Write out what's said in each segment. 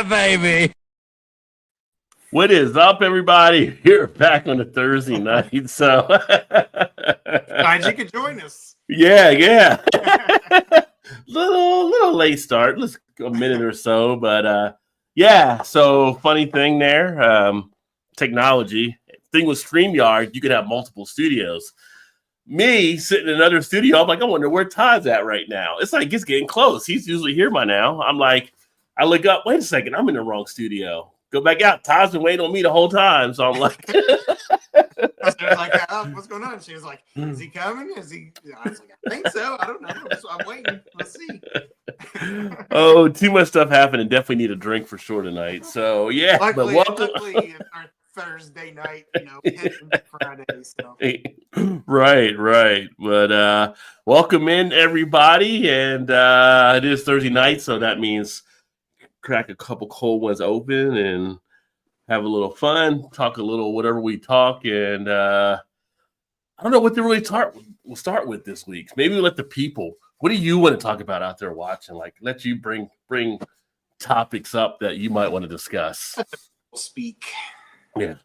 baby. What is up, everybody? We're back on a Thursday night, so glad you could join us. Yeah. little late start. Let's go a minute or so, but yeah. So funny thing there, technology thing with StreamYard, you could have multiple studios. Me sitting in another studio, I'm like, I wonder where Todd's at right now. It's like it's getting close. He's usually here by now. I'm like, I look up. Wait a second, I'm in the wrong studio. Go back out. Todd's been waiting on me the whole time. So I'm like, I was like, what's going on? She was like, is he coming? Is he? I was like, I think so. I don't know. So I'm waiting. Let's see. Oh, too much stuff happened and definitely need a drink for sure tonight. So yeah, luckily, but welcome. Luckily it's our Thursday night, hitting Friday. So. Right. But welcome in everybody. And it is Thursday night, so that means crack a couple cold ones open and have a little fun, talk a little whatever we talk, and I don't know what to really we'll start with this week. Maybe we'll let the people. What do you want to talk about out there watching? Like, let you bring topics up that you might want to discuss. Speak. Yeah,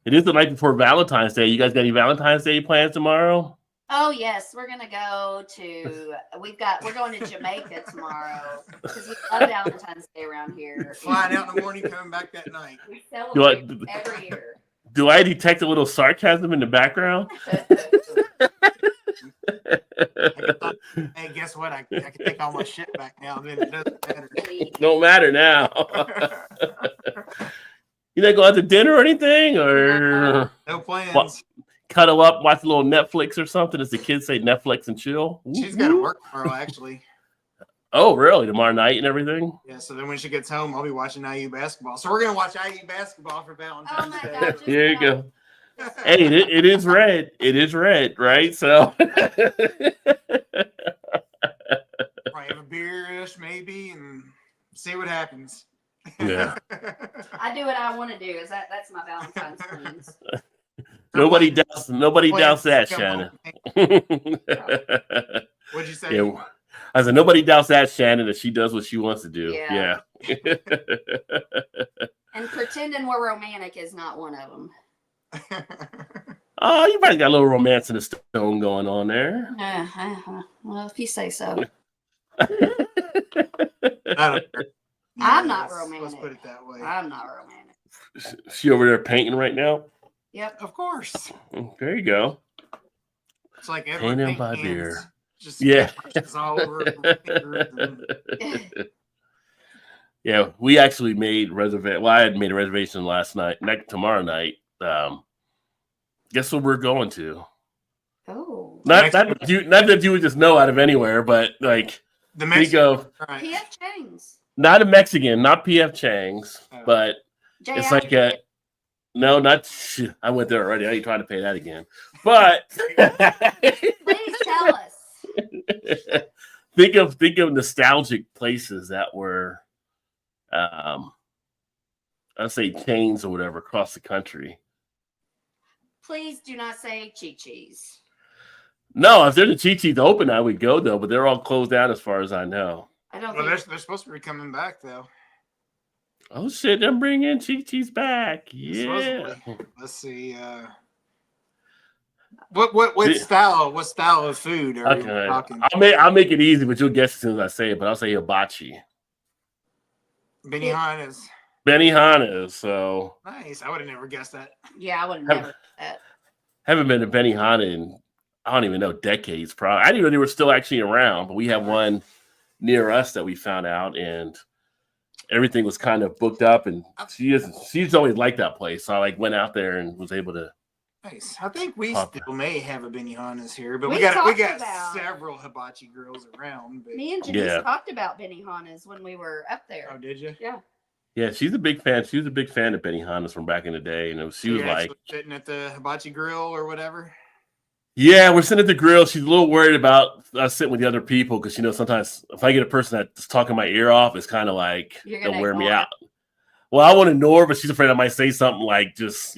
it is the night before Valentine's Day. You guys got any Valentine's Day plans tomorrow? Oh yes, we're gonna go to. We're going to Jamaica tomorrow because we love Valentine's Day around here. Flying out in the morning, coming back that night. We celebrate every year. Do I detect a little sarcasm in the background? Hey, guess what? I can take all my shit back now. Then it doesn't matter. Don't matter now. You not go out to dinner or anything, or no plans. What? Cuddle up, watch a little Netflix or something, as the kids say, Netflix and chill. She's got to work tomorrow, actually. Oh, really? Tomorrow night and everything? Yeah, so then when she gets home, I'll be watching IU basketball. So we're going to watch IU basketball for Valentine's Day. God, there you go. Hey, it is red. It is red, right? So. Probably have a beer-ish, maybe, and see what happens. Yeah. I do what I want to do. That's my Valentine's plans. Nobody doubts that, Shannon. What'd you say? Yeah. I said nobody doubts that, Shannon, that she does what she wants to do. Yeah. And pretending we're romantic is not one of them. Oh, you probably got a little romance in the stone going on there. Well, if you say so. I'm not romantic. Let's put it that way. I'm not romantic. She over there painting right now? Yep. Of course. There you go. It's like painting by beer. Just yeah. All over Yeah, we actually made reservation. Well, I had made a reservation last night. Tomorrow night. Guess what we're going to? Oh. Not that you would just know out of anywhere, but like think of P.F. Chang's. Not a Mexican, not P.F. Chang's, but it's like no, not. I went there already. I ain't trying to pay that again. But please tell us. Think of nostalgic places that were, I'd say chains or whatever across the country. Please do not say Chi-Chi's. No, if there's a Chi-Chi's open, I would go though, but they're all closed down as far as I know. I don't. Well, they're supposed to be coming back though. Oh shit! They're bringing Chi-Chi's back. Yeah. Let's see. What style? What style of food are you talking? I'll make it easy, but you'll guess as soon as I say it. But I'll say hibachi. Benihana's. So nice. I would have never guessed that. Yeah, I would have never guessed that. Haven't been to Benihana in I don't even know decades. Probably. I didn't know they were still actually around, but we have one near us that we found out, and everything was kind of booked up. And she's always liked that place, so I went out there and was able to. Nice. I think we still may have a Benihana's here, but we got several hibachi girls around. But... Me and Janice talked about Benihana's when we were up there. Oh, did you? Yeah. Yeah, she's a big fan. She was a big fan of Benihana's from back in the day, and she was like sitting at the hibachi grill or whatever. Yeah, we're sitting at the grill. She's a little worried about us sitting with the other people because sometimes if I get a person that's talking my ear off, it's kind of like they'll wear me out. Well, I want to know her, but she's afraid I might say something like just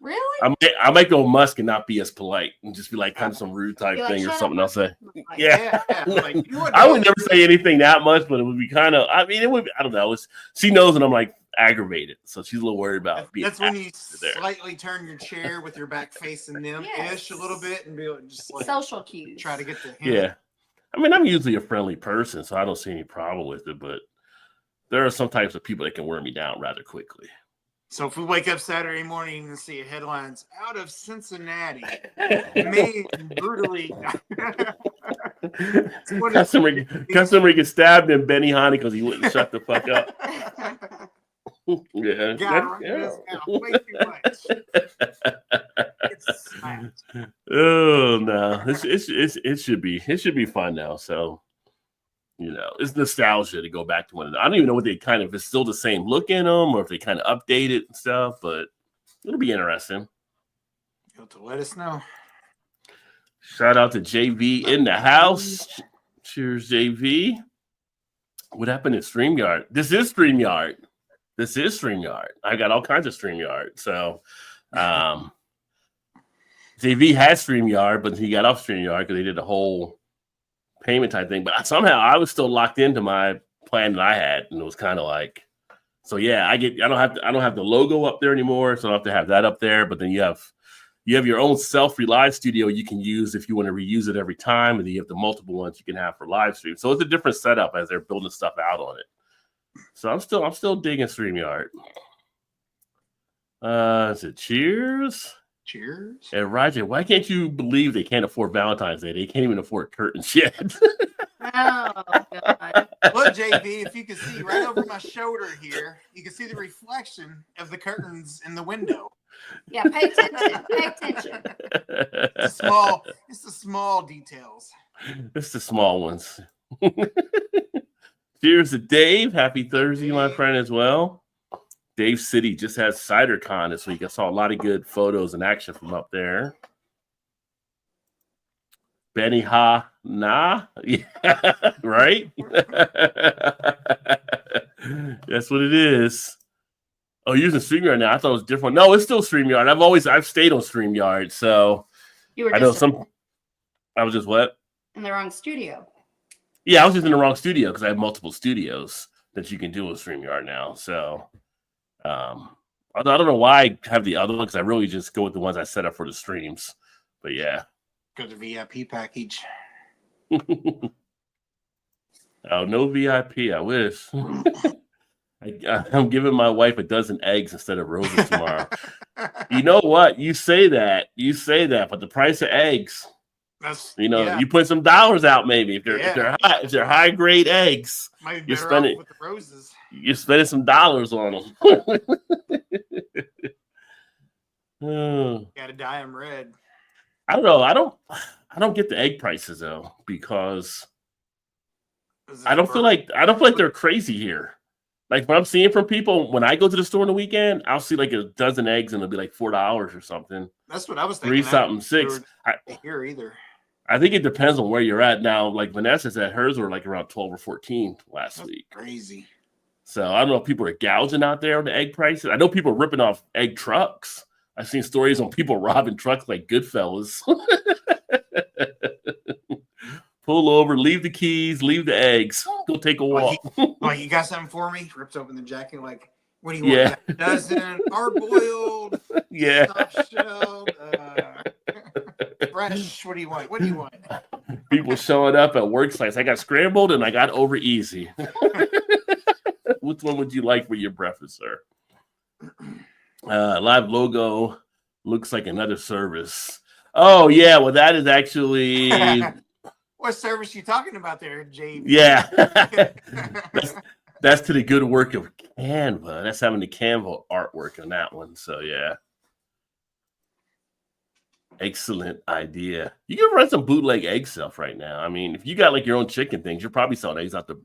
Really? I might go Musk and not be as polite and just be like kind of some rude type Be like, thing or "Shut something. up, I'll say, Like, yeah. Like, you wouldn't I know would it. never say anything that much, but it would be kind of. I mean, it would. I don't know. She knows, and I'm like aggravated, so she's a little worried about being. That's when you there. slightly turn your chair with your back facing them ish a little bit and be like, just like social cues. try to get the hint. Yeah, I mean, I'm usually a friendly person, so I don't see any problem with it. But there are some types of people that can wear me down rather quickly. So if we wake up Saturday morning and see headlines out of Cincinnati, me brutally customer gets stabbed in Benihana because he wouldn't shut the fuck up. Yeah. Way too much. It's smacked. Oh no, it should be fun now. So it's nostalgia to go back to one. I don't even know what they kind of, if it's still the same look in them or if they kind of update it and stuff, but it'll be interesting. You'll have to let us know. Shout out to JV in the house. Cheers, JV. What happened in StreamYard? This is StreamYard. I got all kinds of StreamYard. So JV had StreamYard, but he got off StreamYard because they did the whole payment type thing. But somehow I was still locked into my plan that I had, and it was kind of like, so yeah, I don't have the logo up there anymore, so I don't have to have that up there. But then you have your own self-relive studio you can use if you want to reuse it every time, and then you have the multiple ones you can have for live stream. So it's a different setup as they're building stuff out on it. So I'm still digging StreamYard. Is it cheers? Cheers. And Roger, why can't you believe they can't afford Valentine's Day? They can't even afford curtains yet. Oh, God. Look, JV, if you can see right over my shoulder here, you can see the reflection of the curtains in the window. Yeah, pay attention. Pay attention. It's the small details. It's the small ones. Cheers to Dave. Happy Thursday, my friend, as well. Dave City just had CiderCon this week. I saw a lot of good photos and action from up there. Benihana, yeah, right? That's what it is. Oh, using StreamYard now. I thought it was different. No, it's still StreamYard. I've stayed on StreamYard, so You were I know I was just what? in the wrong studio. Yeah, I was just in the wrong studio because I have multiple studios that you can do with StreamYard now. So I don't know why I have the other one because I really just go with the ones I set up for the streams. But yeah. Go to VIP package. Oh, no VIP. I wish. I'm giving my wife a dozen eggs instead of roses tomorrow. You know what? You say that, but the price of eggs. You put some dollars out maybe if they're high grade eggs. You're spending with the roses. You're spending some dollars on them. Gotta dye them red. I don't know. I don't get the egg prices though because I don't feel like they're crazy here. Like what I'm seeing from people when I go to the store on the weekend, I'll see like a dozen eggs and it'll be like $4 or something. That's what I was thinking. 3 something, 6. Here either. I think it depends on where you're at now. Like Vanessa said, hers were like around 12 or 14 last week. Crazy. So I don't know if people are gouging out there on the egg prices. I know people are ripping off egg trucks. I've seen stories on people robbing trucks like Goodfellas. Pull over, leave the keys, leave the eggs, go take a walk. Like, you got something for me? Rips open the jacket, like, what do you want? A dozen, hard-boiled, soft-shelled, fresh. What do you want? What do you want? People showing up at work sites. I got scrambled and I got over easy. Which one would you like for your breakfast, sir? Live logo looks like another service. Oh, yeah. Well, that is actually... What service you talking about there, James? Yeah. that's to the good work of Canva. That's having the Canva artwork on that one. So, yeah. Excellent idea. You can run some bootleg egg stuff right now. I mean, if you got like your own chicken things, you're probably selling eggs out the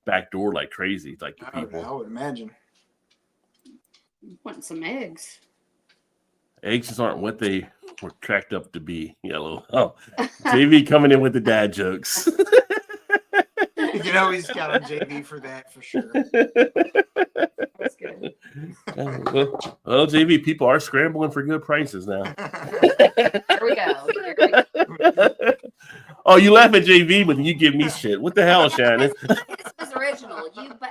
back door like crazy, like the people. I would imagine. Want some eggs. Eggs just aren't what they were cracked up to be. Yellow. Oh, JV coming in with the dad jokes. You can always count on JV for that, for sure. That's good. Well, JV, people are scrambling for good prices now. Here we go. Here we go. Oh, you laugh at JV, but you give me shit. What the hell, Shannon? His was original.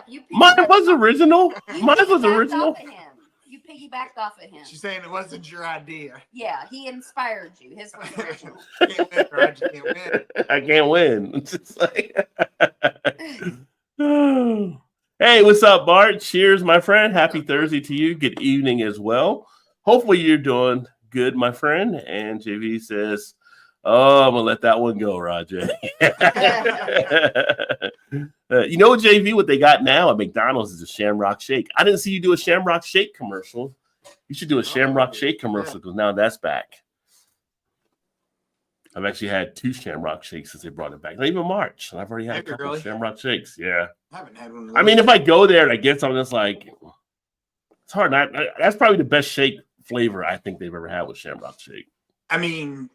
You Mine was piggybacked original. You Mine was piggybacked original. off of him. You piggybacked off of him. She's saying it wasn't your idea. Yeah, he inspired you. His was original. Can't win, Rod, you can't win. I can't win. It's just like, hey, what's up, Bart? Cheers, my friend. Happy Thursday to you. Good evening as well. Hopefully you're doing good, my friend. And JV says, oh, I'm gonna let that one go, Roger. You know, JV, what they got now at McDonald's is a Shamrock Shake. I didn't see you do a Shamrock Shake commercial. You should do a Shamrock Shake commercial because now that's back. I've actually had 2 Shamrock Shakes since they brought it back. Not even March, and I've already had a couple of Shamrock Shakes. Yeah, I haven't had one of those. I mean, if I go there and I get something that's like, it's hard. That's probably the best shake flavor I think they've ever had with Shamrock Shake. I mean,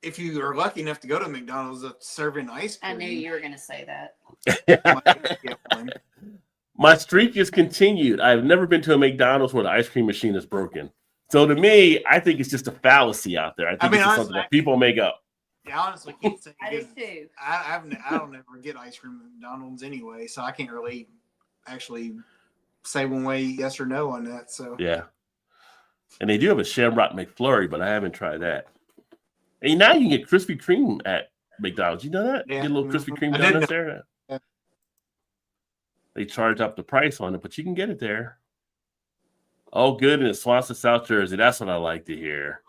if you are lucky enough to go to McDonald's serving ice cream, I knew you were going to say that. might get one. My streak is continued. I've never been to a McDonald's where the ice cream machine is broken. So to me, I think it's just a fallacy out there. I think it's just something that people make up. Yeah, I honestly can't say. I do too. I don't ever get ice cream at McDonald's anyway, so I can't really actually say one way yes or no on that. So yeah, and they do have a Shamrock McFlurry, but I haven't tried that. And now you can get Krispy Kreme at McDonald's. You know that? Yeah. Get a little Krispy Kreme I didn't donuts there. Yeah. They charge up the price on it, but you can get it there. Oh, goodness. Swanson, South Jersey. That's what I like to hear.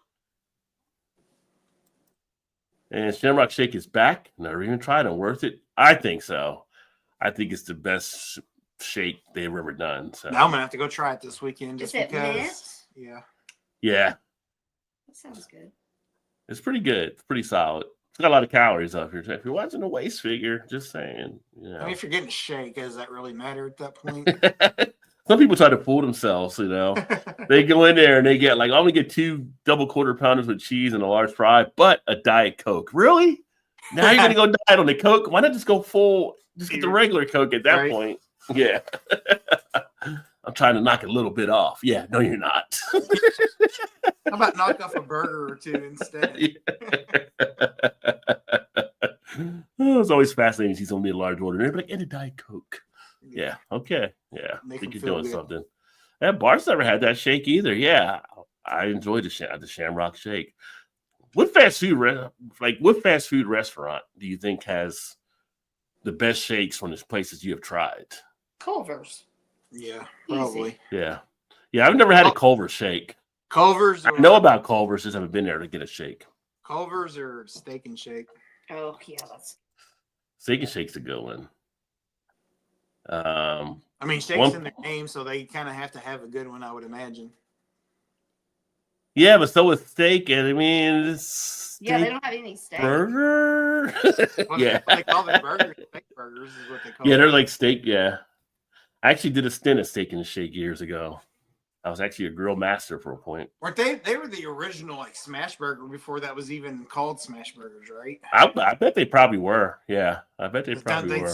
And Shamrock Shake is back. Never even tried it. Worth it? I think so. I think it's the best shake they've ever done. So now I'm gonna have to go try it this weekend just Is it because. mint? Yeah. yeah, That sounds good. it's pretty good. It's pretty solid. It's got a lot of calories up here. If you're watching the waist figure, just saying. You know. I mean, if you're getting a shake, does that really matter at that point? Some people try to fool themselves, you know. They go in there and they get like, I'm gonna get 2 double quarter pounders with cheese and a large fry, but a Diet Coke. Really? Now you're gonna go diet on the Coke? Why not just go full? Just get the regular Coke at that point. Yeah. I'm trying to knock a little bit off. Yeah, no, you're not. How about knock off a burger or 2 instead? Oh, it's always fascinating to see somebody in a large order. They're like, and a Diet Coke. Yeah. Okay. Yeah. I think you're doing something. That Bart's never had that shake either. Yeah. I enjoy the Shamrock Shake. What fast food restaurant do you think has the best shakes from the places you have tried? Culver's. Yeah, probably. Easy. Yeah. Yeah, I've never had a Culver's shake. Culver's. I know about Culver's, just haven't been there to get a shake. Culver's or Steak and Shake. Oh yeah, that's. Steak and Shake's a good one. I mean, Shake's in their name, so they kind of have to have a good one, I would imagine. Yeah, but so is steak, and I mean, it's Yeah, they don't have any steak. burger. Yeah, They call them burgers. Steak burgers is what they call. yeah, they're them. like steak. Yeah, I actually did a stint at Steak and Shake years ago. I was actually a grill master for a point. Weren't they? They were the original like smash burger before that was even called smash burgers, right? I bet they probably were. Yeah, I bet they probably were.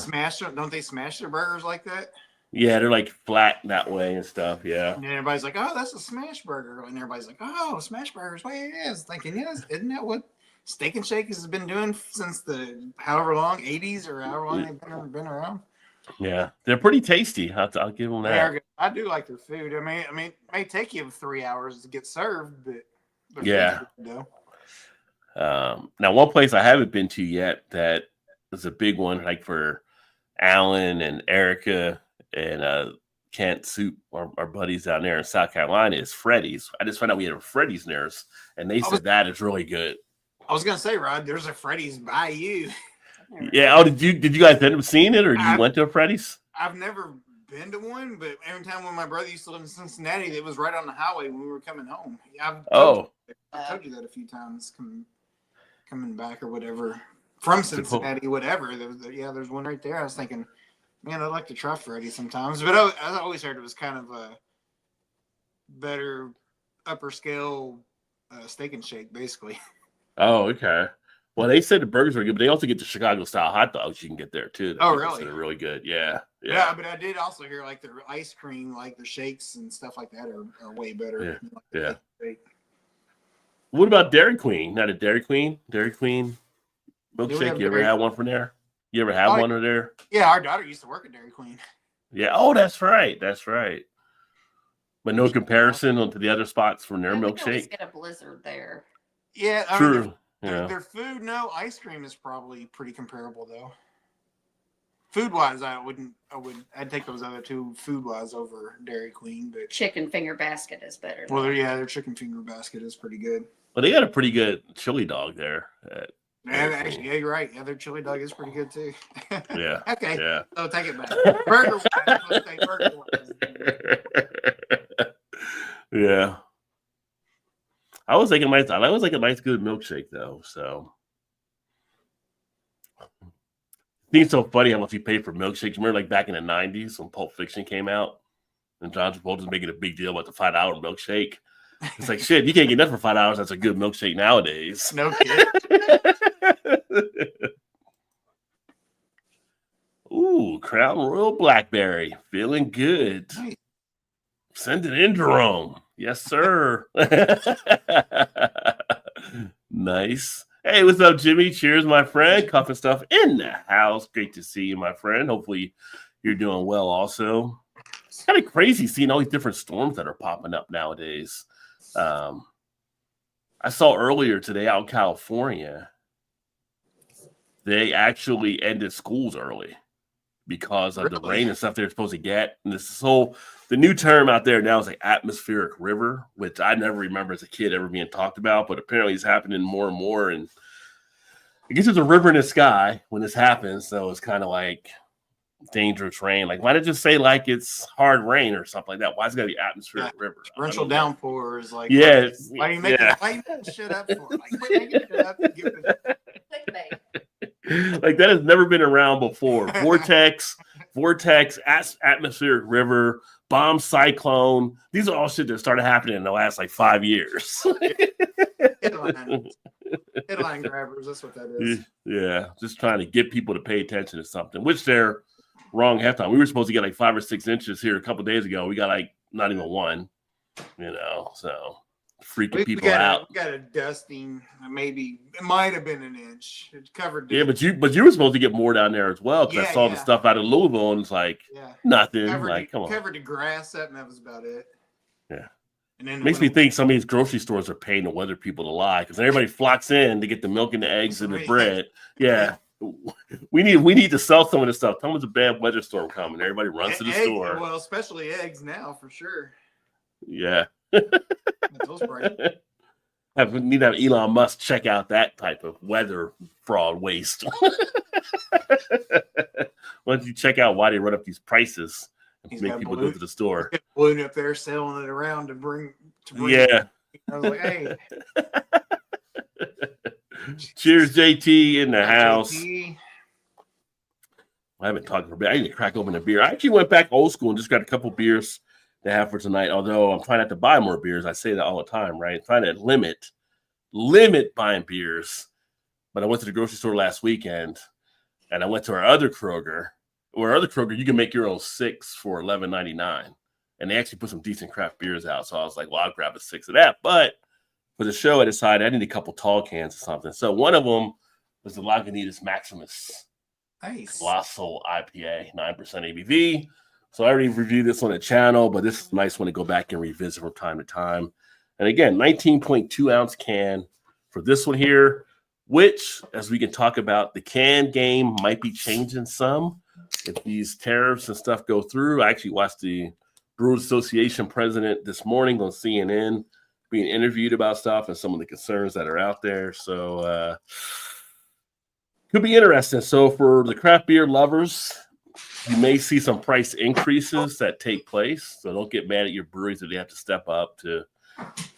Don't they smash their burgers like that? Yeah, they're like flat that way and stuff. Yeah. And everybody's like, "Oh, that's a smash burger," and everybody's like, "Oh, smash burgers, what it is?" Thinking, yes, isn't that what Steak and Shake has been doing since the however long 80s or however long they've been around? Yeah, they're pretty tasty. I'll give them that. I do like their food. I mean, it may take you 3 hours to get served, but yeah. Though. Now, one place I haven't been to yet that is a big one, like for Alan and Erica and Kent Soup, our buddies down there in South Carolina, is Freddy's. I just found out we had a Freddy's near us, and they said that is really good. I was gonna say, Rod, there's a Freddy's by you. Yeah. Oh, did you guys end up seeing it, or you went to a Freddy's? I've never been to one, but every time when my brother used to live in Cincinnati, it was right on the highway when we were coming home. I've told you that a few times coming back or whatever from Cincinnati, whatever. There's one right there. I was thinking, man, I'd like to try Freddy sometimes, but I always heard it was kind of a better upper scale Steak and Shake, basically. Oh, okay. Well, they said the burgers are good, but they also get the Chicago style hot dogs you can get there too. Oh, really? They're really good. Yeah. Yeah, but I did also hear like their ice cream, like the shakes and stuff like that are way better. Yeah. What about Dairy Queen? Not a Dairy Queen? Dairy Queen milkshake? You ever had one from there? You ever had one of there? Yeah, our daughter used to work at Dairy Queen. Yeah. Oh, that's right. That's right. But no comparison to the other spots from their milkshake. Always get a Blizzard there. Yeah, true. Their food, no, ice cream is probably pretty comparable though. Food wise, I'd take those other two food wise over Dairy Queen, but chicken finger basket is better. Well, their chicken finger basket is pretty good. Well, they got a pretty good chili dog there. Actually, yeah, you're right. Yeah, their chili dog is pretty good too. Yeah. Okay. Yeah. So take it back. Burger wise, let's say burger wise. Yeah. I was like a nice good milkshake though. So it's so funny how much you pay for milkshakes. Remember, like back in the '90s when Pulp Fiction came out, and John Travolta was making a big deal about the $5 milkshake. It's like shit. You can't get that for $5. That's a good milkshake nowadays. No kidding. Ooh, Crown Royal Blackberry, feeling good. Nice. Send it in, Jerome. Yes, sir. Nice. Hey, what's up, Jimmy? Cheers, my friend. Cuffing stuff in the house. Great to see you, my friend. Hopefully you're doing well also. It's kind of crazy seeing all these different storms that are popping up nowadays. I saw earlier today out in California, they actually ended schools early because of the rain and stuff they're supposed to get. And the new term out there now is like atmospheric river, which I never remember as a kid ever being talked about, but apparently it's happening more and more. And I guess there's a river in the sky when this happens. So it's kind of like dangerous rain. Like, why did it just say like it's hard rain or something like that? Why's it got to be atmospheric river? Torrential downpours. Like, yeah. Why do you make shit up for? Like, quit making shit up and give it. Like that has never been around before. Vortex, atmospheric river, bomb cyclone. These are all shit that started happening in the last like 5 years. Headline grabbers, that's what that is. Yeah, just trying to get people to pay attention to something, which they're wrong half time. We were supposed to get like 5 or 6 inches here a couple of days ago. We got like not even one, so freaking people out. We got a dusting, maybe it might have been an inch. It covered. Yeah, but you were supposed to get more down there as well because I saw the stuff out of Louisville and it's like nothing. Come on, covered the grass up and that was about it. Yeah, and then makes me think some of these grocery stores are paying the weather people to lie because everybody flocks in to get the milk and the eggs and the bread. Yeah. We need to sell some of this stuff. Tell them it's a bad weather storm coming. Everybody runs to the store. Well, especially eggs now for sure. Yeah. Those need to have Elon Musk check out that type of weather fraud waste. Why don't you check out why they run up these prices and make people go to the store? Balloon up there selling it around to bring. Yeah. I was like, hey. Cheers, JT in the house. JT. I haven't talked for a bit. I need to crack open a beer. I actually went back old school and just got a couple beers to have for tonight. Although I'm trying not to buy more beers. I say that all the time, right? I'm trying to limit buying beers. But I went to the grocery store last weekend and I went to our other Kroger. Where other Kroger, you can make your own 6 for $11.99. And they actually put some decent craft beers out. So I was like, well, I'll grab a 6 of that. But for the show, I decided I need a couple tall cans or something. So one of them was the Lagunitas Maximus. Nice. Colossal IPA, 9% ABV. So I already reviewed this on the channel, but this is a nice one to go back and revisit from time to time. And again, 19.2 ounce can for this one here, which, as we can talk about, the can game might be changing some if these tariffs and stuff go through. I actually watched the Brewers Association president this morning on CNN being interviewed about stuff and some of the concerns that are out there. So could be interesting. So for the craft beer lovers, you may see some price increases that take place. So don't get mad at your breweries if they have to step up to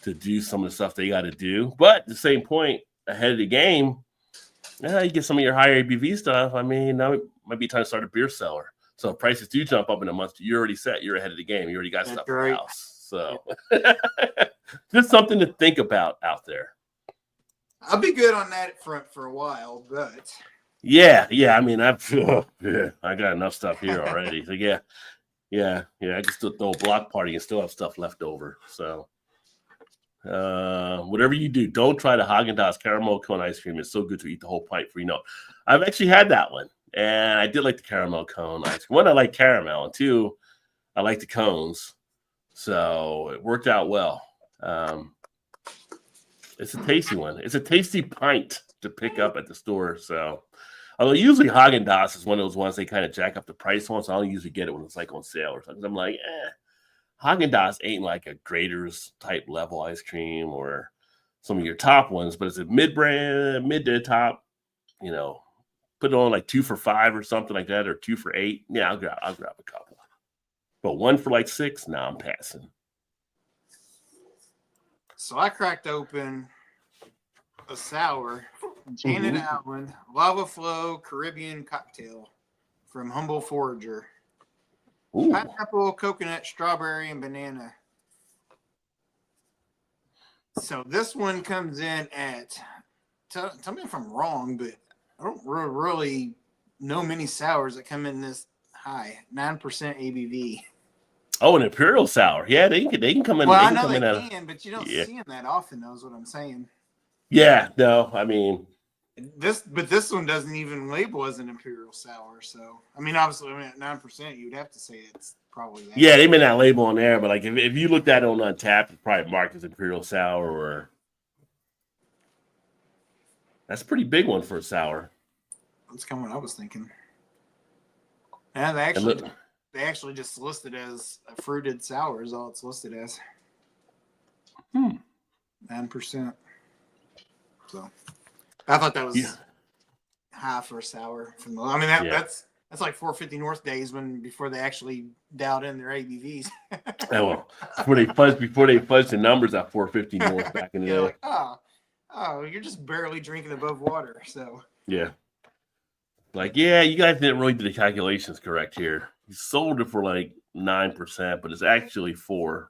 do some of the stuff they got to do. But at the same point, ahead of the game, you get some of your higher ABV stuff. I mean, now it might be time to start a beer cellar. So if prices do jump up in a month, you're already set. You're ahead of the game. You already got stuff in the house. So just something to think about out there. I'll be good on that front for a while, but Yeah. I mean, I got enough stuff here already. So yeah. I can still throw a block party and still have stuff left over. So whatever you do, don't try the Haagen-Dazs caramel cone ice cream. It's so good to eat the whole pint for I've actually had that one, and I did like the caramel cone ice cream. One, I like caramel, and two, I like the cones. So it worked out well. It's a tasty one. It's a tasty pint to pick up at the store. So, although usually Haagen-Dazs is one of those ones they kind of jack up the price on, so I don't usually get it when it's like on sale or something. I'm like, Haagen-Dazs ain't like a Grater's type level ice cream or some of your top ones, but it's a mid to top, put it on like 2 for $5 or something like that, or 2 for $8. Yeah, I'll grab a couple. But 1 for like $6, nah, I'm passing. So I cracked open a sour Janet Allen Lava Flow Caribbean cocktail from Humble Forager. Ooh. Pineapple, coconut, strawberry, and banana. So this one comes in at, tell me if I'm wrong, but I don't really know many sours that come in this high, 9% ABV. Oh, an imperial sour. Yeah, they can come in. Well, I know they can, but you don't see them that often, though, is what I'm saying. Yeah, no, I mean. This one doesn't even label as an imperial sour. So, I mean, obviously, at 9%, you'd have to say it's probably that. Yeah, they may not label on there, but like if you looked at it on Untappd, it's probably marked as imperial sour, or that's a pretty big one for a sour. That's kind of what I was thinking. Yeah, they actually just listed as a fruited sour is all it's listed as. 9%. So I thought that was high for a sour. That's like 450 North days before they actually dialed in their ABVs. Well, before they fudged the numbers at 450 North back in the day. Like, oh, you're just barely drinking above water. So yeah. Like, you guys didn't really do the calculations correct here. You sold it for like 9%, but it's actually 4%.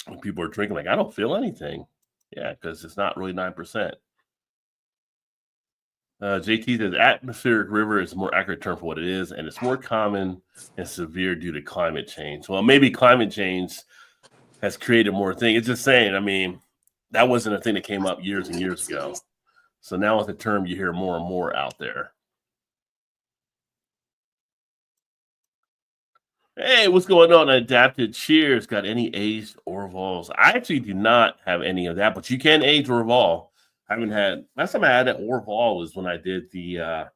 And people are drinking like, I don't feel anything. Yeah, because it's not really 9%. JT says atmospheric river is a more accurate term for what it is, and it's more common and severe due to climate change. Well, maybe climate change has created more things. It's just saying, I mean, that wasn't a thing that came up years and years ago. So now it's a term you hear more and more out there. Hey, what's going on? Adapted Cheers. Got any aged Orvals? I actually do not have any of that, but you can age Orval. Last time I had an Orval was when I did the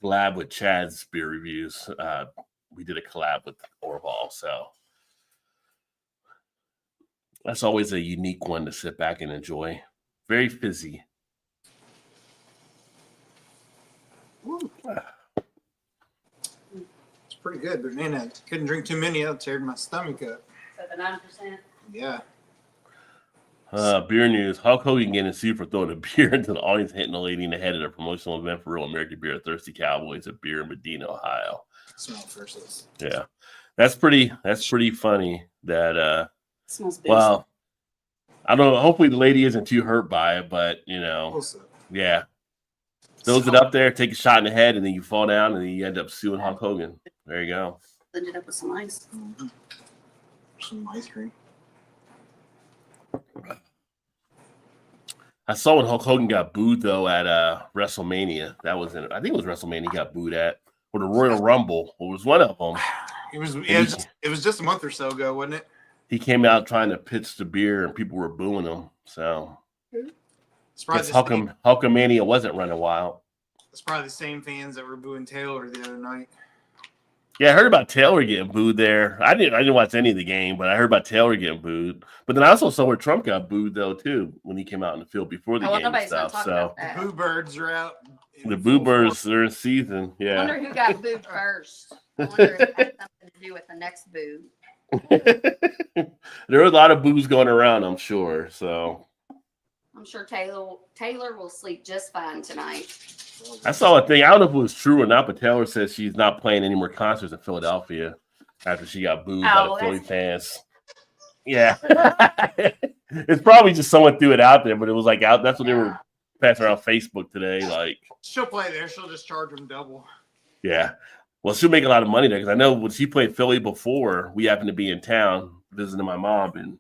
collab with Chad's beer reviews. We did a collab with Orval, so that's always a unique one to sit back and enjoy. Very fizzy. It's pretty good, but man, I couldn't drink too many. It teared my stomach up. So the 9%? Yeah. Beer news. Hulk Hogan getting sued for throwing a beer into the audience, hitting a lady in the head at a promotional event for Real American Beer, Thirsty Cowboys, a beer in Medina, Ohio. Yeah. That's pretty funny that smells big. Well, I don't know. Hopefully the lady isn't too hurt by it, but yeah. Throws it up there, take a shot in the head, and then you fall down, and then you end up suing Hulk Hogan. There you go. Blend it up with some ice. Some ice cream. I saw when Hulk Hogan got booed though at WrestleMania. That was I think it was WrestleMania he got booed at, or the Royal Rumble. It was one of them. It was just a month or so ago, wasn't it? He came out trying to pitch the beer, and people were booing him. So Hulkamania wasn't running wild. It's probably the same fans that were booing Taylor the other night. Yeah, I heard about Taylor getting booed there. I didn't watch any of the game, but I heard about Taylor getting booed. But then I also saw where Trump got booed though too when he came out in the field before the game and stuff. So the Boo Birds are out. The Boo Birds are in season. Yeah. I wonder who got booed first. I wonder if it had something to do with the next boo. There are a lot of boos going around, I'm sure. So I'm sure Taylor will sleep just fine tonight. I saw a thing. I don't know if it was true or not, but Taylor says she's not playing any more concerts in Philadelphia after she got booed by the Philly fans. Yeah. It's probably just someone threw it out there, but it was like out. That's what they were passing around Facebook today. Like, she'll play there. She'll just charge them double. yeah. Well, she'll make a lot of money there because I know when she played Philly before, we happened to be in town visiting my mom, and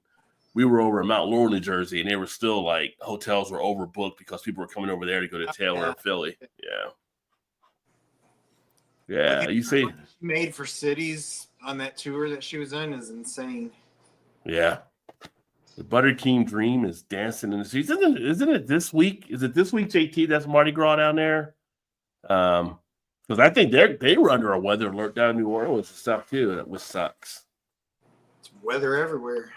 we were over in Mount Laurel, New Jersey, and they were still like hotels were overbooked because people were coming over there to go to Taylor or Philly. Yeah. Yeah, Like, you see. Made for Cities on that tour that she was in is insane. Yeah. The Butterking Dream is dancing in the streets. Isn't it this week? Is it this week, JT? That's Mardi Gras down there. Because I think they were under a weather alert down in New Orleans and stuff too, which sucks. It's weather everywhere.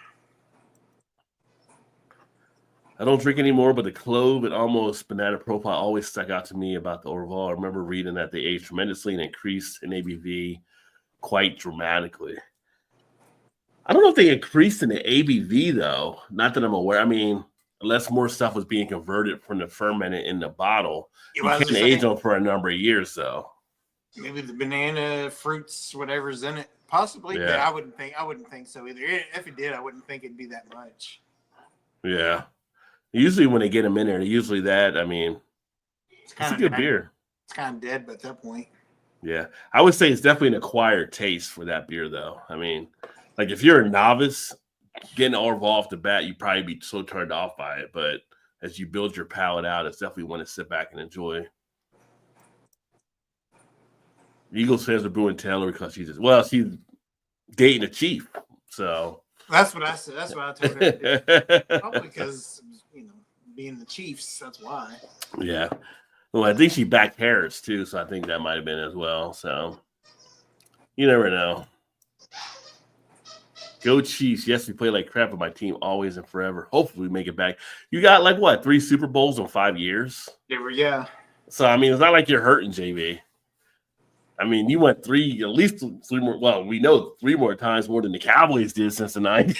I don't drink anymore, but the clove and almost banana profile always stuck out to me about the Orval. I remember reading that they aged tremendously and increased in ABV quite dramatically. I don't know if they increased in the ABV though. Not that I'm aware. I mean, unless more stuff was being converted from the fermented in the bottle, you can't age them for a number of years though. Maybe the banana, fruits, whatever's in it, possibly. Yeah. But I wouldn't think so either. If it did, I wouldn't think it'd be that much. Yeah. Usually when they get them in there, usually that, I mean, it's a good beer. It's kind of dead by that point. Yeah. I would say it's definitely an acquired taste for that beer, though. I mean, like if you're a novice, getting Orval off the bat, you'd probably be so turned off by it. But as you build your palate out, it's definitely one to sit back and enjoy. Eagles fans are booing Taylor because she's dating a Chief. So that's what I said. That's what I told her. Probably because, being the Chiefs, that's why. Yeah. Well, I think she backed Harris too, so I think that might have been as well. So you never know. Go Chiefs. Yes, we play like crap, but my team always and forever. Hopefully we make it back. You got like what, 3 Super Bowls in 5 years? Yeah. So I mean, it's not like you're hurting, JV. I mean, you went at least 3 more. Well, we know 3 more times more than the Cowboys did since the 90s.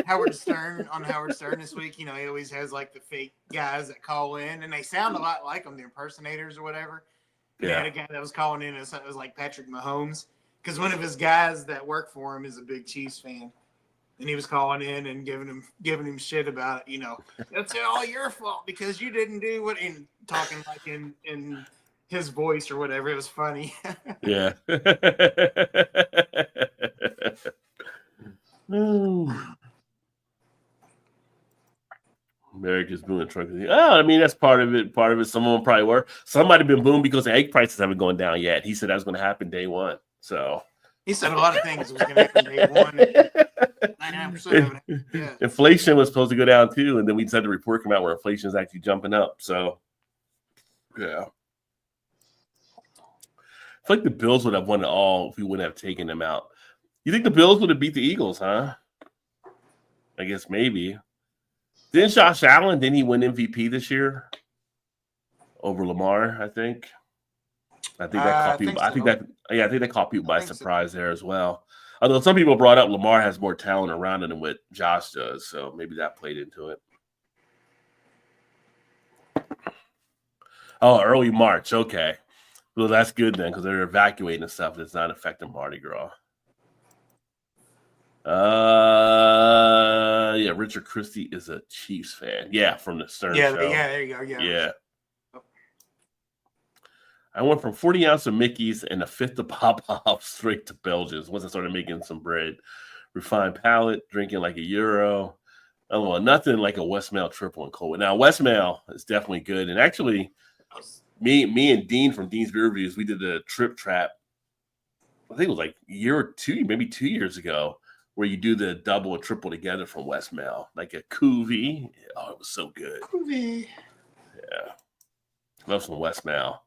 Howard Stern this week, he always has like the fake guys that call in, and they sound a lot like them, the impersonators or whatever. Yeah. He had a guy that was calling in, and it was like Patrick Mahomes, because one of his guys that worked for him is a big Chiefs fan, and he was calling in and giving him shit about it. That's all your fault because you didn't do what, and talking like in his voice or whatever. It was funny. Yeah. America's booming truck. I mean, that's part of it. Part of it, someone probably were. Somebody been booming because the egg prices haven't gone down yet. He said that was going to happen day one. So he said a lot of things was going to happen day one. 99% of it. Yeah. Inflation was supposed to go down too, and then we just had the report come out where inflation is actually jumping up. So, yeah. I feel like the Bills would have won it all if we wouldn't have taken them out. You think the Bills would have beat the Eagles, huh? I guess maybe. Didn't Josh Allen, didn't he win MVP this year over Lamar, I think? I think that caught people. I think that caught people by surprise there as well. Although some people brought up Lamar has more talent around him than what Josh does, so maybe that played into it. Oh, early March. Okay. Well, that's good then because they're evacuating and stuff that's not affecting Mardi Gras. Yeah, Richard Christie is a Chiefs fan. Yeah, from the Stern show. Yeah, there you go. Yeah. I went from 40 ounce of Mickey's and a fifth of Pop-Off straight to Belgians once I started making some bread. Refined palate, drinking like a Euro. Oh, well, nothing like a Westmail triple and cold. Now, Westmail is definitely good. And actually, me and Dean from Dean's Beer Reviews, we did a trip trap. I think it was like a year or two, maybe 2 years ago, where you do the double and triple together from Westmail, like a Cuvée. Oh, it was so good. Cuvée. Yeah. Love some Westmail.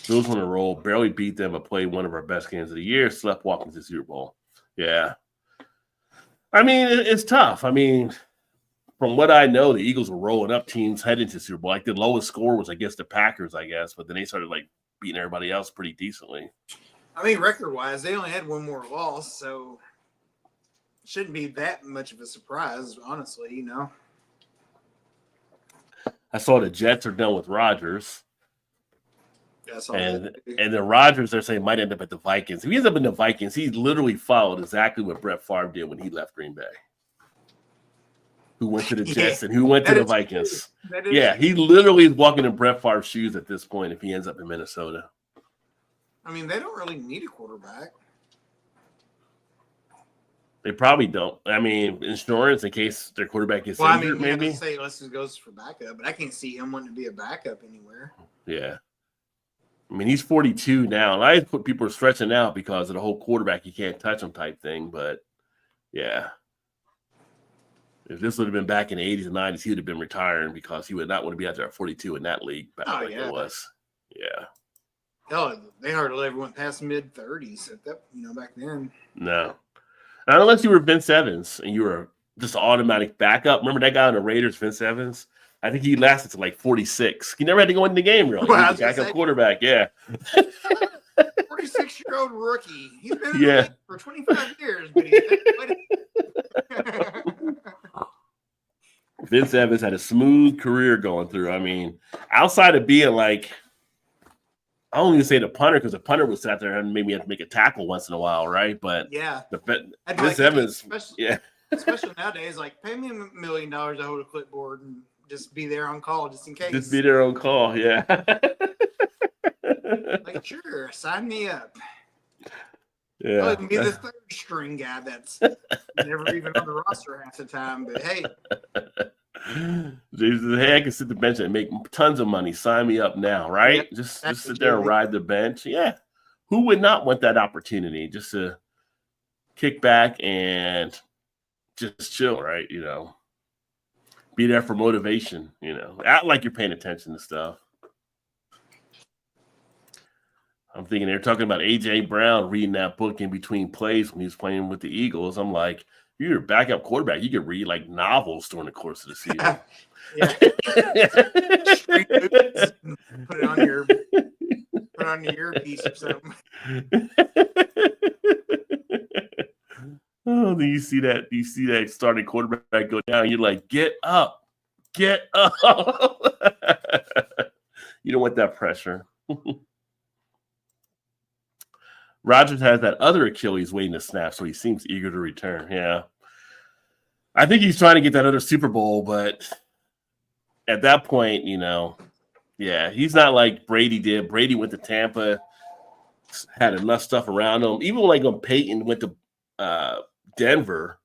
Bills on the roll, barely beat them, but played one of our best games of the year. Slept walking to the Super Bowl. Yeah. I mean, it's tough. I mean, from what I know, the Eagles were rolling up teams heading to Super Bowl. Like the lowest score was against the Packers, I guess, but then they started like beating everybody else pretty decently. I mean, record-wise, they only had one more loss, so it shouldn't be that much of a surprise, honestly, I saw the Jets are done with Rodgers. That's all. And then Rodgers, they're saying, might end up at the Vikings. If he ends up in the Vikings, he literally followed exactly what Brett Favre did when he left Green Bay. Who went to the Jets and who went to the Vikings. Yeah, he literally is walking in Brett Favre's shoes at this point if he ends up in Minnesota. I mean, they don't really need a quarterback. They probably don't. I mean, insurance in case their quarterback gets injured, maybe. Say let's just go for backup, but I can't see him wanting to be a backup anywhere. Yeah. I mean, he's 42 now. And I put people are stretching out because of the whole quarterback, you can't touch him type thing. But, yeah. If this would have been back in the 80s and 90s, he would have been retiring because he would not want to be out there at 42 in that league back like it was. Yeah. Hell, they hardly let everyone past mid-30s at that, back then. No. Not unless you were Vince Evans and you were just an automatic backup. Remember that guy on the Raiders, Vince Evans? I think he lasted to like 46. He never had to go into the game, really. Well, he was a backup quarterback, yeah. 46-year-old rookie. He's been in the league for 25 years, but Vince Evans had a smooth career going through. I mean, outside of being like, I don't even say the punter because the punter was sat there and maybe have to make a tackle once in a while, right? But Vince Evans, especially nowadays, like pay me $1 million to hold a clipboard and just be there on call just in case. Just be there on call, yeah. Like, sure, sign me up. Yeah. I'll be the third string guy that's never even on the roster half the time, but hey. Hey, I can sit the bench and make tons of money. Sign me up now, right? Yep, just sit there and ride the bench. Yeah. Who would not want that opportunity just to kick back and just chill, right? Be there for motivation, act like you're paying attention to stuff. I'm thinking they're talking about A.J. Brown reading that book in between plays when he was playing with the Eagles. I'm like, you're a backup quarterback. You could read like novels during the course of the season. Put on your earpiece or something. Oh, do you see that? Do you see that starting quarterback go down? You're like, get up. You don't want that pressure. Rodgers has that other Achilles waiting to snap, so he seems eager to return. Yeah. I think he's trying to get that other Super Bowl, but at that point, he's not like Brady did. Brady went to Tampa, had enough stuff around him. Even like when Peyton went to Denver,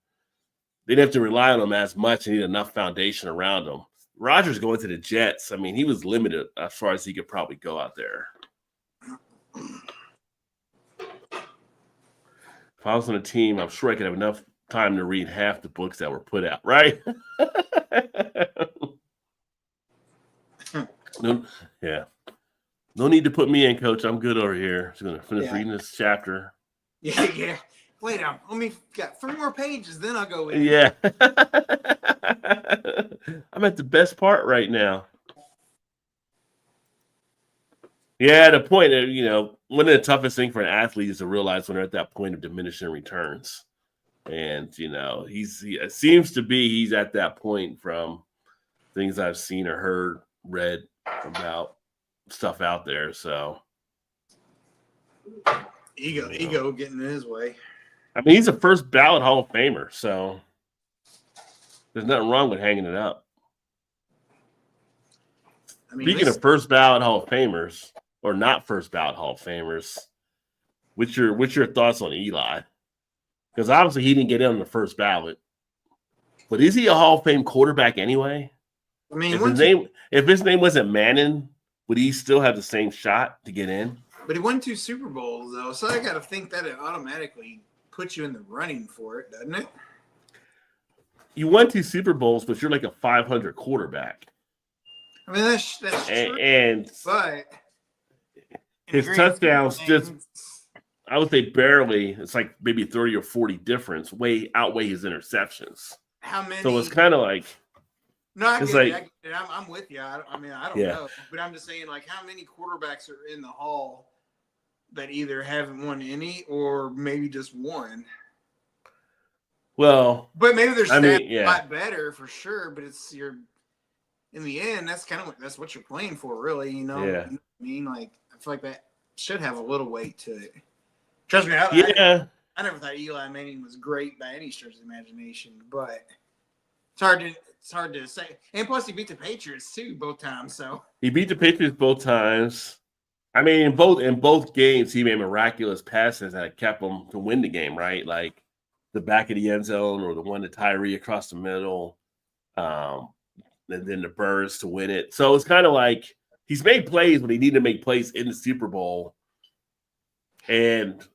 they didn't have to rely on him as much and need enough foundation around him. Rodgers going to the Jets, I mean, he was limited as far as he could probably go out there. If I was on a team, I'm sure I could have enough time to read half the books that were put out, right? No need to put me in, Coach. I'm good over here. Just gonna finish reading this chapter. Yeah. Wait, only got 3 more pages, then I'll go in. Yeah. I'm at the best part right now. Yeah, the point of, one of the toughest things for an athlete is to realize when they're at that point of diminishing returns. And, it seems to be he's at that point from things I've seen or heard, read about stuff out there. So ego getting in his way. I mean, he's a first ballot Hall of Famer, so there's nothing wrong with hanging it up. I mean, speaking of first ballot Hall of Famers or not first ballot Hall of Famers, what's your thoughts on Eli? Because obviously he didn't get in on the first ballot, but is he a Hall of Fame quarterback anyway? I mean, if his name wasn't Manning, would he still have the same shot to get in? But he won 2 Super Bowls though, so I got to think that it automatically puts you in the running for it, doesn't it? You won 2 Super Bowls, but you're like a 500 quarterback. I mean, that's true. But his touchdowns just, I would say barely, it's like maybe 30 or 40 difference, outweigh his interceptions. How many? So it's kind of like. No, I get it. I'm with you. I don't know. But I'm just saying, like, how many quarterbacks are in the Hall that either haven't won any or maybe just one? Well, but maybe their stats a lot better for sure. But it's in the end, that's what you're playing for, really. You know what I mean? Like, I I feel like that should have a little weight to it. Trust me, I never thought Eli Manning was great by any stretch of the imagination, but it's hard to say. And plus, he beat the Patriots too both times. So he beat the Patriots both times. I mean, in both games, he made miraculous passes that kept him to win the game, right? Like the back of the end zone or the one to Tyree across the middle, and then the burst to win it. So it's kind of like he's made plays when he needed to make plays in the Super Bowl. And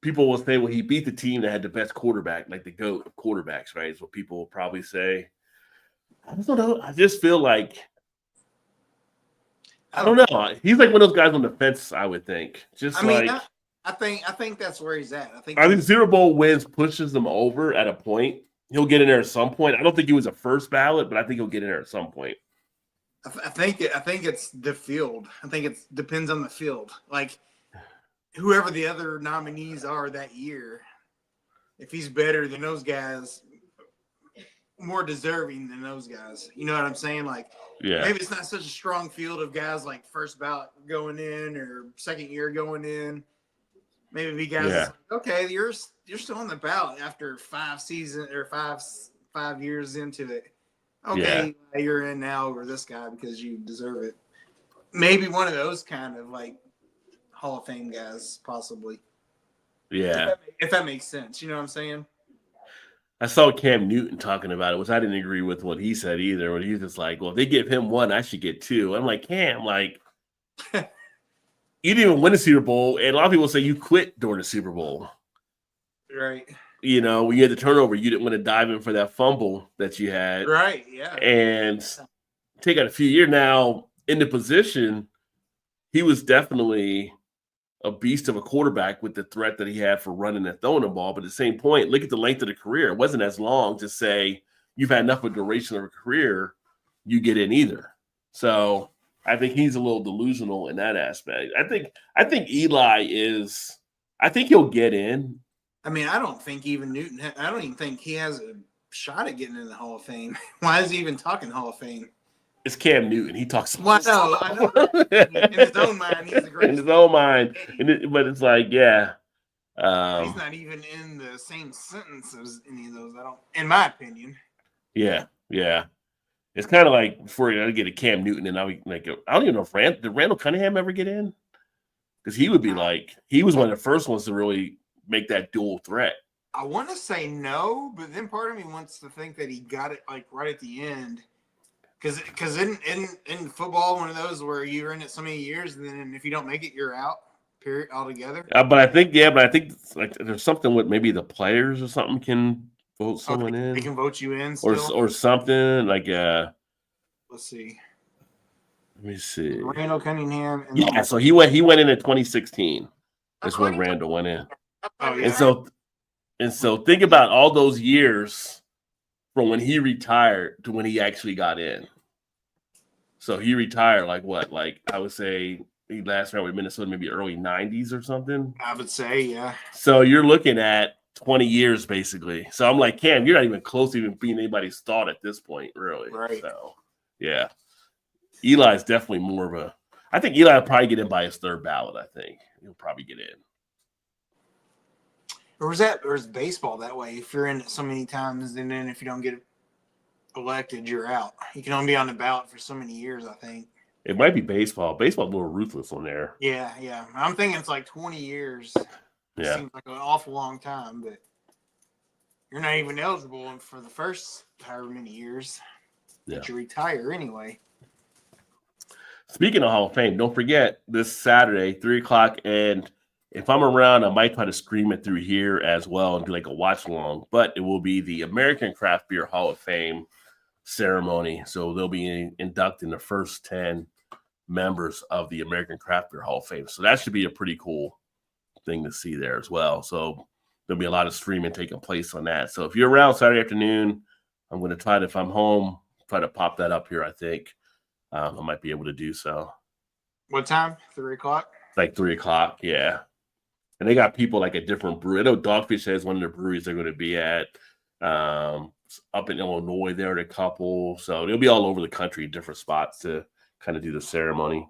people will say, well, he beat the team that had the best quarterback, like the GOAT of quarterbacks, right? Is what people will probably say. I just don't know. I just feel like I don't know. He's like one of those guys on the fence, I would think. I think that's where he's at. I think Super Bowl wins pushes him over at a point. He'll get in there at some point. I don't think he was a first ballot, but I think he'll get in there at some point. I think it's the field. I think it depends on the field. Like whoever the other nominees are that year, if he's better than those guys, more deserving than those guys. You know what I'm saying? Like, maybe it's not such a strong field of guys like first ballot going in or second year going in. Maybe be guys like, okay, you're still on the ballot after 5 seasons or 5 years into it. Okay, you're in now over this guy because you deserve it. Maybe one of those kind of like Hall of Fame guys, possibly. Yeah. If that makes sense. You know what I'm saying? I saw Cam Newton talking about it, which I didn't agree with what he said either. When he was just like, well, if they give him one, I should get 2. I'm like, Cam, like, you didn't even win the Super Bowl. And a lot of people say you quit during the Super Bowl. Right. You know, when you had the turnover, you didn't want to dive in for that fumble that you had. Right, yeah. And take out a few years now in the position, he was definitely a beast of a quarterback with the threat that he had for running and throwing the ball. But at the same point, look at the length of the career. It wasn't as long to say you've had enough of a duration of a career, you get in either. So I think he's a little delusional in that aspect. I think Eli is – I think he'll get in. I mean, I don't think even Newton – I don't even think he has a shot at getting in the Hall of Fame. Why is he even talking Hall of Fame? It's Cam Newton. He talks. Well, I know that. In his own mind, he's the greatest. In his own mind, but it's like, he's not even in the same sentence as any of those. In my opinion. Yeah. It's kind of like before I get a Cam Newton, and I don't even know if did Randall Cunningham ever get in? Because he would be like, he was one of the first ones to really make that dual threat. I want to say no, but then part of me wants to think that he got it like right at the end. Because in football, one of those where you're in it so many years, and then if you don't make it, you're out. Period. Altogether. But I think like there's something with maybe the players or something can vote someone in. They can vote you in, still? or something like. Let's see. Let me see. Randall Cunningham. So he went in 2016. That's when Randall went in. Oh, yeah. And so think about all those years from when he retired to when he actually got in. So he retired like what? Like I would say he last round with Minnesota maybe early 90s or something. I would say, yeah. So you're looking at 20 years basically. So I'm like, Cam, you're not even close to even being anybody's thought at this point, really. Right. So yeah. Eli's definitely more of a I think Eli will probably get in by his third ballot, I think. He'll probably get in. Or is baseball that way? If you're in it so many times, and then if you don't get elected, you're out. You can only be on the ballot for so many years, I think. It might be baseball. Baseball's a little ruthless on there. Yeah. I'm thinking it's like 20 years. Yeah. It seems like an awful long time, but you're not even eligible for the first however many years that you retire anyway. Speaking of Hall of Fame, don't forget this Saturday, 3:00, and if I'm around, I might try to stream it through here as well and do like a watch along. But it will be the American Craft Beer Hall of Fame ceremony. So they'll be inducting the first 10 members of the American Craft Beer Hall of Fame. So that should be a pretty cool thing to see there as well. So there'll be a lot of streaming taking place on that. So if you're around Saturday afternoon, I'm going to try to, if I'm home, try to pop that up here, I think. I might be able to do so. What time? 3:00? Like 3:00, yeah. And they got people like at different breweries. I know Dogfish has one of the breweries they're going to be at. Up in Illinois, there are a couple. So they'll be all over the country, different spots to kind of do the ceremony.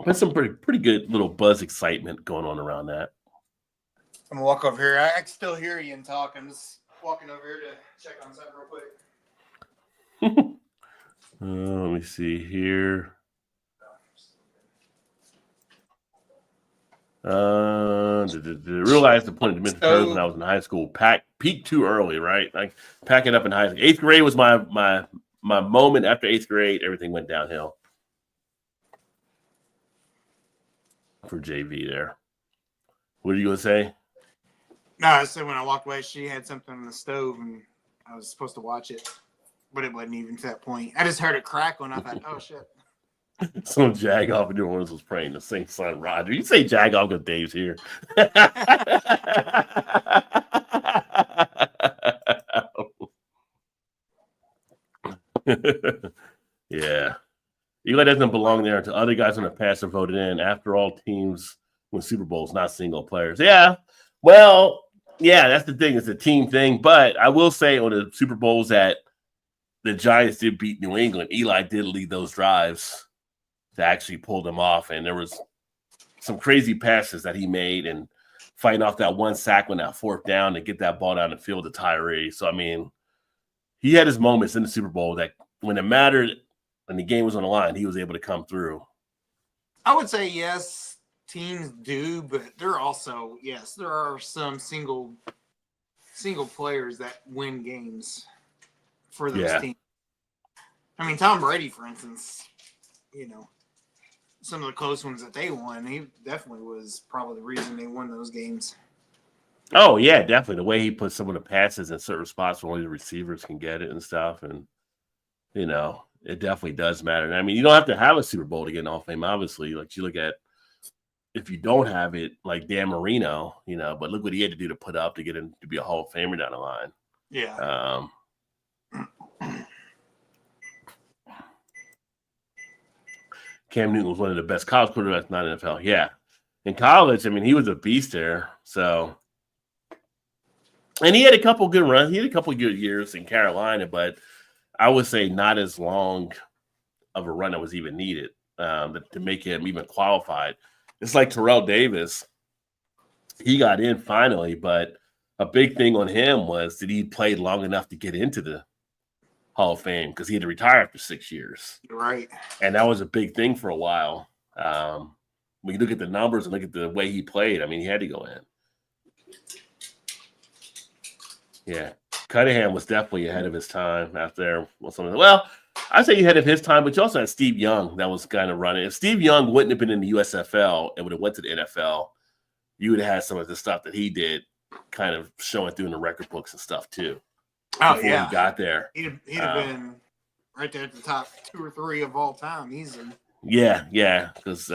There's some pretty good little buzz excitement going on around that. I'm gonna walk over here. I can still hear you and talk. I'm just walking over here to check on something real quick. Let me see here. Realized the point of the Minnesota when I was in high school. Peaked too early, right? Like packing up in high school. 8th grade was my moment. After 8th grade, everything went downhill for JV there. What are you gonna say? No, I said when I walked away, she had something on the stove, and I was supposed to watch it, but it wasn't even to that point. I just heard it crackle, and I thought, "Oh shit!" Some Jagoff and New Orleans was praying the same son, Roger. You say Jagoff because Dave's here. Yeah. Eli doesn't belong there until other guys on the past are voted in. After all, teams win Super Bowls, not single players. Yeah. Well, yeah, that's the thing. It's a team thing. But I will say on the Super Bowls that the Giants did beat New England, Eli did lead those drives to actually pull them off. And there was some crazy passes that he made and fighting off that one sack on that 4th down to get that ball down the field to Tyree. So, I mean, he had his moments in the Super Bowl that when it mattered and the game was on the line, he was able to come through. I would say yes, teams do, but there also, yes, there are some single players that win games for those teams. I mean, Tom Brady, for instance, you know, some of the close ones that they won, he definitely was probably the reason they won those games. Oh, yeah, definitely. The way he put some of the passes in certain spots where only the receivers can get it and stuff. And, you know, it definitely does matter. And I mean, you don't have to have a Super Bowl to get in Hall of Fame, obviously. Like, you look at if you don't have it, like Dan Marino, you know, but look what he had to do to put up to get him to be a Hall of Famer down the line. Yeah. Cam Newton was one of the best college quarterbacks, not NFL. Yeah. In college, I mean, he was a beast there. So, and he had a couple good runs. He had a couple good years in Carolina, but I would say not as long of a run that was even needed to make him even qualified. It's like Terrell Davis. He got in finally, but a big thing on him was that he played long enough to get into the Hall of Fame because he had to retire after 6 years. Right. And that was a big thing for a while. When you look at the numbers and look at the way he played, I mean, he had to go in. Yeah. Cunningham was definitely ahead of his time out there. Well, I say ahead of his time, but you also had Steve Young that was kind of running. If Steve Young wouldn't have been in the USFL and would have went to the NFL, you would have had some of the stuff that he did kind of showing through in the record books and stuff too. Oh, before yeah. he got there. He'd have been right there at the top 2 or 3 of all time, easily. Yeah, because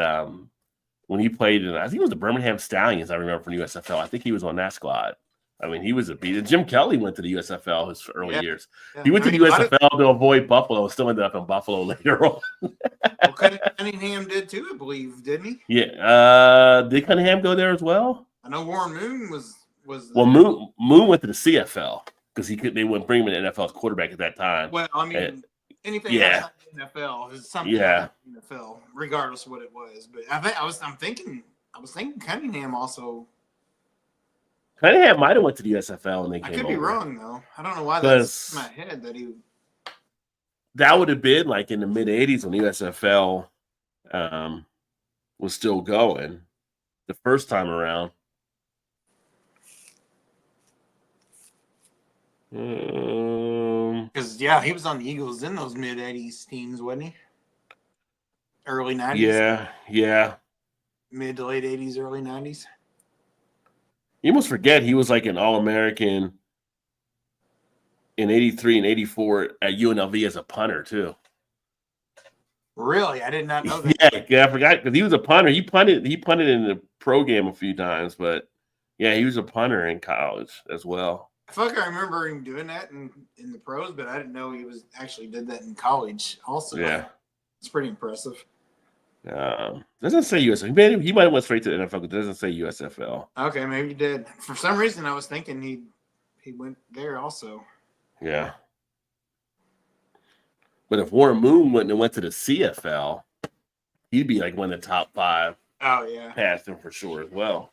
when he played in, I think it was the Birmingham Stallions, I remember from USFL. I think he was on that squad. I mean, he was a beat. Jim Kelly went to the USFL his early years. Yeah. He went to the USFL to avoid Buffalo, still ended up in Buffalo later on. Well, Cunningham did too, I believe, didn't he? Yeah. Did Cunningham go there as well? I know Warren Moon was. Well, Moon went to the CFL because they wouldn't bring him in the NFL as quarterback at that time. Well, I mean, anything outside the NFL is something outside the NFL, regardless of what it was. But I was thinking Cunningham also. Cunningham might have went to the USFL and then came over. I could be wrong though. I don't know why that's in my head that he. That would have been like in the mid '80s when the USFL was still going the first time around. Because he was on the Eagles in those mid '80s teams, wasn't he? Early '90s. Yeah. Mid to late '80s, early '90s. You almost forget he was like an All-American in '83 and '84 at UNLV as a punter too. Really, I did not know that. Yeah, I forgot because he was a punter. He punted in the pro game a few times, but yeah, he was a punter in college as well. I feel like I remember him doing that in the pros, but I didn't know he was actually did that in college also. Yeah. It's pretty impressive. Doesn't say USFL. He might have went straight to the NFL, but it doesn't say USFL. Okay, maybe he did. For some reason, I was thinking he went there also. Yeah. But if Warren Moon went to the CFL, He'd be like one of the top 5. Oh yeah, Past him for sure as well.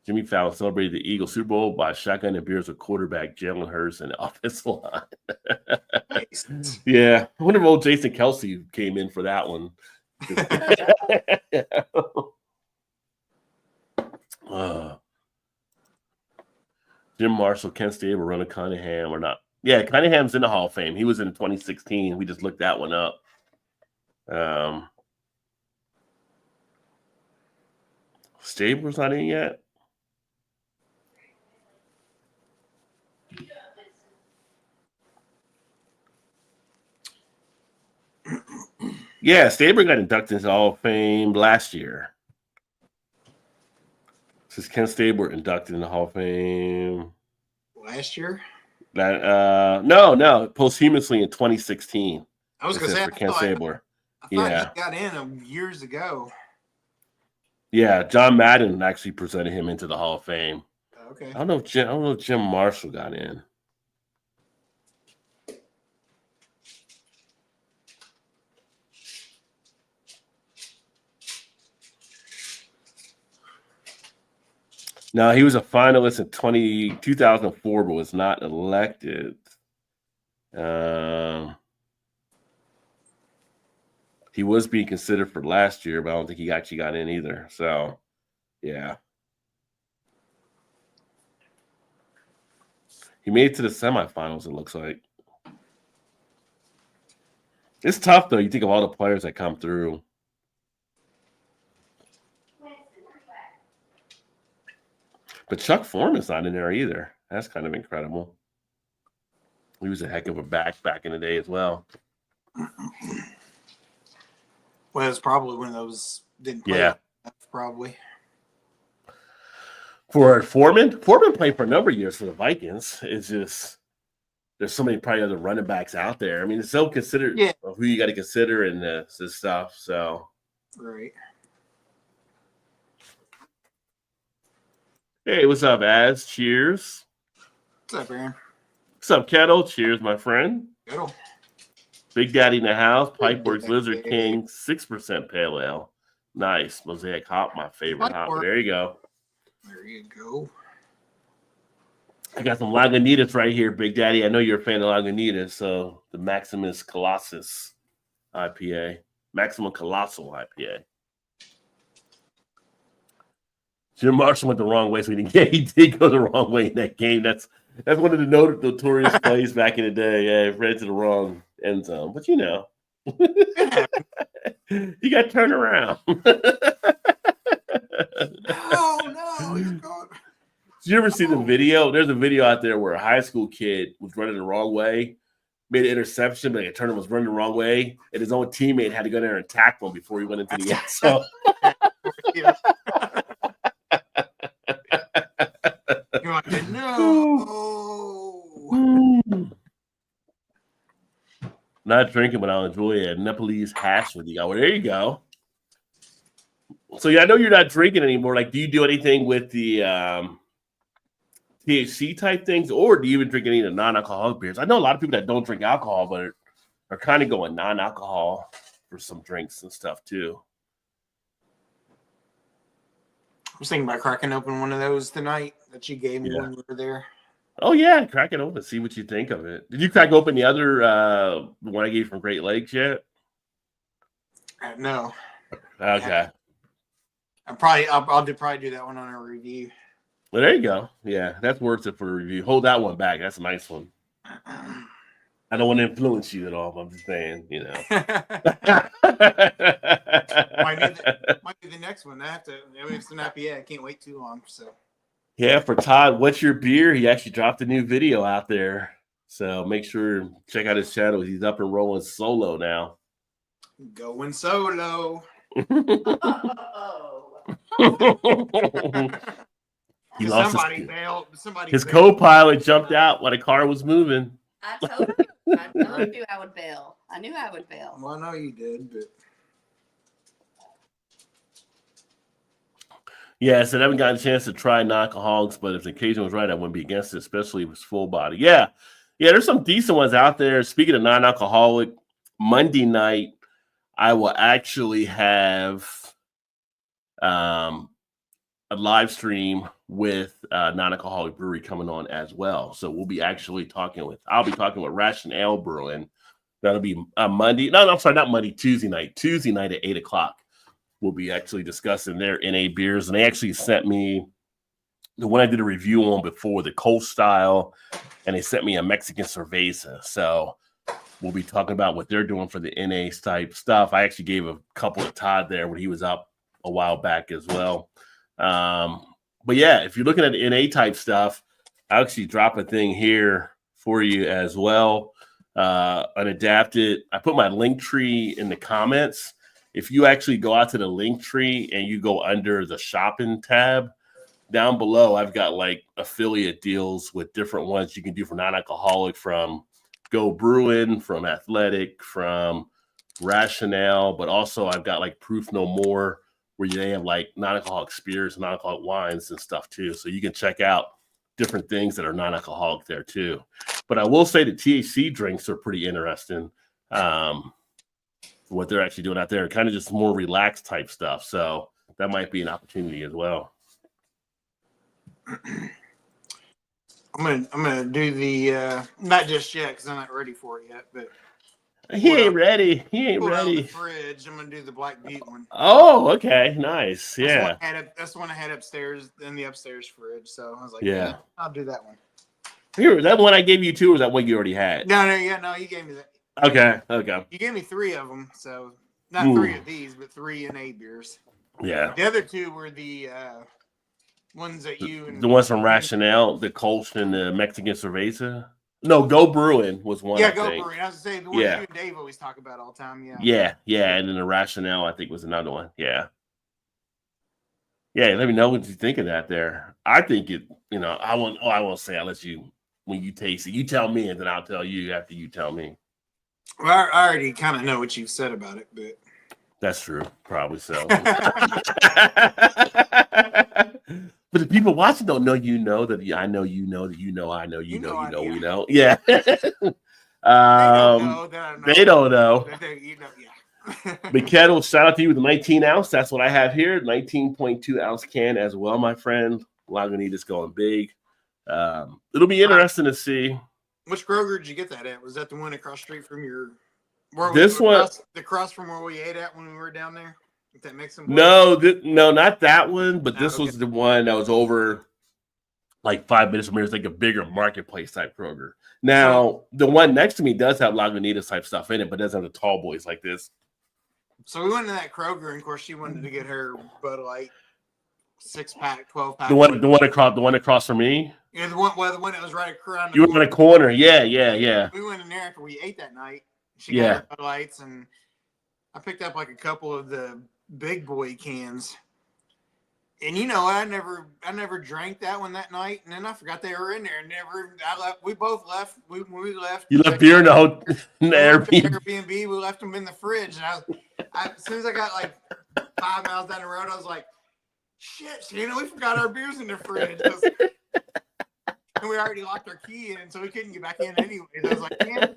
Jimmy Fallon celebrated the Eagles Super Bowl by shotgun and beers with quarterback Jalen Hurts and the offensive line. nice. Yeah, I wonder if old Jason Kelsey came in for that one. Jim Marshall, Kent Stabler, Ronald Cunningham, or not? Yeah, Cunningham's in the Hall of Fame. He was in 2016. We just looked that one up. Stabler's not in yet. Yeah, Stabler got inducted into the Hall of Fame last year. This is Ken Stabler inducted in the Hall of Fame last year. That no, posthumously in 2016. I was going to say for Ken Stabler. I thought he got in years ago. Yeah, John Madden actually presented him into the Hall of Fame. Okay. I don't know if Jim Marshall got in. No, he was a finalist in 2004, but was not elected. He was being considered for last year, but I don't think he actually got in either. So, yeah. He made it to the semifinals, it looks like. It's tough, though. You think of all the players that come through. But Chuck Foreman's not in there either. That's kind of incredible. He was a heck of a back in the day as well. Well, it's probably one of those didn't play enough, probably. For Foreman played for a number of years for the Vikings. It's just there's so many probably other running backs out there. I mean, it's so considered who you got to consider in this stuff. So right. Hey, what's up, Az? Cheers. What's up, Aaron? What's up, Kettle? Cheers, my friend. Kettle. Big Daddy in the house. Pipeworks Lizard King, 6% pale ale. Nice. Mosaic hop, my favorite hop. There you go. There you go. I got some Lagunitas right here, Big Daddy. I know you're a fan of Lagunitas, so the Maximus Colossus IPA. Maximum Colossal IPA. Jim Marshall went the wrong way, so he did go the wrong way in that game. That's one of the notorious plays back in the day. Yeah, ran to the wrong end zone. But you know. You got turned around. No, you're going. Did you ever see the video? There's a video out there where a high school kid was running the wrong way, made an interception, but a turner was running the wrong way, and his own teammate had to go there and tackle him before he went into the end zone. You're like, no. Not drinking, but I'll enjoy a Nepalese hash with you. Well, there you go. So yeah, I know you're not drinking anymore. Like, do you do anything with the THC type things, or do you even drink any of the non-alcoholic beers? I know a lot of people that don't drink alcohol, but are kind of going non-alcohol for some drinks and stuff too. I was thinking about cracking open one of those tonight that you gave me when you were there. Oh yeah, crack it open, see what you think of it. Did you crack open the other one I gave you from Great Lakes yet? No. Okay. I'll probably do that one on a review. Well, there you go. Yeah, that's worth it for a review. Hold that one back. That's a nice one. I don't want to influence you at all. I'm just saying, you know. might be the next one. It's an IPA. I can't wait too long. So. Yeah, for Todd, what's your beer? He actually dropped a new video out there. So make sure to check out his channel. He's up and rolling solo now. Going solo. He lost somebody bailed. His co-pilot jumped out while the car was moving. I told you I would bail. I knew I would bail. Well, I know you did, but yeah, so I haven't gotten a chance to try non-alcoholics, but if the occasion was right, I wouldn't be against it, especially if it's full body. Yeah, Yeah, there's some decent ones out there. Speaking of non-alcoholic, Monday night I will actually have a live stream with non-alcoholic brewery coming on as well. So I'll be talking with Rationale Brewing. That'll be Monday. No, I'm sorry, not Monday, Tuesday night. Tuesday night at 8:00. We'll be actually discussing their NA beers. And they actually sent me the one I did a review on before, the Cold Style, and they sent me a Mexican Cerveza. So we'll be talking about what they're doing for the NA type stuff. I actually gave a couple of Todd there when he was up a while back as well. But yeah, if you're looking at the NA type stuff, I'll actually drop a thing here for you as well. Unadapted. I put my link tree in the comments. If you actually go out to the link tree and you go under the shopping tab, down below, I've got like affiliate deals with different ones you can do for non-alcoholic, from Go Brewing, from Athletic, from Rationale, but also I've got like Proof No More, where they have like non-alcoholic spirits, non-alcoholic wines and stuff too. So you can check out different things that are non-alcoholic there too. But I will say the THC drinks are pretty interesting. What they're actually doing out there, kind of just more relaxed type stuff. So that might be an opportunity as well. I'm gonna do the not just yet because I'm not ready for it yet, but He ain't ready. Out of the fridge. I'm gonna do the Black Butte one. Oh, okay, nice. Yeah, that's the one I had upstairs in the upstairs fridge. So I was like, yeah, I'll do that one. Here, that one I gave you too, or is that one you already had? No, you gave me that. Okay. You gave me 3 of them, so not 3 of these, but 3 NA beers. Yeah. The other 2 were the ones that the ones from Rationale, the Kolsch and the Mexican Cerveza. No, Go Brewing was one. Yeah, Go Brewing. I was saying the one you and Dave always talk about all the time. Yeah, and then the Rationale I think was another one. Yeah. Let me know what you think of that. There, I think it. I won't say. I'll let you when you taste it. You tell me, and then I'll tell you after you tell me. Well, I already kind of know what you've said about it, but that's true. Probably so. But the people watching don't know that I know you know that I know you know we know. Yeah. They don't know. McKettle, shout out to you with the 19 ounce. That's what I have here. 19.2 ounce can as well, my friend. Lagunitas going big. It'll be interesting to see. Which Kroger did you get that at? Was that the one across the street from your? The cross from where we ate at when we were down there. That Mexican place? No, not that one. But this was the one that was over like 5 minutes from here. It's like a bigger marketplace type Kroger. Now, the one next to me does have Lagunitas type stuff in it, but doesn't have the tall boys like this. So we went to that Kroger, and of course, she wanted to get her Bud Light 6-pack, 12-pack. The one across from me. Yeah, the one that was right around. You were in the corner. Yeah. We went in there after we ate that night. She got her Bud Lights, and I picked up like a couple of the big boy cans. And I never drank that one that night, and then I forgot they were in there. We both left. We left. You left beer in the Airbnb. We left them in the fridge. And as soon as I got like 5 miles down the road, I was like, "Shit, we forgot our beers in the fridge." And we already locked our key in, so we couldn't get back in anyways. I was like, "Man."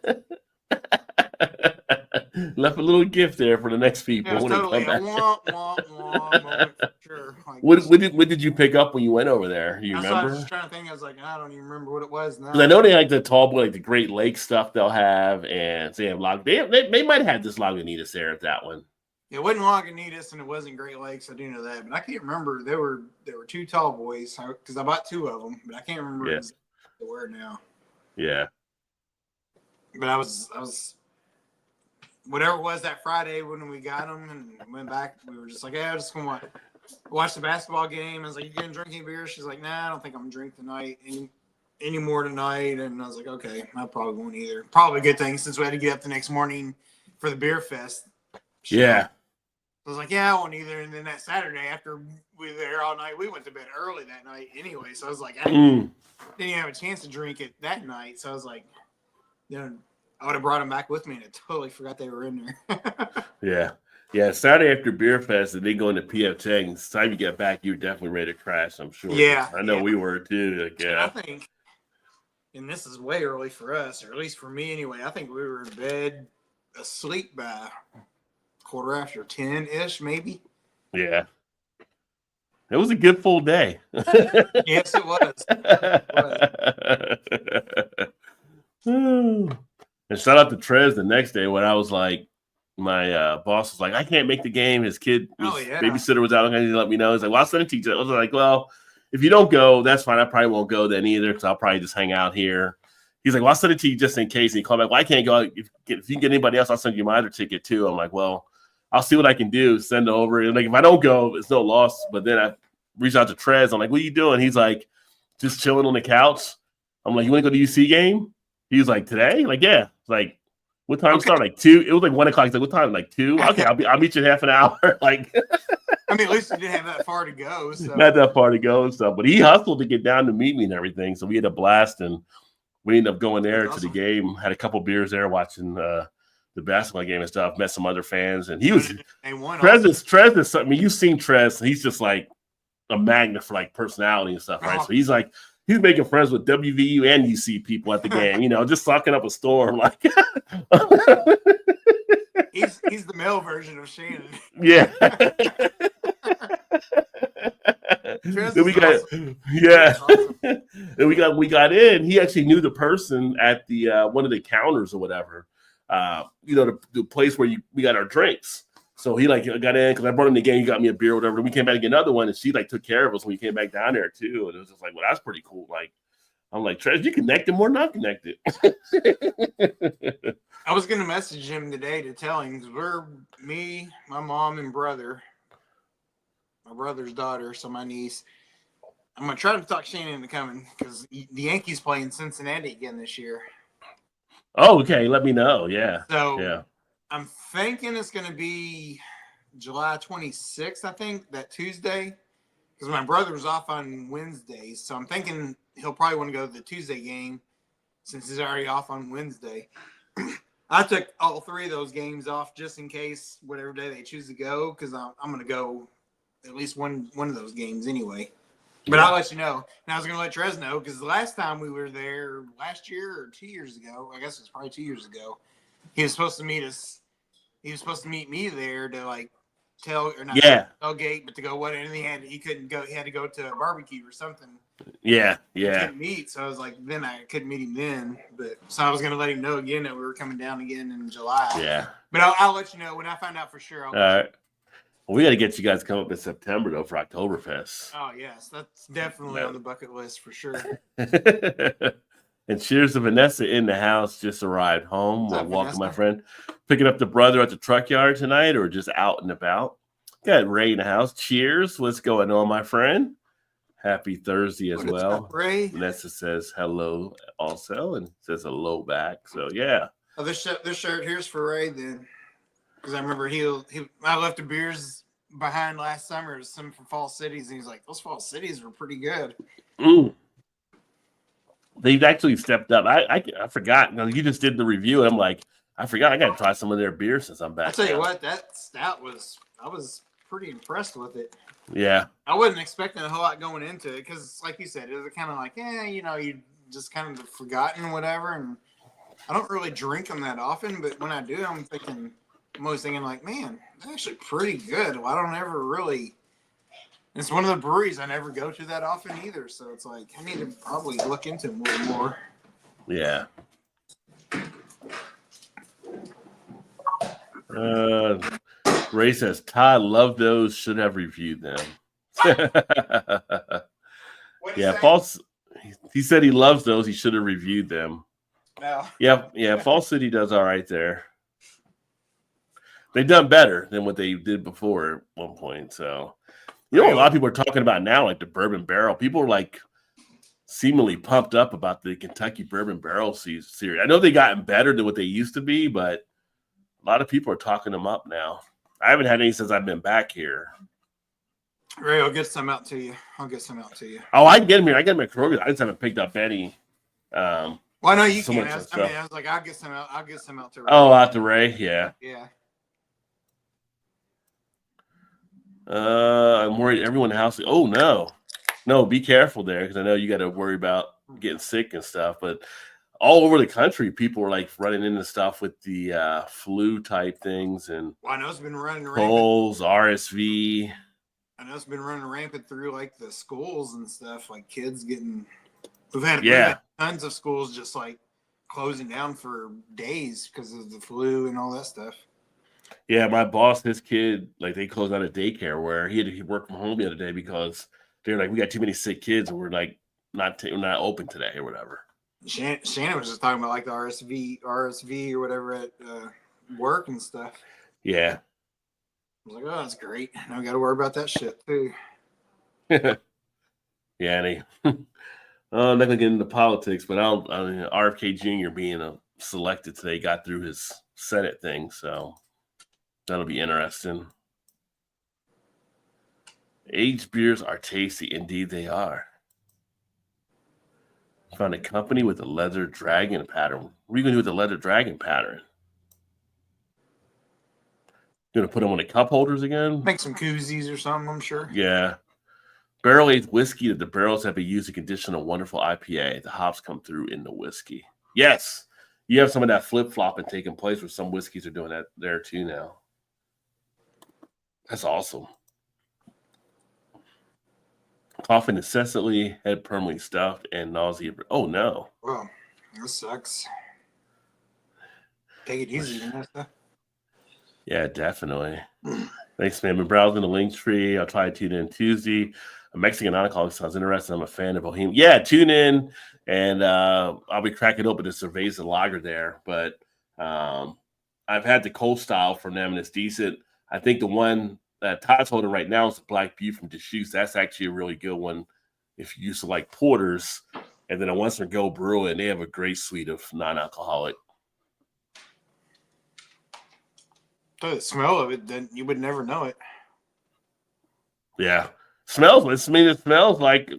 Left a little gift there for the next people. It was totally a moment for sure. Like, what did you pick up when you went over there? You remember? I was just trying to think. I was like, I don't even remember what it was now. I know they like the tall boy, like the Great Lakes stuff they'll have, and they have they might have this Lagunitas there at that one. It wasn't Lagunitas and it wasn't Great Lakes. I do know that, but I can't remember. There were 2 tall boys because I bought 2 of them, but I can't remember what they were now. Yeah. But I was whatever it was that Friday when we got them and went back. We were just like, I'm just gonna watch the basketball game. I was like, "You gonna drink any beer?" She's like, "Nah, I don't think I'm gonna drink tonight anymore tonight." And I was like, "Okay, I probably won't either." Probably a good thing since we had to get up the next morning for the beer fest. Yeah. I was like, "Yeah, I won't either." And then that Saturday after we were there all night, we went to bed early that night anyway. So I was like, I didn't even have a chance to drink it that night. So I was like, I would have brought them back with me, and I totally forgot they were in there. Yeah. Saturday after Beer Fest, and then going to PF Chang's. Time you get back, you're definitely ready to crash. I'm sure. Yeah, I know we were too. Like, yeah. I think and this is way early for us, or at least for me anyway. I think we were in bed asleep by 10:15-ish, maybe. Yeah. It was a good full day. Yes, it was. And shout out to Trez the next day when I was like, my boss was like, I can't make the game. His kid babysitter was out. He let me know. He's like, well, I'll send it to you. I was like, well, if you don't go, that's fine. I probably won't go then either because I'll probably just hang out here. He's like, well, I'll send it to you just in case. And he called back, well, I can't go. If you can get anybody else, I'll send you my other ticket too. I'm like, well, I'll see what I can do. Send it over. And like, if I don't go, it's no loss. But then I reached out to Trez. I'm like, what are you doing? He's like, just chilling on the couch. I'm like, you want to go to the UC game? He was like, today? Like, yeah. Like, what time start? Like 2? It was like 1 o'clock. He's like, what time? Like 2? Okay, I'll meet you in half an hour. Like, I mean, at least you didn't have that far to go. So. Not that far to go and stuff. But he hustled to get down to meet me and everything. So we had a blast, and we ended up going there to the game. Had a couple beers there, watching the basketball game and stuff. Met some other fans, and he was Trez is something. I mean, you've seen Trez. He's just like a magnet for like personality and stuff, right? So he's like. He's making friends with WVU and UC people at the game, just sucking up a storm. Like he's the male version of Shannon. Yeah. Then we got awesome. Yeah. Awesome. Then we got in. He actually knew the person at the one of the counters or whatever. The place where we got our drinks. So he like got in because I brought him the game. He got me a beer or whatever. Then we came back to get another one, and she like took care of us when we came back down there too. And it was just like, well, that's pretty cool. Like, I'm like, Trez, you connected more, not connected. I was gonna message him today to tell him because we're me, my mom, and brother, my brother's daughter, so my niece. I'm gonna try to talk Shannon into coming because the Yankees play in Cincinnati again this year. Oh, okay. Let me know. Yeah. So yeah. I'm thinking it's going to be July 26th, I think, that Tuesday, because my brother's off on Wednesdays. So I'm thinking he'll probably want to go to the Tuesday game since he's already off on Wednesday. I took all 3 of those games off just in case whatever day they choose to go because I'm going to go at least one of those games anyway. But I'll let you know. And I was going to let Trez know because the last time we were there last year or 2 years ago, I guess it was probably 2 years ago, he was supposed to meet us. He was supposed to meet me there to like tailgate, but to go what? And he couldn't go. He had to go to a barbecue or something. Yeah. Couldn't meet, so I was like, then I couldn't meet him then. But so I was gonna let him know again that we were coming down again in July. Yeah. But I'll let you know when I find out for sure. All right. Well, we got to get you guys to come up in September though for Oktoberfest. Oh yes, that's definitely on the bucket list for sure. And cheers to Vanessa in the house. Just arrived home. Welcome, my friend. Picking up the brother at the truck yard tonight or just out and about. Got Ray in the house. Cheers. What's going on, my friend? Happy Thursday as well. Ray. Vanessa says hello also and says hello back. So, yeah. Oh, this shirt here's for Ray then. Because I remember I left the beers behind last summer. Some from Fall Cities. And he's like, those Fall Cities were pretty good. They've actually stepped up. I forgot. You just did the review, and I'm like, I forgot. I got to try some of their beer since I'm back. I'll tell you what, that stout I was pretty impressed with it. Yeah. I wasn't expecting a whole lot going into it because, like you said, it was kind of like, you just kind of forgotten whatever. And I don't really drink them that often, but when I do, I'm always thinking like, man, they're actually pretty good. Well, I don't ever really. It's one of the breweries I never go to that often either, so it's like I need to probably look into them a little more. Yeah. Ray says Todd loved those. Should have reviewed them. Yeah, false. He said he loves those. He should have reviewed them. No. Yeah. Fall City does all right there. They've done better than what they did before at one point. So. A lot of people are talking about now, like the Bourbon Barrel. People are like seemingly pumped up about the Kentucky Bourbon Barrel series. I know they've gotten better than what they used to be, but a lot of people are talking them up now. I haven't had any since I've been back here. Ray, I'll get some out to you. Oh, I can get them here. I get them at Kroger. I just haven't picked up any. Well, I know you can. I was like, I'll get some out. I'll get some out to Ray. Oh, out to Ray, yeah. Yeah. I'm worried everyone in the house. Oh no, be careful there because I know you got to worry about getting sick and stuff. But all over the country, people are like running into stuff with the flu type things and I know it's been running colds, RSV. I know it's been running rampant through like the schools and stuff, like kids getting. We've had tons of schools just like closing down for days because of the flu and all that stuff. Yeah, my boss, his kid, like they closed down a daycare where he had to work from home the other day because they're like, we got too many sick kids and we're like not open today or whatever. Shannon was just talking about like the RSV or whatever at work and stuff. Yeah. I was like, oh, that's great. Now we got to worry about that shit too. Yeah, I'm not gonna get into politics, but RFK Jr. being selected today got through his Senate thing, so that'll be interesting. Aged beers are tasty, indeed they are. Found a company with a leather dragon pattern. What are you gonna do with the leather dragon pattern? Gonna put them on the cup holders again? Make some koozies or something, I'm sure. Yeah. Barrel-aged whiskey that the barrels have been used to condition a wonderful IPA. The hops come through in the whiskey. Yes. You have some of that flip-flopping taking place where some whiskeys are doing that there too now. That's awesome. Coughing incessantly, head permanently stuffed, and nausea. Oh, no. Well, that sucks. Take it easy, Vanessa. Yeah, definitely. Thanks, man. Been browsing the link tree. I'll try to tune in Tuesday. A Mexican non-alcoholic sounds interesting. I'm a fan of Bohemian. Yeah, tune in, and I'll be cracking open the Cerveza Lager there. But I've had the cold style from them, and it's decent. I think the one that Todd's holding right now is the Black Butte from Deschutes. That's actually a really good one if you used to like porters. And then a Western Go Brew, and they have a great suite of non-alcoholic. The smell of it, then you would never know it. Yeah. It smells like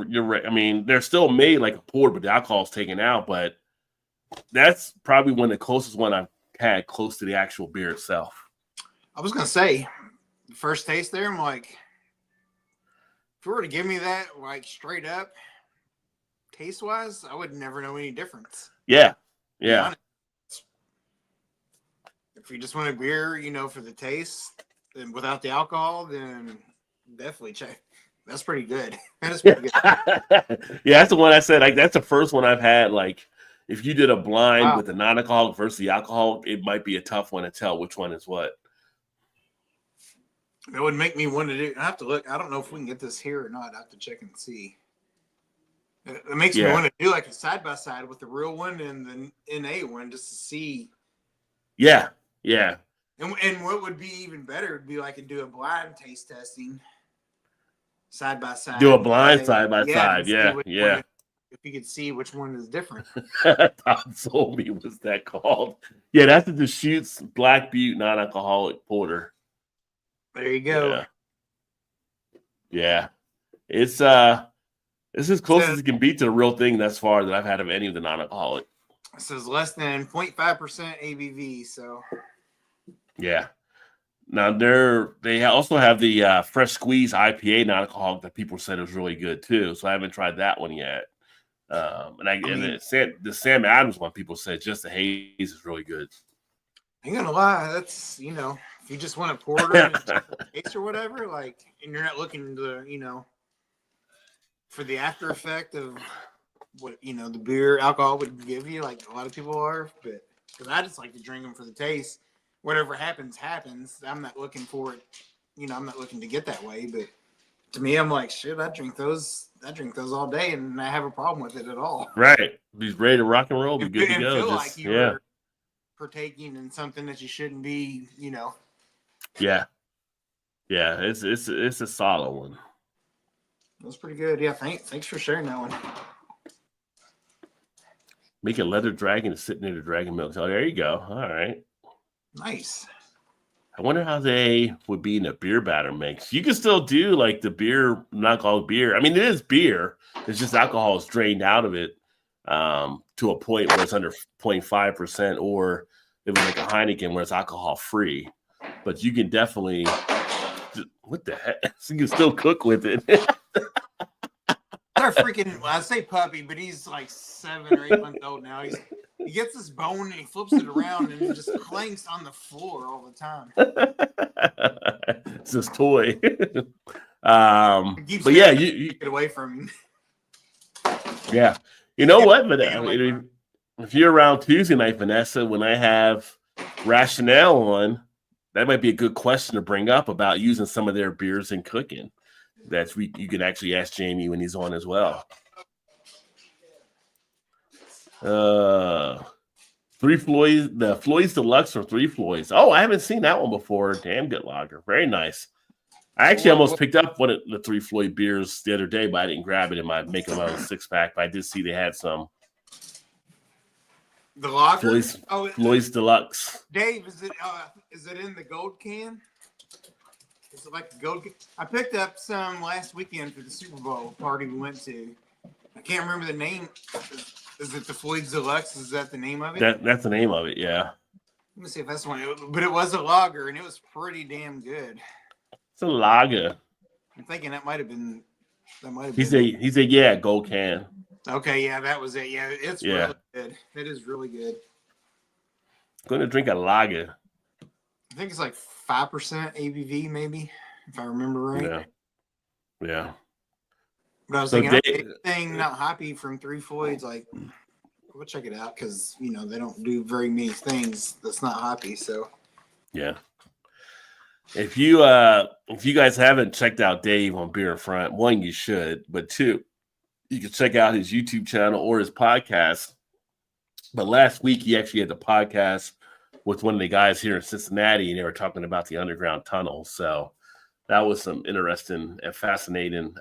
you're right. I mean, they're still made like a port, but the alcohol's taken out. But that's probably one of the closest one I've had close to the actual beer itself. I was gonna say, the first taste there, I'm like, if you were to give me that like straight up, taste wise, I would never know any difference. Yeah. Yeah. If you just want a beer, for the taste and without the alcohol, then definitely check. That's pretty good. That's pretty good. Yeah, that's the one I said. Like, that's the first one I've had. Like, if you did a blind with the non-alcoholic versus the alcoholic, it might be a tough one to tell which one is what. That would make me want to do. I have to look. I don't know if we can get this here or not. I have to check and see. It makes me want to do like a side by side with the real one and the NA one just to see. Yeah. Yeah. And what would be even better would be like do a blind taste testing side by side. Do a blind side by side. Yeah. Yeah. If you could see which one is different. Todd told me what's that called. Yeah, that's the Deschutes Black Butte non-alcoholic porter. There you go. Yeah. It's as close as it can be to the real thing thus far that I've had of any of the non-alcoholic. It says less than 0.5% ABV, so yeah. Now they also have the Fresh Squeeze IPA non-alcoholic that people said is really good too. So I haven't tried that one yet. The Sam Adams one, people said just the haze is really good. I ain't gonna lie, that's if you just want a porter and taste or whatever, like, and you're not looking to for the after effect of what the beer alcohol would give you, like a lot of people are, but because I just like to drink them for the taste. Whatever happens. I'm not looking for it. I'm not looking to get that way. But to me, I'm like, shit. I drink those all day, and I have a problem with it at all. Right. Be ready to rock and roll. Be good to go. Feel like you're partaking in something that you shouldn't be. Yeah. Yeah. It's a solid one. That's pretty good. Yeah. Thanks for sharing that one. Make a leather dragon to sit near the dragon milk. Oh, there you go. All right. Nice. I wonder how they would be in a beer batter mix. You can still do like the beer, non-alcoholic beer. I mean, it is beer. It's just alcohol is drained out of it to a point where it's under 0.5%, or it was like a Heineken where it's alcohol free. But you can definitely, what the heck? You can still cook with it. got a freaking, well, I say puppy, but he's like 7 or 8 months old now. He gets this bone and he flips it around and it just clanks on the floor all the time. It's his toy. Keeps but yeah, you get away from him. Yeah, you know what? But if you're around Tuesday night, Vanessa, when I have Rationale on, that might be a good question to bring up about using some of their beers in cooking. You can actually ask Jamie when he's on as well. Three Floyds, the Floyds Deluxe from Three Floyds. Oh, I haven't seen that one before. Damn good lager. Very nice. I actually almost picked up one of the Three Floyd beers the other day, but I didn't grab it in my making my own 6-pack. But I did see they had some. The lager? Floyd's Deluxe. Dave, is it in the gold can? Is it like a gold can? I picked up some last weekend for the Super Bowl party we went to. I can't remember the name. Is it the Floyd's Deluxe? Is that the name of it? That's the name of it, yeah. Let me see if that's the one. But it was a lager, and it was pretty damn good. It's a lager. I'm thinking that might have been. He said, yeah, gold can. Okay, yeah, that was it. Yeah, it's really good. It is really good. I'm going to drink a lager. I think it's like 5% ABV, maybe, if I remember right. Yeah. But I was thinking, anything not hoppy from Three Floyds, like, we'll check it out because, they don't do very many things that's not hoppy. So, yeah. If you guys haven't checked out Dave on Beer in Front, one, you should, but two, you can check out his YouTube channel or his podcast. But last week, he actually had the podcast with one of the guys here in Cincinnati, and they were talking about the underground tunnel. So that was some interesting and fascinating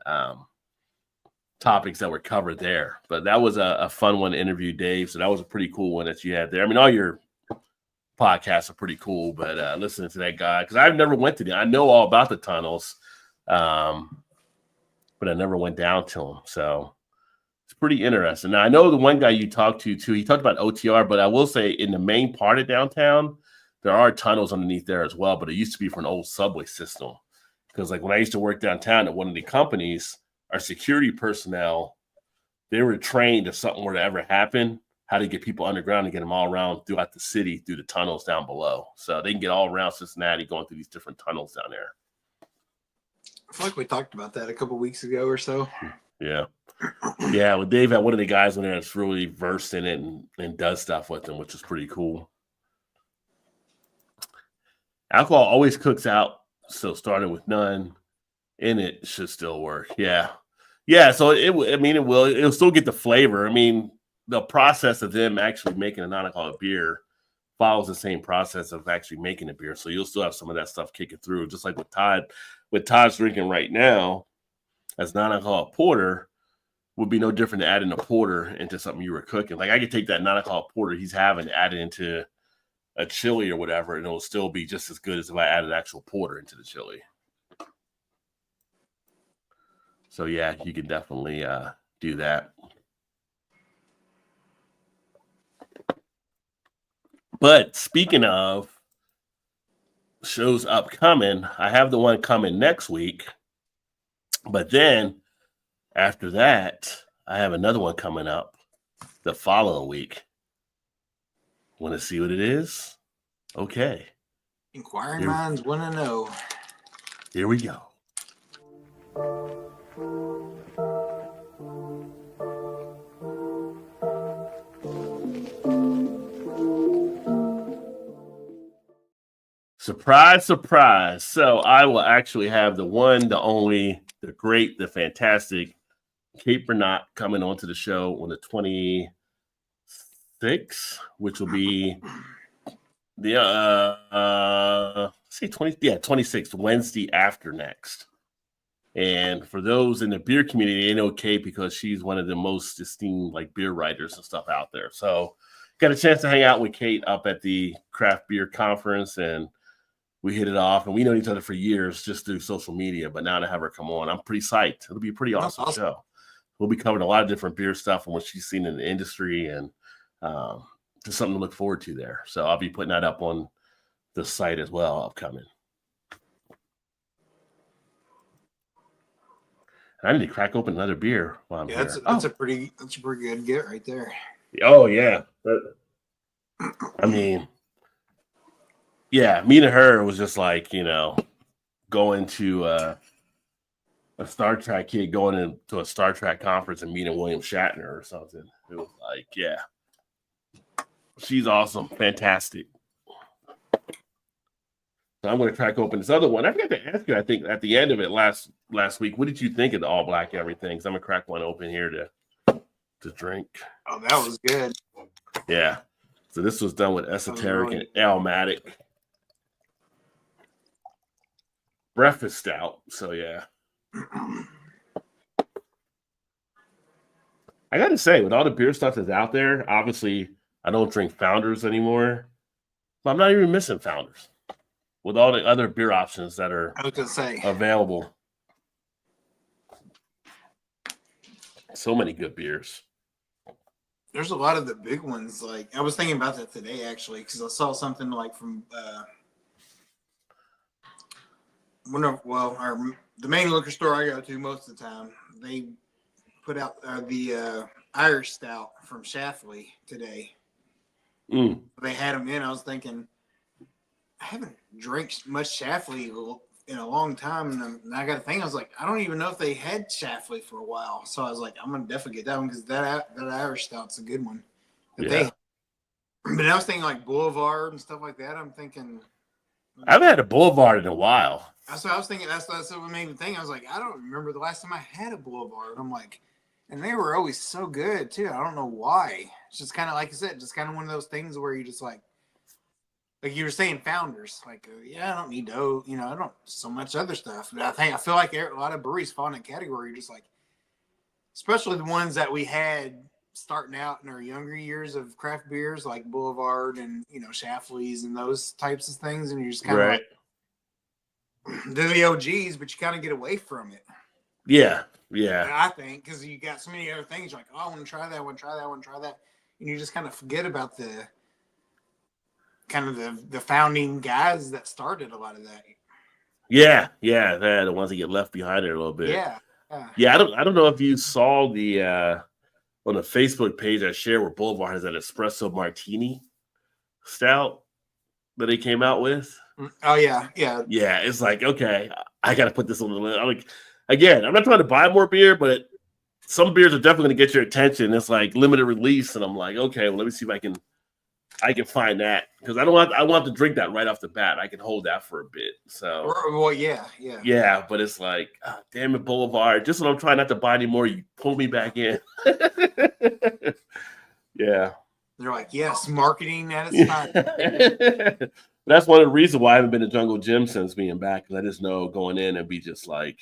topics that were covered there. But that was a fun one to interview Dave. So that was a pretty cool one that you had there. I mean, all your podcasts are pretty cool, but listening to that guy, because I've never went to them. I know all about the tunnels, but I never went down to them. So it's pretty interesting. Now, I know the one guy you talked to, too, he talked about OTR, but I will say in the main part of downtown, there are tunnels underneath there as well, but it used to be for an old subway system. Because like when I used to work downtown at one of the companies, our security personnel, they were trained if something were to ever happen, how to get people underground and get them all around throughout the city through the tunnels down below. So they can get all around Cincinnati going through these different tunnels down there. I feel like we talked about that a couple weeks ago or so. Yeah. Yeah, well, Dave had one of the guys in there that's really versed in it and does stuff with them, which is pretty cool. Alcohol always cooks out, so starting with none in it should still work. Yeah. Yeah, so it'll still get the flavor. I mean, the process of them actually making a non-alcoholic beer follows the same process of actually making a beer. So you'll still have some of that stuff kicking through, just like with Todd. What Todd's drinking right now as non-alcoholic porter would be no different than adding a porter into something you were cooking. Like I could take that non-alcoholic porter he's having, add it into a chili or whatever, and it'll still be just as good as if I added actual porter into the chili. So yeah, you can definitely do that. But speaking of shows upcoming, I have the one coming next week. But then after that, I have another one coming up the following week. Want to see what it is? Okay. Inquiring minds want to know. Here we go. Surprise, surprise. So I will actually have the one, the only, the great, the fantastic Kate Bernat coming onto the show on the 26th, which will be the 26th, Wednesday after next. And for those in the beer community, they know Kate because she's one of the most esteemed beer writers and stuff out there. So got a chance to hang out with Kate up at the craft beer conference, and we hit it off, and we know each other for years just through social media. But now to have her come on, I'm pretty psyched. It'll be a pretty awesome show. We'll be covering a lot of different beer stuff and what she's seen in the industry, and just something to look forward to there. So I'll be putting that up on the site as well, upcoming. I need to crack open another beer while I'm here. That's a pretty good get right there. Oh yeah, I mean, yeah, me and her was just like going to a Star Trek kid going into a Star Trek conference and meeting William Shatner or something. It was like, yeah, she's awesome, fantastic. So I'm going to crack open this other one. I forgot to ask you, I think at the end of it last week, what did you think of the all black everything? So I'm going to crack one open here to drink. Oh, that was good. Yeah. So this was done with esoteric and aromatic breakfast stout. So yeah. I got to say, with all the beer stuff that's out there, obviously I don't drink Founders anymore, but I'm not even missing Founders. With all the other beer options that are available. So many good beers. There's a lot of the big ones. Like I was thinking about that today, actually, because I saw something like from the main liquor store I go to most of the time. They put out the Irish Stout from Schlafly today. They had them in. I was thinking, I haven't drank much Schlafly in a long time, and I got to think. I was like, I don't even know if they had Schlafly for a while. So I was like, I'm gonna definitely get that one because that Irish Stout's a good one. But I was thinking like Boulevard and stuff like that. I'm thinking I haven't had a Boulevard in a while. That's what I was thinking. That's what made me think. I was like, I don't remember the last time I had a Boulevard. I'm like, and they were always so good too. I don't know why. It's just kind of like you said, just kind of one of those things where you just like you were saying, Founders. Like, I don't need to, I don't so much other stuff. But I feel like a lot of breweries fall in that category. Just like, especially the ones that we had starting out in our younger years of craft beers, like Boulevard and Schlafly's and those types of things, and you're just kind of like, they're the OGs, but you kind of get away from it. Yeah. I think because you got so many other things. You're like, oh, I want to try that one, try that, and you just kind of forget about the founding guys that started a lot of that. Yeah, they're the ones that get left behind there a little bit. Yeah. I don't know if you saw the on the Facebook page I shared where Boulevard has that espresso martini stout that they came out with. Oh yeah. It's like, okay, I got to put this on the list. I'm like, again, I'm not trying to buy more beer, but some beers are definitely going to get your attention. It's like limited release, and I'm like, okay, well, let me see if I can find that because I want to drink that right off the bat. I can hold that for a bit. So, yeah. But it's like, oh, damn it, Boulevard. Just when I'm trying not to buy anymore, you pull me back in. Yeah. They're like, yes, marketing at its time. That's one of the reasons why I haven't been to Jungle Gym since being back. Because I just know going in and be just like,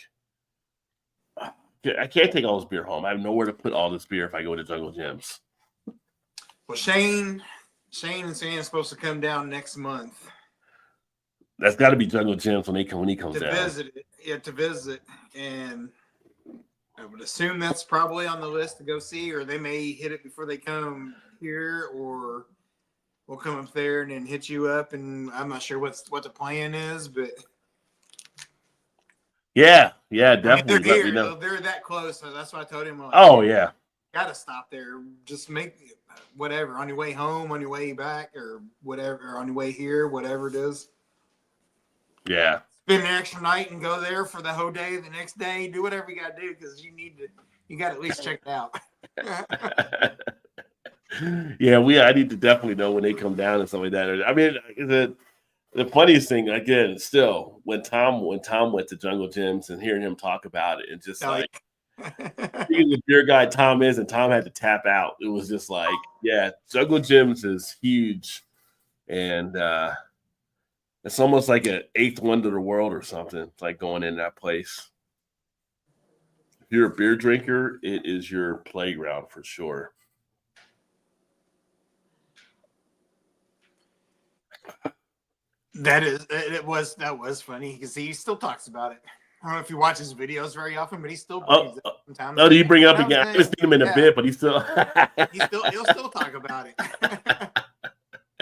I can't take all this beer home. I have nowhere to put all this beer if I go to Jungle Gyms. Well, Shane and Sam are supposed to come down next month. That's got to be Jungle Gyms when he comes down. To visit, and I would assume that's probably on the list to go see, or they may hit it before they come here, or we'll come up there and then hit you up. And I'm not sure what the plan is, but yeah, definitely. I mean, they're here. They're that close, so that's why I told him. Like, yeah, gotta stop there. Just make whatever on your way home, on your way back, or whatever, or on your way here, whatever it is. Yeah. Spend an extra night and go there for the whole day. The next day, do whatever you got to do because you got to at least check it out. Yeah, I need to definitely know when they come down and stuff like that. I mean, the funniest thing again, still when Tom went to Jungle Gyms and hearing him talk about it, and just like being the beer guy Tom is, and Tom had to tap out. It was just like, yeah, Jungle Gyms is huge, and it's almost like an eighth wonder of the world or something. It's like going in that place. If you're a beer drinker, it is your playground for sure. That was funny because he still talks about it. I don't know if he watches videos very often, but he still brings it sometimes. Oh, do you bring it up again? I haven't seen him in a bit, but he'll still talk about it.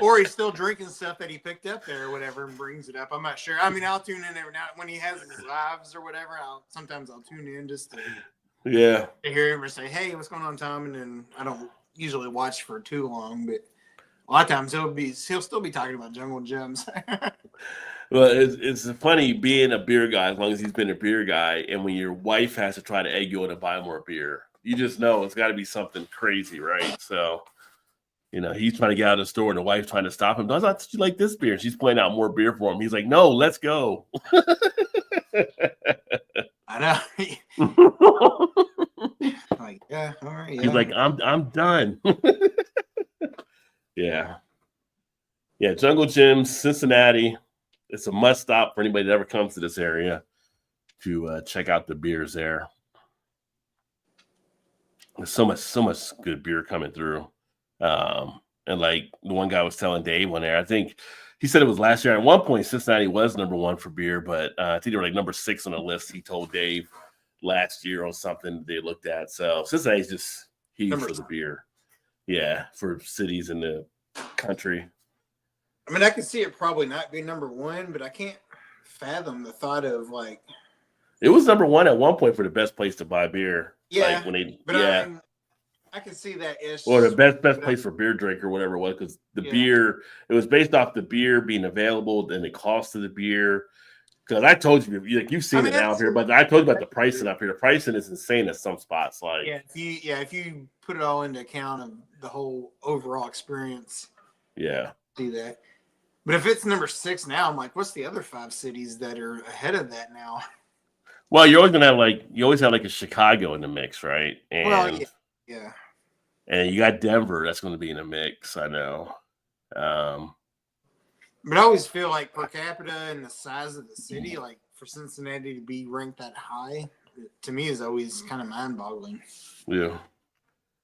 Or he's still drinking stuff that he picked up there or whatever and brings it up. I'm not sure. I mean, I'll tune in every now when he has his lives or whatever. Sometimes I'll tune in just to hear him or say, "Hey, what's going on, Tom?" And then I don't usually watch for too long, but a lot of times he'll still be talking about Jungle Gems. Well, it's funny being a beer guy as long as he's been a beer guy, and when your wife has to try to egg you on to buy more beer, you just know it's got to be something crazy, right? So, he's trying to get out of the store, and the wife's trying to stop him. I thought you like this beer. And she's pointing out more beer for him. He's like, "No, let's go." I know. Like, yeah, all right. Yeah. He's like, I'm done. Yeah. Jungle Gems, Cincinnati. It's a must stop for anybody that ever comes to this area to check out the beers there. There's so much good beer coming through. And like the one guy was telling Dave one there, I think he said it was last year. At one point, Cincinnati was number 1 for beer, but I think they were like number 6 on the list. He told Dave last year or something they looked at. So Cincinnati's just huge for the beer. Yeah, for cities in the country. I mean, I can see it probably not being number 1, but I can't fathom the thought of like. It was number 1 at one point for the best place to buy beer. Yeah, like I can see that ish. Or the best place for beer drink or whatever it was, because the beer, it was based off the beer being available and the cost of the beer. Because I told you, you've seen it out here, but I told you about the pricing up here. The pricing is insane at some spots. Like, if you put it all into account of the whole overall experience, see that. But if it's number 6 now, I'm like, what's the other 5 cities that are ahead of that now? Well, you're always gonna have a Chicago in the mix, right? And and you got Denver that's going to be in the mix. I know. But I always feel like per capita and the size of the city, like for Cincinnati to be ranked that high, to me is always kind of mind-boggling. Yeah.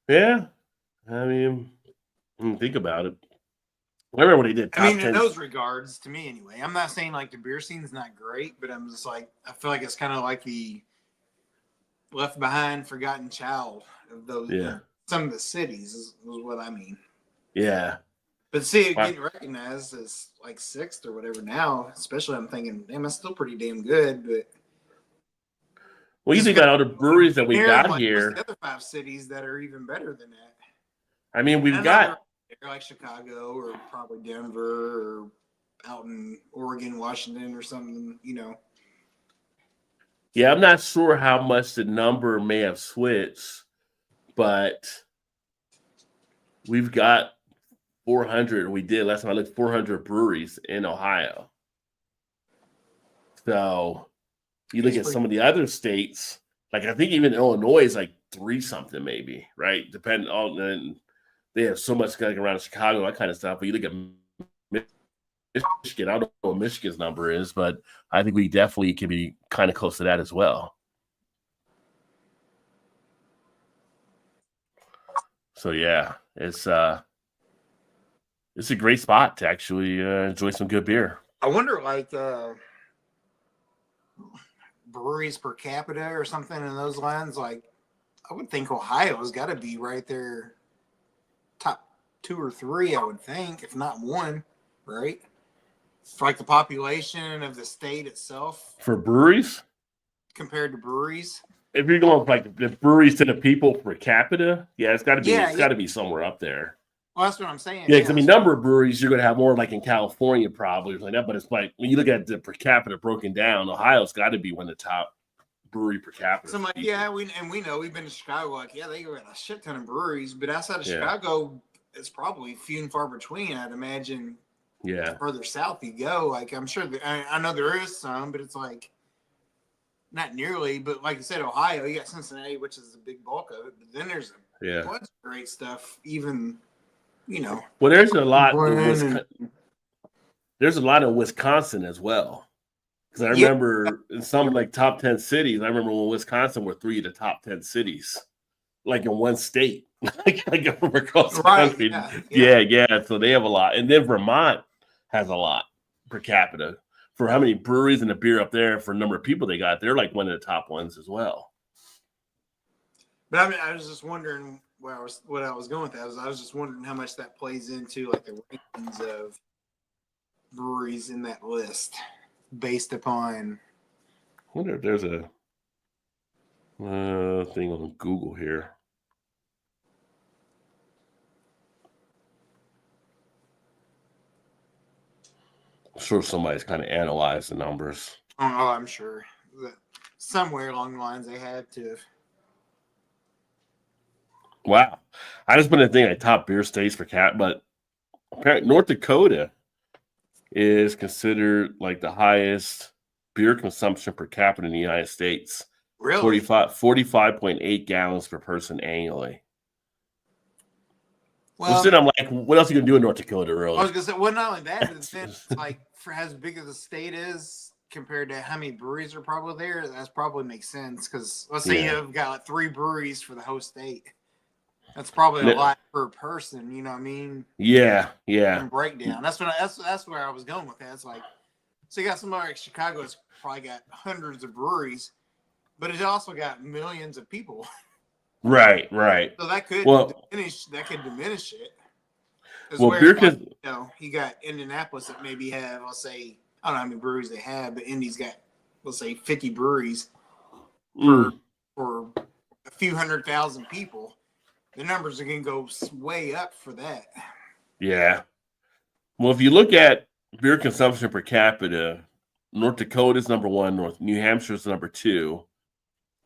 I mean, think about it. I remember when they did. In those regards, to me anyway, I'm not saying like the beer scene's not great, but I'm just like, I feel like it's kind of like the left behind, forgotten child of those. Some of the cities is what I mean. Yeah. But see, it getting recognized as like 6th or whatever now, especially I'm thinking, damn, that's still pretty damn good. But you think about all the breweries that we got here. The other 5 cities that are even better than that. I mean, we've got like Chicago or probably Denver or out in Oregon, Washington or something, Yeah, I'm not sure how much the number may have switched, but we've got 400. We did last time I looked, 400 breweries in Ohio. So you look at some of the other states, like I think even Illinois is like 3 something maybe, right? Depending on, and they have so much going around Chicago, that kind of stuff. But you look at Michigan, I don't know what Michigan's number is, but I think we definitely can be kind of close to that as well. So yeah, it's a great spot to actually enjoy some good beer. I wonder, like breweries per capita or something in those lines. Like, I would think Ohio's got to be right there, top 2 or 3. I would think, if not 1, right? For like the population of the state itself. For breweries, compared to breweries. If you're going like the breweries to the people per capita, it's got to be. It's got to be somewhere up there. Well, that's what I'm saying. Yeah, because I mean, number of breweries you're going to have more like in California probably or like that. But it's like when you look at the per capita broken down, Ohio's got to be one of the top brewery per capita. So I'm like, we know we've been to Chicago. Like, they got a shit ton of breweries, but outside of Chicago, it's probably few and far between. I'd imagine. Yeah. The further south you go, like I'm sure I know there is some, but it's like not nearly. But like you said, Ohio, you got Cincinnati, which is the big bulk of it. But then there's a bunch of great stuff, even. Well, there's a lot. There's a lot of Wisconsin as well, because I remember in some like top 10 cities. I remember when Wisconsin were 3 of the top 10 cities, like in one state, like across the country. Yeah. So they have a lot, and then Vermont has a lot per capita for how many breweries and the beer up there for the number of people they got. They're like one of the top ones as well. But I was just wondering. what I was going with that was I was just wondering how much that plays into like the rankings of breweries in that list based upon. I wonder if there's a thing on Google here. I'm sure somebody's kind of analyzed the numbers. Oh, I'm sure that somewhere along the lines they had to. Wow. I just been to think like top beer states for cat, but apparently North Dakota is considered like the highest beer consumption per capita in the United States. Really? 45.8 gallons per person annually. Well, Which then I'm like, what else are you gonna do in North Dakota, really? I was gonna say, well, not only that, but then it's like for as big as the state is compared to how many breweries are probably there, that probably makes sense. Because let's say you've got like 3 breweries for the whole state. That's probably a lot per person. You know what I mean? Yeah. And breakdown. That's where I was going with that. It's like, so you got somewhere like Chicago that's probably got hundreds of breweries, but it also got millions of people. Right. So that could diminish it. Well, beer can, you got Indianapolis that maybe have, let's say, I don't know how many breweries they have, but Indy's got, let's say, 50 breweries for a few 100,000 people. The numbers are going to go way up for that. Yeah. Well, if you look at beer consumption per capita, North Dakota is number 1, New Hampshire is number 2,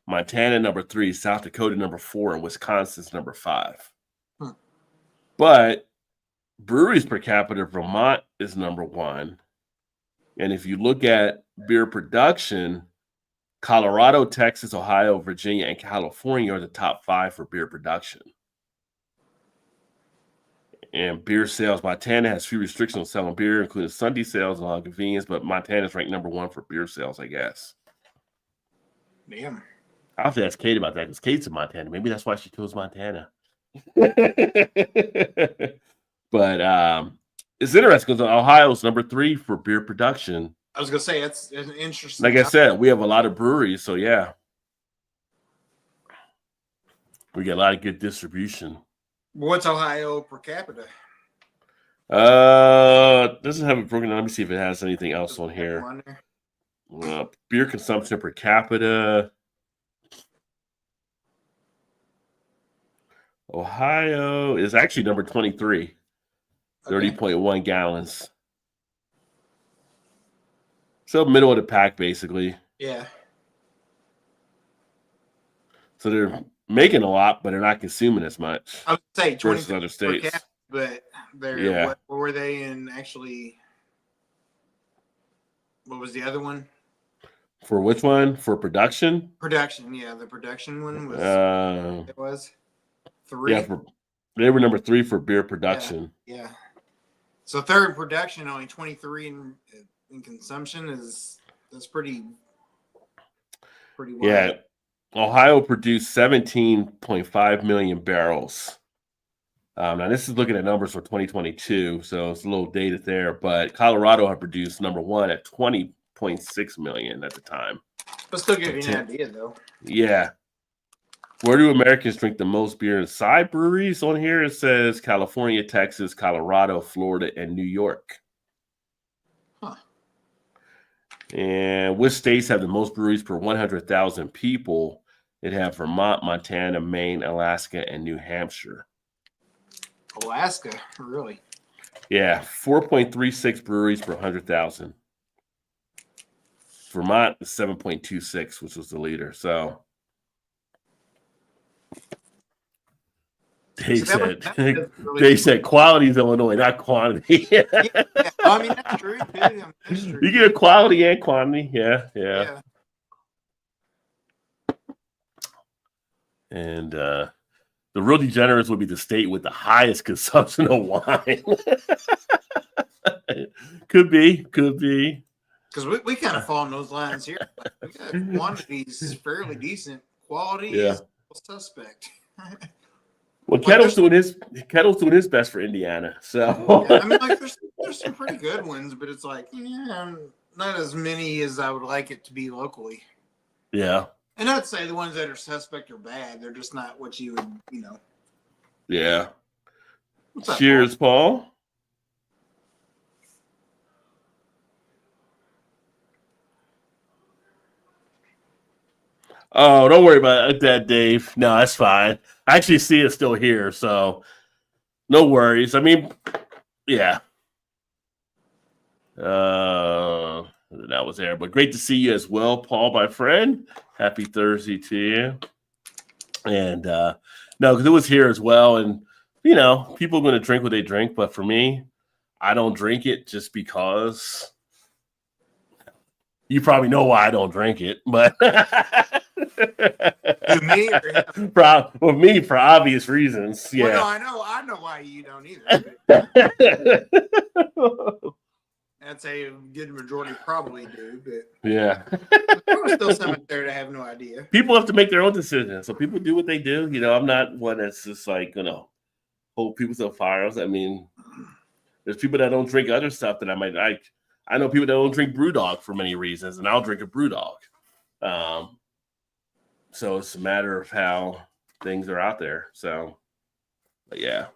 Montana number 3, South Dakota number 4, and Wisconsin's number 5. But breweries per capita, Vermont is number 1. And if you look at beer production, Colorado, Texas, Ohio, Virginia, and California are the top 5 for beer production. And beer sales, Montana has few restrictions on selling beer, including Sunday sales and a lot of convenience, but Montana is ranked number 1 for beer sales, I guess. Damn. I'll have to ask Kate about that because Kate's in Montana. Maybe that's why she chose Montana. But it's interesting because Ohio's number 3 for beer production. I was going to say, it's an interesting. Like I said, we have a lot of breweries, so yeah. We get a lot of good distribution. What's Ohio per capita? Doesn't have it broken down. Let me see if it has anything else on here. Beer consumption per capita. Ohio is actually number 23, 30.1 gallons. So middle of the pack, basically. Yeah. So they're making a lot, but they're not consuming as much. I would say 20 versus other states. Capita, but they're what were they in actually? What was the other one? For which one? For production? Production, yeah. The production one was. It was 3. Yeah, they were number 3 for beer production. Yeah. So third production, only 23 in consumption that's pretty wide. Yeah. Ohio produced 17.5 million barrels. Now, this is looking at numbers for 2022, so it's a little dated there. But Colorado had produced number 1 at 20.6 million at the time. But still give you an idea, though. Yeah. Where do Americans drink the most beer? Inside breweries on here, it says California, Texas, Colorado, Florida, and New York. Huh. And which states have the most breweries per 100,000 people? It have Vermont, Montana, Maine, Alaska, and New Hampshire. Alaska, really? Yeah, 4.36 breweries per 100,000. Vermont is 7.26, which was the leader. So Dave said quality is Illinois, not quantity. Yeah. I mean, that's true. That's true. You get quality and quantity. Yeah. And the real degenerates would be the state with the highest consumption of wine. Could be. Because we kind of fall in those lines here. We got quantities fairly decent. Quality is suspect. Well, Kettle's doing his best for Indiana. So I mean, like there's some pretty good ones, but it's like not as many as I would like it to be locally. Yeah. And I'd say the ones that are suspect are bad. They're just not what you would, Yeah. What's up, Cheers, Paul. Oh, don't worry about that, Dave. No, that's fine. I actually see it still here, so no worries. I mean, yeah. That was there, but great to see you as well, Paul, my friend. Happy Thursday to you. And no, because it was here as well, and you know, people are going to drink what they drink, but for me, I don't drink it just because. You probably know why I don't drink it, but Who, me or him? Well, me for obvious reasons. Yeah. Well, no, I know why you don't either. I'd say a good majority probably do, but Yeah. there was still some out there that have no idea. People have to make their own decisions, so people do what they do. You know, I'm not one that's just like hold people to fire. I mean, there's people that don't drink other stuff that I might like. I know people that don't drink BrewDog for many reasons, and I'll drink a BrewDog. So it's a matter of how things are out there. So, but yeah,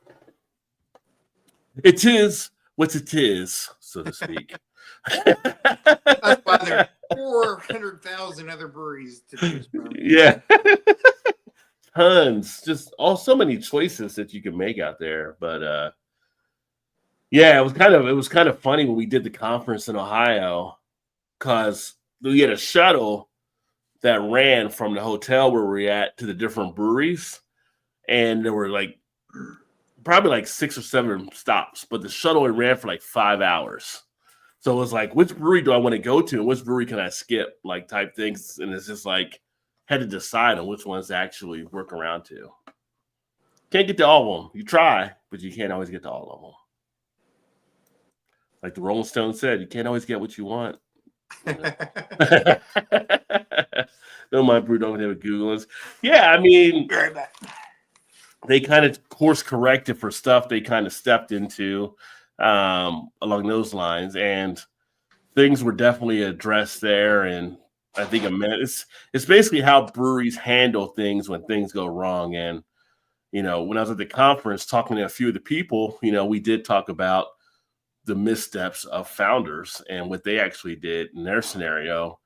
it is what it is, so to speak. That's why there are 400,000 other breweries to choose from. Yeah, tons, just so many choices that you can make out there. But yeah, it was kind of funny when we did the conference in Ohio because we had a shuttle that ran from the hotel where we're at to the different breweries, and there were probably like 6 or 7 stops, but the shuttle ran for like 5 hours. So it was like, which brewery do I want to go to, and which brewery can I skip, like type things, and it's just like had to decide on which ones to actually work around to. Can't get to all of them. You try, but you can't always get to all of them. Like the Rolling Stones said, you can't always get what you want. You know? Don't mind Brew, don't have a Google. Yeah, I mean, they kind of course corrected for stuff they kind of stepped into along those lines, and things were definitely addressed there. And I think it's basically how breweries handle things when things go wrong. And you know, when I was at the conference talking to a few of the people, you know, we did talk about the missteps of founders and what they actually did in their scenario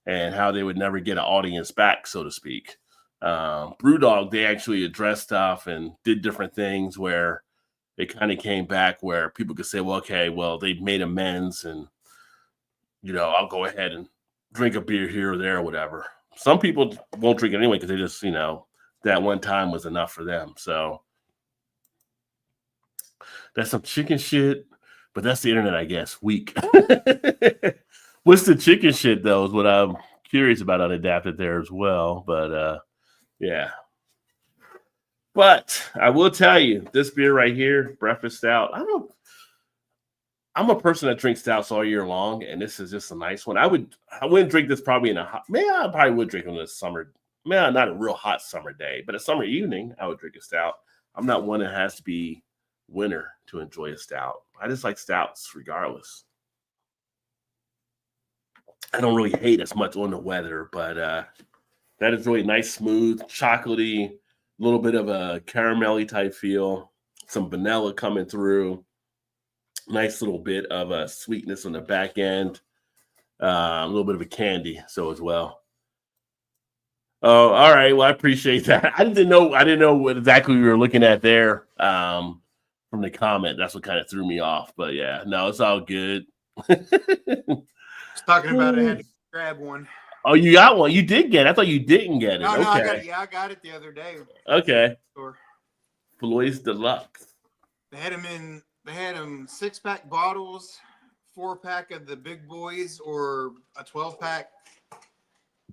and how they would never get an audience back, so to speak. BrewDog, they actually addressed stuff and did different things where it kind of came back where people could say, well, okay, well, they made amends and, you know, I'll go ahead and drink a beer here or there or whatever. Some people won't drink it anyway because they just, you know, that one time was enough for them. So that's some chicken shit. But that's the internet, I guess. Weak. What's the chicken shit, though, is what I'm curious about Unadapted there as well. But, yeah. But I will tell you, this beer right here, Breakfast Stout, I'm a person that drinks stouts all year long, and this is just a nice one. I wouldn't drink this probably in I probably would drink on this summer. Not a real hot summer day, but a summer evening, I would drink a stout. I'm not one that has to be winter to enjoy a stout. I just like stouts regardless. I don't really hate as much on the weather, but that is really nice, smooth, chocolatey, a little bit of a caramelly type feel, some vanilla coming through, nice little bit of a sweetness on the back end, a little bit of a candy so as well. Oh, all right. Well, I appreciate that. I didn't know what exactly we were looking at there. From the comment, that's what kind of threw me off. But yeah, no, it's all good. Just talking about it, I had to grab one. Oh, you got one? You did get it. I thought you didn't get it. No, okay. I got it the other day. Okay. Floyd's Deluxe. They had them 6-pack bottles, 4-pack of the big boys, or a 12-pack.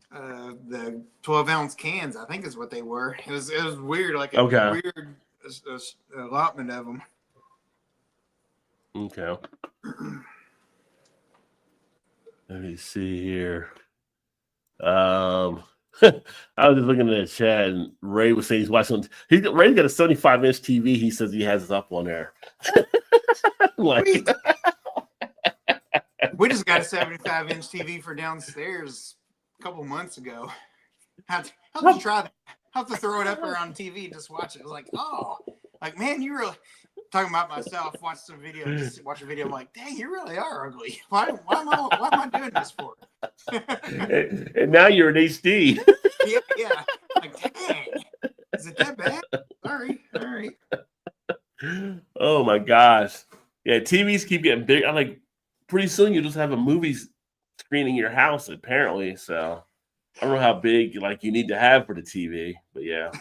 The 12-ounce cans, I think, is what they were. It was weird, like a weird allotment of them. Okay. Let me see here. I was just looking at the chat, and Ray was saying he's watching. Ray's got a 75-inch TV. He says he has it up on there. We just got a 75-inch TV for downstairs a couple months ago. Have to try that. Have to throw it up there on TV and just watch it. It's like, oh, Like, man, you really talking about myself. Watch some video, just watch a video. I'm like, dang, you really are ugly. Why am I doing this for? And now you're in HD. Yeah. Like, dang, is it that bad? Sorry. All right. Oh my gosh. Yeah, TVs keep getting big. I'm like, pretty soon you just have a movie screen in your house, apparently. So I don't know how big like you need to have for the TV, but yeah.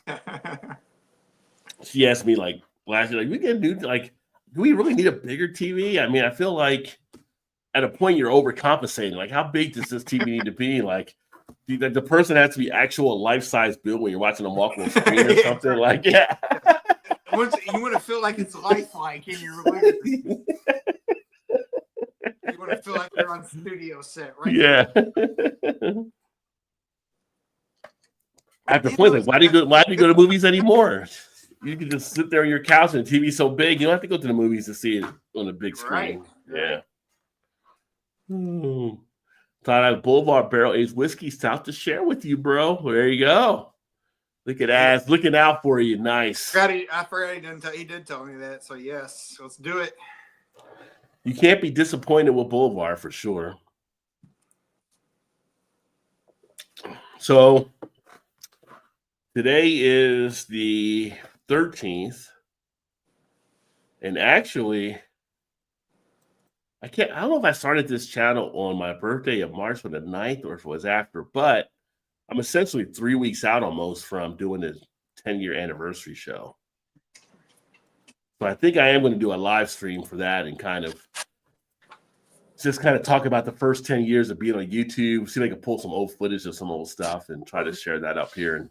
She asked me like last year, like, we can do like, do we really need a bigger TV? I mean, I feel like at a point you're overcompensating. Like, how big does this TV need to be? Like, the person has to be actual life-size build when you're watching them walk on the screen or something. Like, yeah. You want to feel like it's lifelike in your living room. You want to feel like you're on studio set, right? Yeah. After point, like, why do you go to movies anymore? You can just sit there on your couch and the TV's so big, you don't have to go to the movies to see it on a big screen. Right. Yeah. Thought I had Boulevard Barrel Aged Whiskey Stout to share with you, bro. There you go. Look at that. Looking out for you. Nice. I forgot he did tell me that. So, yes, let's do it. You can't be disappointed with Boulevard for sure. So, today is the 13th. And actually, I don't know if I started this channel on my birthday of March the 9th or if it was after, but I'm essentially 3 weeks out almost from doing the 10-year anniversary show. So I think I am going to do a live stream for that and kind of talk about the first 10 years of being on YouTube, see if I can pull some old footage of some old stuff and try to share that up here. And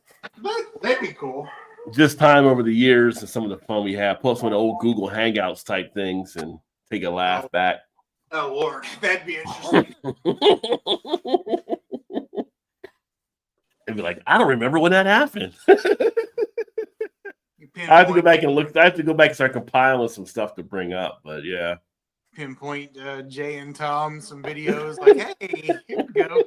that'd be cool. Just time over the years and some of the fun we have, plus some of the old Google Hangouts type things and take a laugh back. Oh, Lord, that'd be interesting. And be like, I don't remember when that happened. I have to go back and look. I have to go back and start compiling some stuff to bring up. But yeah, pinpoint Jay and Tom some videos. Like, hey, here we go.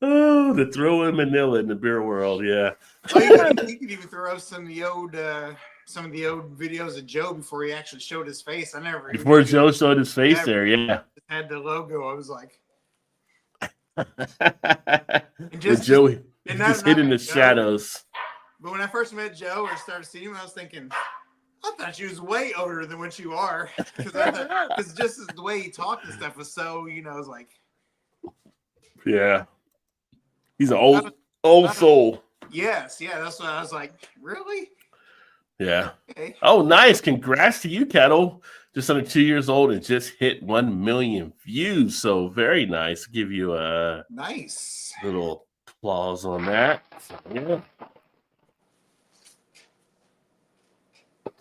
Oh, the throw in Manila in the beer world. Yeah. Oh, you could even throw some of the old videos of Joe before he actually showed his face. Before Joe showed his face there, yeah. Had the logo. I was like, Joey just hid in the shadows. But when I first met Joe or started seeing him, I was thinking, I thought she was way older than what you are. Because just the way he talked and stuff was so, I was like, yeah, he's an old soul. Yes, yeah, that's what I was like. Really? Yeah. Okay. Oh, nice! Congrats to you, Kettle. Just under 2 years old and just hit 1 million views. So very nice. Give you a nice little applause on that. So, yeah.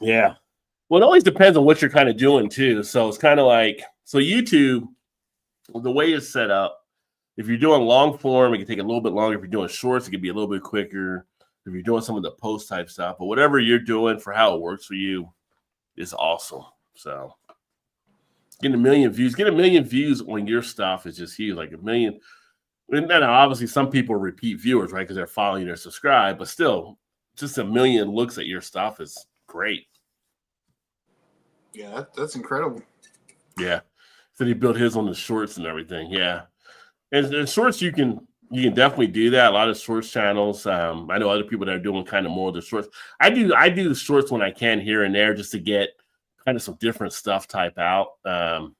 Yeah. Well, it always depends on what you're kind of doing too. So it's kind of like, YouTube, the way it's set up, if you're doing long form, it can take a little bit longer. If you're doing shorts, it can be a little bit quicker. If you're doing some of the post type stuff, but whatever you're doing for how it works for you is awesome. So getting 1 million views on your stuff is just huge. Like 1 million. And then obviously some people are repeat viewers, right? Because they're following you or subscribe, but still just 1 million looks at your stuff is great. Yeah, that's incredible. Yeah. So he built his on the shorts and everything. Yeah. And shorts, you can definitely do that. A lot of shorts channels. I know other people that are doing kind of more of the shorts. I do the shorts when I can here and there just to get kind of some different stuff type out. But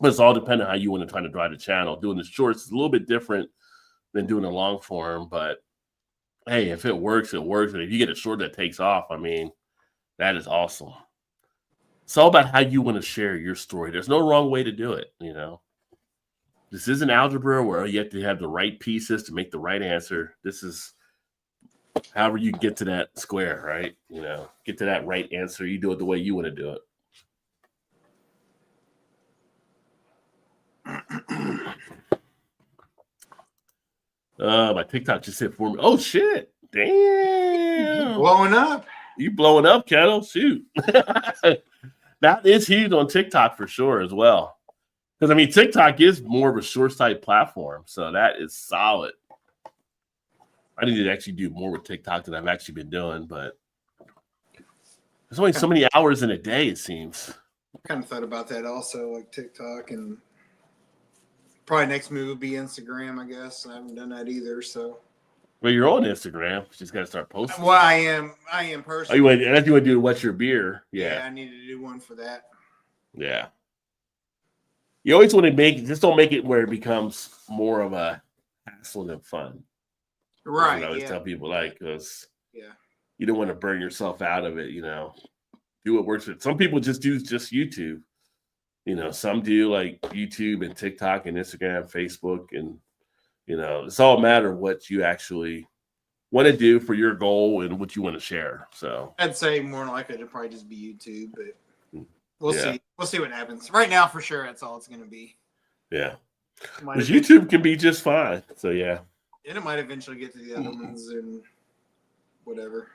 it's all depending on how you want to try to drive the channel. Doing the shorts is a little bit different than doing a long form. But hey, if it works, it works. And if you get a short that takes off, I mean, that is awesome. It's all about how you want to share your story. There's no wrong way to do it, This isn't algebra where you have to have the right pieces to make the right answer. This is however you get to that square, right? Get to that right answer. You do it the way you want to do it. My TikTok just hit 4 million. Oh, shit. Damn. Blowing up. You blowing up, Kettle. Shoot. That is huge on TikTok for sure as well. Because, TikTok is more of a short type platform. So that is solid. I need to actually do more with TikTok than I've actually been doing, but there's only so many hours in a day, it seems. I kind of thought about that also, like TikTok, and probably next move would be Instagram, I guess. I haven't done that either, so. Well, you're on Instagram. You just got to start posting. Well, I am Oh, personally. that's you want to do What's Your Beer? Yeah, I needed to do one for that. Yeah. You always want to just don't make it where it becomes more of a hassle than fun. Right. I always tell people, like, because yeah, you don't want to burn yourself out of it, Do what works for it. Some people just do just YouTube. Some do like YouTube and TikTok and Instagram, Facebook, and it's all a matter of what you actually want to do for your goal and what you want to share. So I'd say more than likely it'd probably just be YouTube, but we'll see. We'll see what happens. Right now, for sure, that's all it's going to be. Yeah, because YouTube can be just fine. So yeah, and it might eventually get to the other ones and whatever.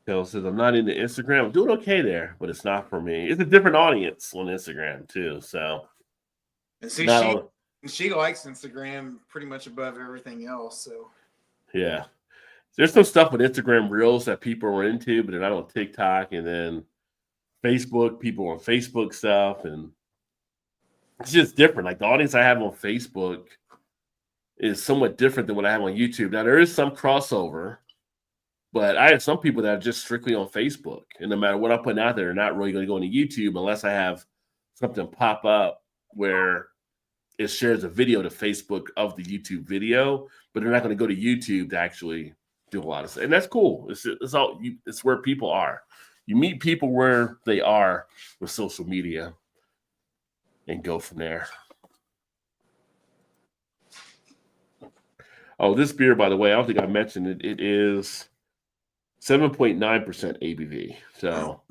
Kel says, I'm not into Instagram. I'm doing okay there, but it's not for me. It's a different audience on Instagram too. So and see, she likes Instagram pretty much above everything else. So yeah, there's some stuff with Instagram Reels that people are into, but they're not on TikTok, and then Facebook, people on Facebook stuff, and it's just different. Like the audience I have on Facebook is somewhat different than what I have on YouTube. Now there is some crossover, but I have some people that are just strictly on Facebook, and no matter what I'm putting out there, they're not really going to go into YouTube unless I have something pop up where it shares a video to Facebook of the YouTube video, but they're not going to go to YouTube to actually do a lot of stuff. And that's cool. It's where people are. You meet people where they are with social media and go from there. Oh, this beer, by the way, I don't think I mentioned it. It is 7.9% ABV. So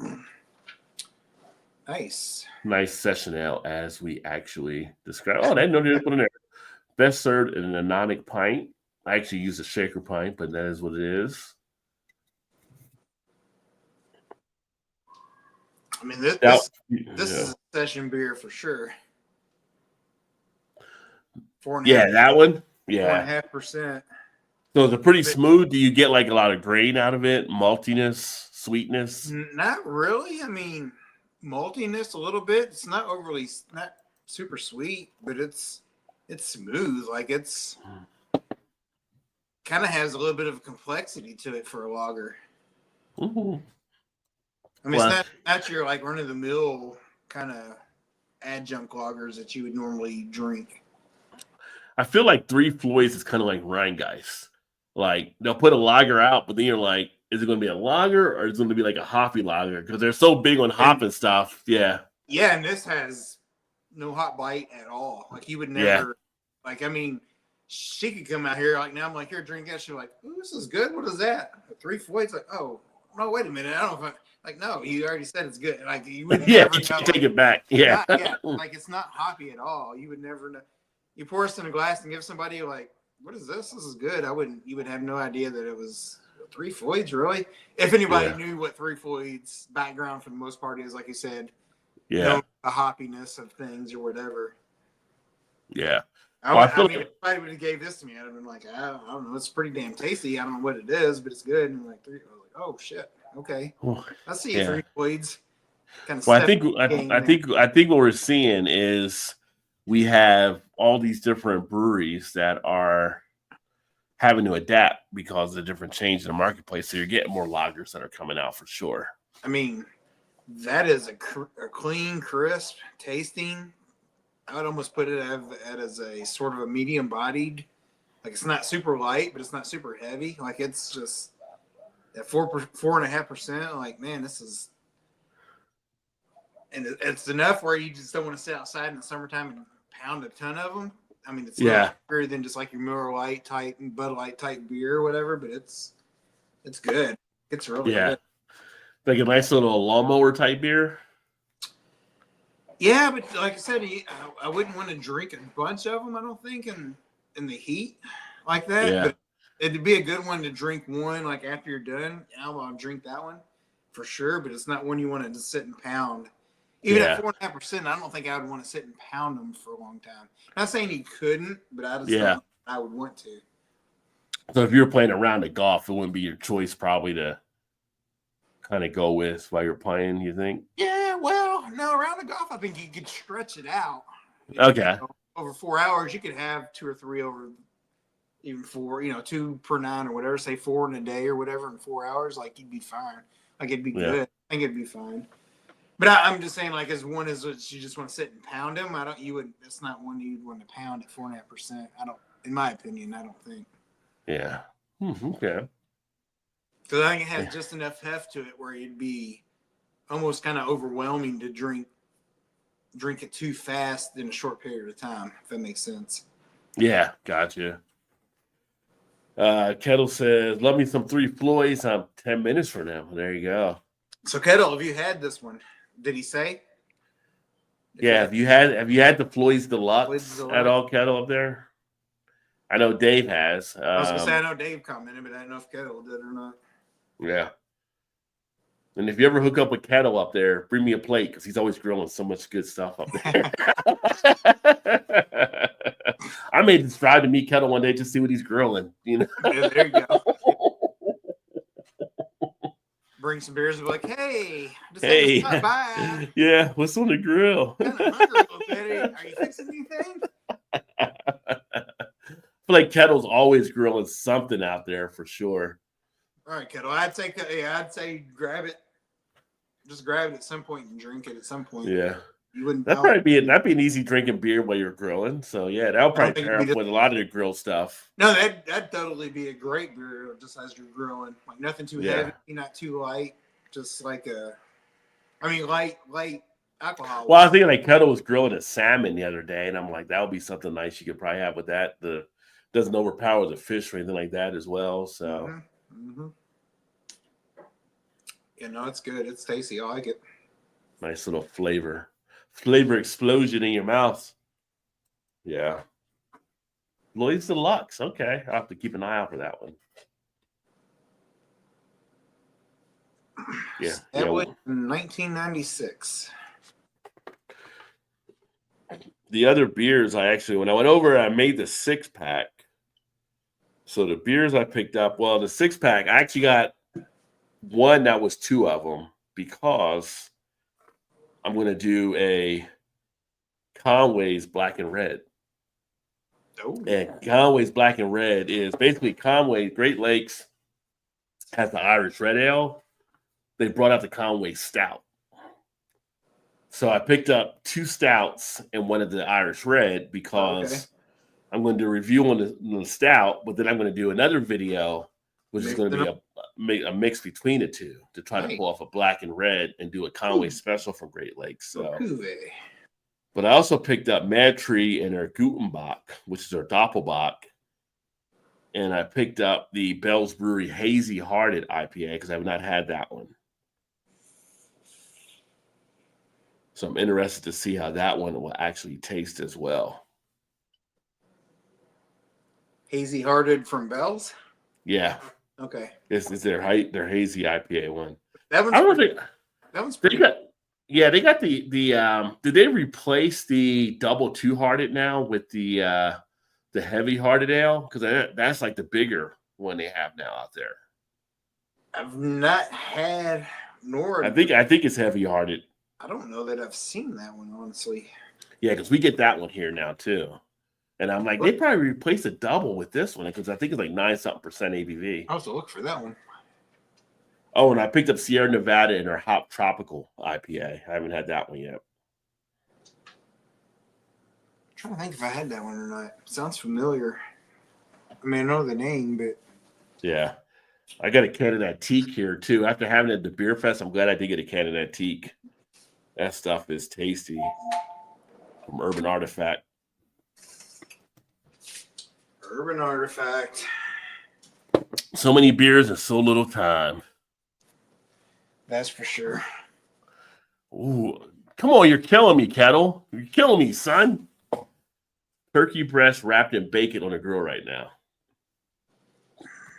nice session ale, as we actually described. Oh, they know they put in there. Best served in an anonic pint. I actually use a shaker pint, but that is what it is. I mean, this is a session beer for sure. That one. Yeah, 4.5%. So it's a pretty smooth. Do you get like a lot of grain out of it? Maltiness, sweetness? Not really. I mean, maltiness a little bit. It's not super sweet, but it's smooth. Like it's kind of has a little bit of complexity to it for a lager. Mm-hmm. I mean, it's not your like run of the mill kind of adjunct lagers that you would normally drink. I feel like Three Floyds is kind of like Rheingeist. Like they'll put a lager out, but then you're like, is it going to be a lager or is it going to be like a hoppy lager? Because they're so big on hop and stuff. Yeah. Yeah, and this has no hot bite at all. Like you would never. Like I mean, she could come out here like now. I'm like, here, drink that. She's like, ooh, this is good. What is that? Three Floyds. Like, oh no, wait a minute. I don't know if like no, you already said it's good. Like you would never you take it back. Yeah. Like it's not hoppy at all. You would never know. You pour this in a glass and give somebody like, what is this? This is good. You would have no idea that it was Three Floyds, really. If anybody knew what Three Floyds background for the most part is, like you said, the hoppiness of things or whatever. Yeah. I mean, if somebody would have gave this to me, I'd have been like, I don't know, it's pretty damn tasty. I don't know what it is, but it's good. And like, oh shit, okay, I see you, Three Floyds. Well, I think what we're seeing is we have all these different breweries that are having to adapt because of the different change in the marketplace. So you're getting more lagers that are coming out for sure. I mean, that is a clean, crisp tasting. I would almost put it as a sort of a medium bodied. Like it's not super light, but it's not super heavy. Like it's just at 4.5%. Like, man, this is, and it's enough where you just don't want to sit outside in the summertime and pound a ton of them. I mean, it's not bigger than just like your Miller Lite type and Bud Light type beer or whatever, but it's good. It's really good. Like a nice little lawnmower type beer. Yeah, but like I said, I wouldn't want to drink a bunch of them. I don't think in the heat like that. Yeah. But it'd be a good one to drink one like after you're done. I want to drink that one for sure, but it's not one you want to just sit and pound. Even at 4.5%, I don't think I would want to sit and pound them for a long time. Not saying you couldn't, but I just don't think I would want to. So if you were playing a round of golf, it wouldn't be your choice probably to kind of go with while you're playing, you think? Yeah, well, no, around the golf, I think you could stretch it out. Okay. Over 4 hours, you could have 2 or 3 over, even 4, 2 per 9 or whatever, say 4 in a day or whatever in 4 hours, like you'd be fine. Like it'd be good. I think it'd be fine. But I'm just saying, like, as one is you just want to sit and pound them. That's not one you'd want to pound at 4.5%. In my opinion, I don't think. Yeah. Okay. Because I think it has just enough heft to it where it'd be almost kind of overwhelming to drink it too fast in a short period of time, if that makes sense. Yeah, gotcha. Kettle says, love me some Three Floyds. I'm 10 minutes from now. There you go. So, Kettle, have you had this one? Did he say? Have you had the Floyd's Deluxe at all, Kettle, up there? I know Dave has. I was going to say, I know Dave commented, but I don't know if Kettle did or not. Yeah. And if you ever hook up with Kettle up there, bring me a plate because he's always grilling so much good stuff up there. I may just drive to meet Kettle one day just see what he's grilling. Yeah, there you go. Bring some beers and be like, hey, just had to stop by. Yeah, what's on the grill? I'm kind of hungry a little bit. Are you fixing anything? I feel like Kettle's always grilling something out there for sure. All right, Kettle. I'd say grab it. Just grab it at some point and drink it at some point. Yeah. You wouldn't. That'd be an easy drinking beer while you're grilling. So yeah, that'll probably pair up with a lot of the grill stuff. No, that'd totally be a great beer just as you're grilling. Like nothing too heavy, not too light. Just like light alcohol. Well, I was thinking like Kettle was grilling a salmon the other day, and I'm like, that would be something nice you could probably have with that. Doesn't overpower the fish or anything like that as well. So yeah, no, it's good. It's tasty. I like it. Nice little flavor explosion in your mouth. Yeah. Lloyd's Deluxe. Okay. I'll have to keep an eye out for that one. Yeah. That was in 1996. The other beers when I went over, I made the 6-pack. So the beers I picked up, the 6-pack, I actually got one that was 2 of them because I'm going to do a Conway's Black and Red. Oh. And Conway's Black and Red is basically Conway Great Lakes has the Irish Red Ale. They brought out the Conway Stout. So I picked up 2 stouts and one of the Irish Red because I'm going to do a review on the stout, but then I'm going to do another video, which is going to be a mix between the two to try to pull off a Black and Red and do a Conway special from Great Lakes. So, but I also picked up Mad Tree and their Gutenbach, which is their Doppelbock. And I picked up the Bell's Brewery Hazy Hearted IPA because I have not had that one. So I'm interested to see how that one will actually taste as well. Hazy Hearted from Bell's? Yeah. Okay. It's their hazy IPA one. That one's pretty good. They got the did they replace the double 2-hearted now with the heavy hearted ale? Because that's like the bigger one they have now out there. I've not had I think it's heavy hearted. I don't know that I've seen that one, honestly. Yeah, because we get that one here now too. And I'm like, they probably replaced a double with this one because I think it's like 9-something% ABV. I'll have to look for that one. Oh, and I picked up Sierra Nevada in their Hop Tropical IPA. I haven't had that one yet. I'm trying to think if I had that one or not. It sounds familiar. I mean, I know the name, but yeah. I got a can of that teak here too. After having it at the Beer Fest, I'm glad I did get a can of that teak. That stuff is tasty from Urban Artifact. Urban Artifact. So many beers and so little time. That's for sure. Ooh, come on, you're killing me, Kettle. You're killing me, son. Turkey breast wrapped in bacon on a grill right now.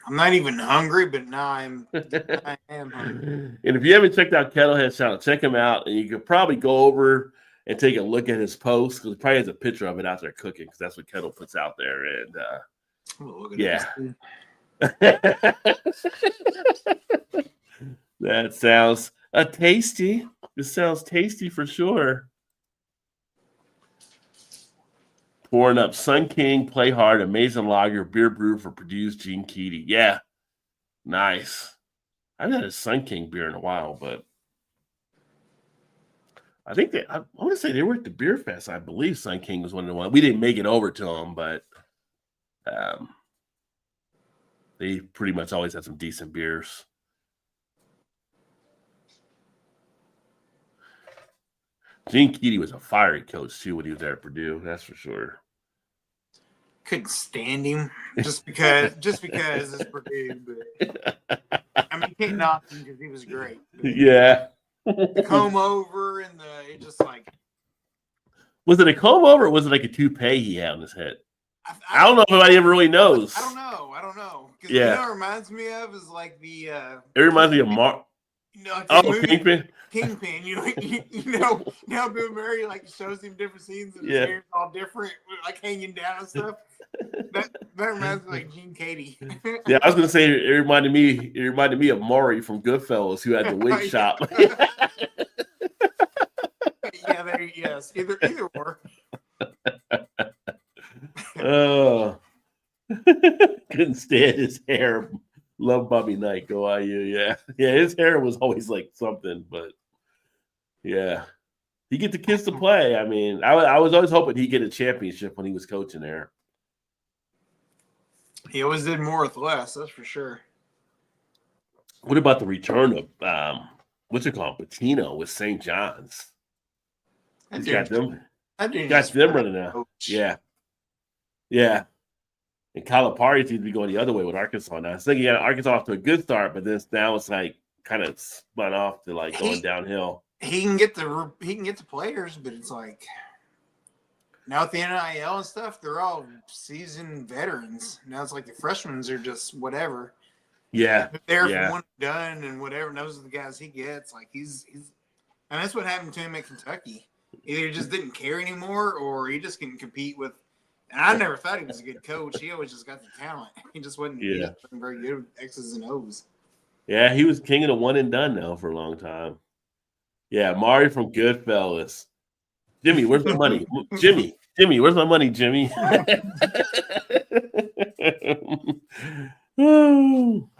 I'm not even hungry, but now I am hungry. And if you haven't checked out Kettlehead Channel, check him out. And you could probably go over and take a look at his post because he probably has a picture of it out there cooking because that's what Kettle puts out there. And That sounds tasty. This sounds tasty for sure. Pouring up Sun King, Play Hard, Amazing Lager, beer brew for Purdue's Gene Keaty. Yeah, nice. I haven't had a Sun King beer in a while, but I think I want to say they were at the Beer Fest. I believe Sun King was one of the ones. We didn't make it over to them, but they pretty much always had some decent beers. Gene Keaty was a fiery coach too when he was there at Purdue. That's for sure. Couldn't stand him just because it's Purdue. But I mean, can't knock him because he was great. Yeah. The comb over and it just like. Was it a comb over or was it like a toupee he had on his head? I don't know if anybody ever really knows. I don't know. Because yeah. You know what it reminds me of is like the. It reminds me of Mark. Kingpin. Kingpin, you know, now Bill Murray like shows him different scenes and his hair's all different, like hanging down and stuff. That reminds me like Gene Keaty. Yeah, I was gonna say it reminded me of Maury from Goodfellas, who had the wig shop. Yeah, yes, either or. Oh, couldn't stand his hair. Love Bobby Knight, go IU. Yeah. His hair was always like something, but yeah, he get the kids to play. I mean, I was always hoping he'd get a championship when he was coaching there. He always did more with less, that's for sure. What about the return of what's it called, Patino with St. John's? He's got them running now. Yeah. And Calipari seems to be going the other way with Arkansas now. I think he got Arkansas off to a good start, but then now it's like kind of spun off to like going downhill. He can get the players, but it's like now with the NIL and stuff, they're all seasoned veterans. Now it's like the freshmen are just whatever. Yeah, they're there for one done and whatever. And those are the guys he gets. Like he's, and that's what happened to him at Kentucky. Either he just didn't care anymore, or he just couldn't compete with. And I never thought he was a good coach. He always just got the talent. He just wasn't very good with X's and O's. Yeah, he was king of the one and done now for a long time. Yeah, Mari from Goodfellas. Jimmy, where's my money? Jimmy, where's my money, Jimmy? I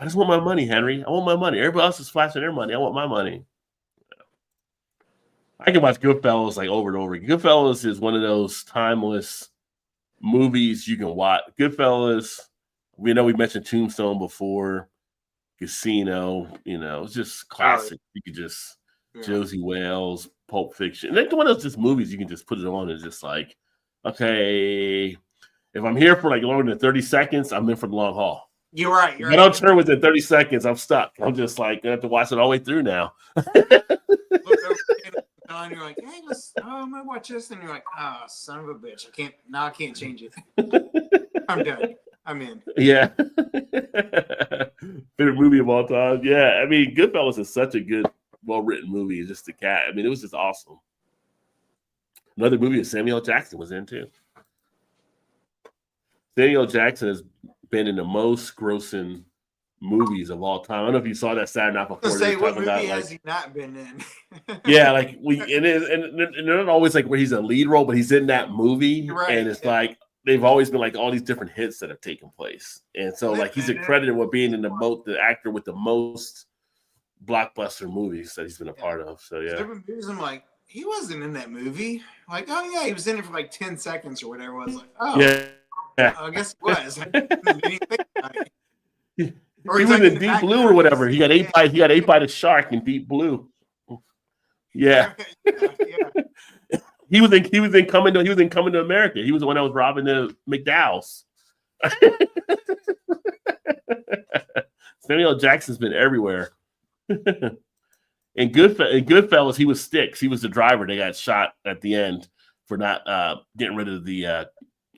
just want my money, Henry. I want my money. Everybody else is flashing their money. I want my money. I can watch Goodfellas like over and over. Goodfellas is one of those timeless movies you can watch. Goodfellas, we know we mentioned Tombstone before, Casino, it's just classic. You could just Josie Wales, Pulp Fiction. Like one of those just movies you can just put it on and just like, okay, if I'm here for like longer than 30 seconds, I'm in for the long haul. You're right. If I don't turn within 30 seconds, I'm stuck. I'm just like gonna have to watch it all the way through now. And you're like, hey, I'm gonna watch this, and you're like, son of a bitch, I can't change it. I'm done. I'm in. Yeah. Favorite movie of all time. Yeah, I mean, Goodfellas is such a good, well-written movie. It's just the cat. I mean, it was just awesome. Another movie that Samuel Jackson was in too. Samuel Jackson has been in the most grossing movies of all time. I don't know if you saw that Saturday Night Before. Say what movie has he not been in? Yeah, like and they're not always like where he's a lead role, but he's in that movie, and it's like they've always been like all these different hits that have taken place, and so like he's accredited with being in the actor with the most blockbuster movies that he's been a part of. So yeah, different movies. I'm like, he wasn't in that movie. Like, oh yeah, he was in it for like 10 seconds or whatever it was. Like, oh yeah. I guess he was. I didn't even think about it. He was in Deep Blue or whatever. He got ate by the shark in Deep Blue. Yeah. He was in Coming to America. He was the one that was robbing the McDowell's. Samuel Jackson's been everywhere. In Goodfellas, he was Sticks. He was the driver. They got shot at the end for not getting rid of the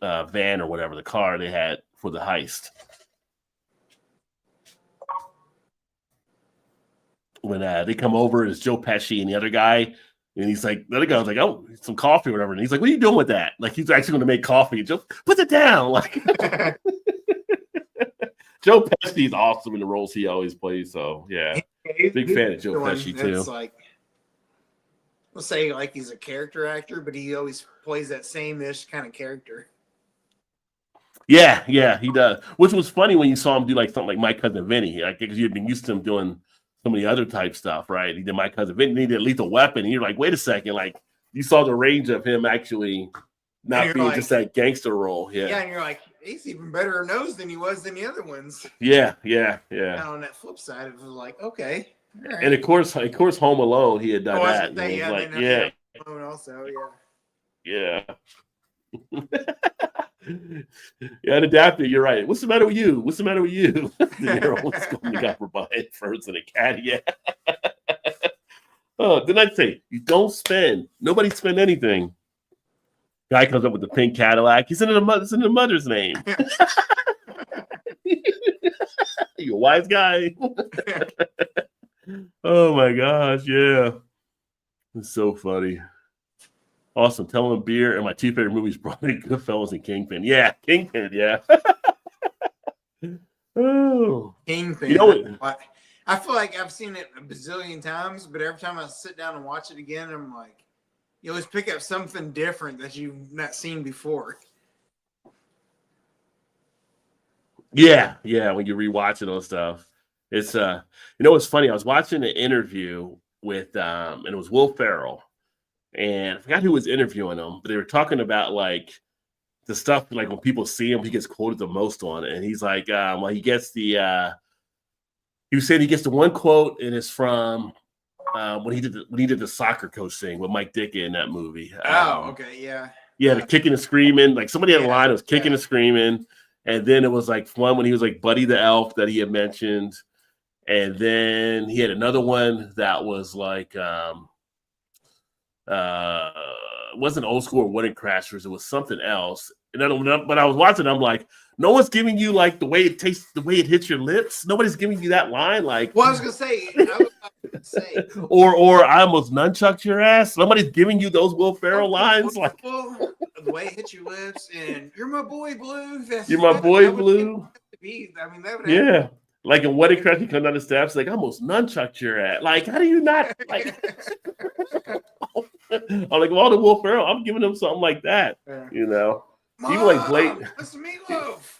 van or whatever, the car they had for the heist. When they come over, it's Joe Pesci and the other guy, and he's like, the other guy was like, "Oh, some coffee or whatever," and he's like, "What are you doing with that?" Like he's actually going to make coffee. And Joe, put it down. Like Joe Pesci's awesome in the roles he always plays. So yeah, big fan of Joe Pesci too. Like, let's say like he's a character actor, but he always plays that same-ish kind of character. Yeah, he does. Which was funny when you saw him do like something like My Cousin Vinny, like because you'd been used to him doing some of the other type stuff, right? He did My Cousin Vinny, he did Lethal Weapon, and you're like, wait a second, like you saw the range of him actually not being like, just that gangster role. Yeah, and you're like, he's even better nosed than he was than the other ones. Yeah. And on that flip side, it was like, okay. Right. And of course, Home Alone, he had done that. Also, yeah. Yeah, and adapted. You're right. What's the matter with you? What's the matter with you? What's going on for buying first and a cat? Yeah. Oh, didn't I say you don't spend? Nobody spend anything. Guy comes up with the pink Cadillac. He's in the mother's name. You a wise guy. Oh my gosh, yeah. It's so funny. Awesome. Tell him beer and my two favorite movies, probably Goodfellas and Kingpin. Yeah, Kingpin, yeah. Oh. Kingpin. You know, I feel like I've seen it a bazillion times, but every time I sit down and watch it again, I'm like, you always pick up something different that you've not seen before. Yeah, when you rewatch it and stuff. It's it's funny. I was watching an interview with and it was Will Ferrell. And I forgot who was interviewing him, but they were talking about like the stuff like when people see him, he gets quoted the most on it. And he's like, he gets he was saying he gets the one quote, and it's from when he did the soccer coach thing with Mike Dickey in that movie. Okay, yeah. Yeah, the kicking and screaming. Like somebody had a line that was kicking and screaming. And then it was like one when he was like Buddy the Elf that he had mentioned. And then he had another one that was like it wasn't Old School or Wedding Crashers, it was something else. And but I was watching, I'm like, no one's giving you like the way it tastes, the way it hits your lips. Nobody's giving you that line. Like, well, I was gonna say, or I almost nunchucked your ass. Somebody's giving you those Will Ferrell lines, like the way it hits your lips, and you're my boy Blue. You're my boy Blue. I mean, that would happen. Like in Wedding Crash, he comes down the steps, like I almost nunchucked your ass. Like, how do you not like? I'm like, all the Will Ferrell, I'm giving him something like that, you know. Mom, even like Blade, that's meatloaf.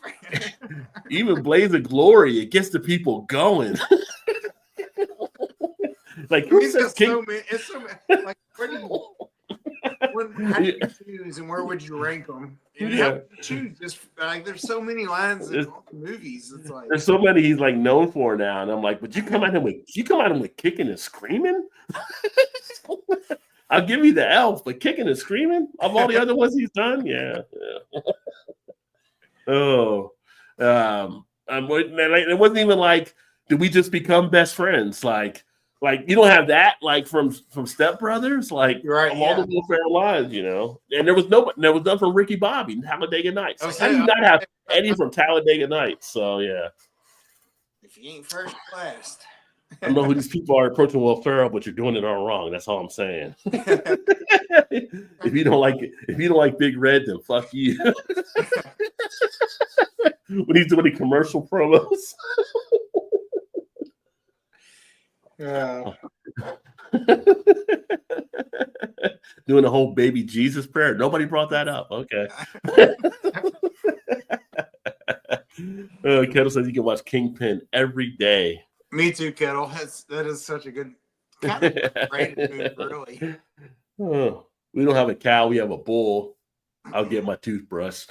Even Blaze of Glory, it gets the people going. Like, who says King? It's so many. Like, how do you choose, and where would you rank them? And how would you choose? Just like there's so many lines in movies. It's like there's so many he's like known for now, and I'm like, but you come at him with kicking and screaming. I'll give you the Elf, but kicking and screaming of all the other ones he's done, yeah. Oh, it wasn't even like, did we just become best friends? Like you don't have that like from Step Brothers, like all the Will Ferrell lines, you know. And there was none from Ricky Bobby, Talladega Nights. How do you not have any from Talladega Nights? So yeah. If you ain't first, last. I don't know who these people are approaching Will Ferrell, but you're doing it all wrong. That's all I'm saying. If you don't like Big Red, then fuck you. When he's doing the commercial promos. Doing the whole baby Jesus prayer. Nobody brought that up. Okay. Kettle says you can watch Kingpin every day. Me too, Kettle. That is such a good kind of rated movie, really. Oh, we don't have a cow, we have a bull. I'll get my toothbrush.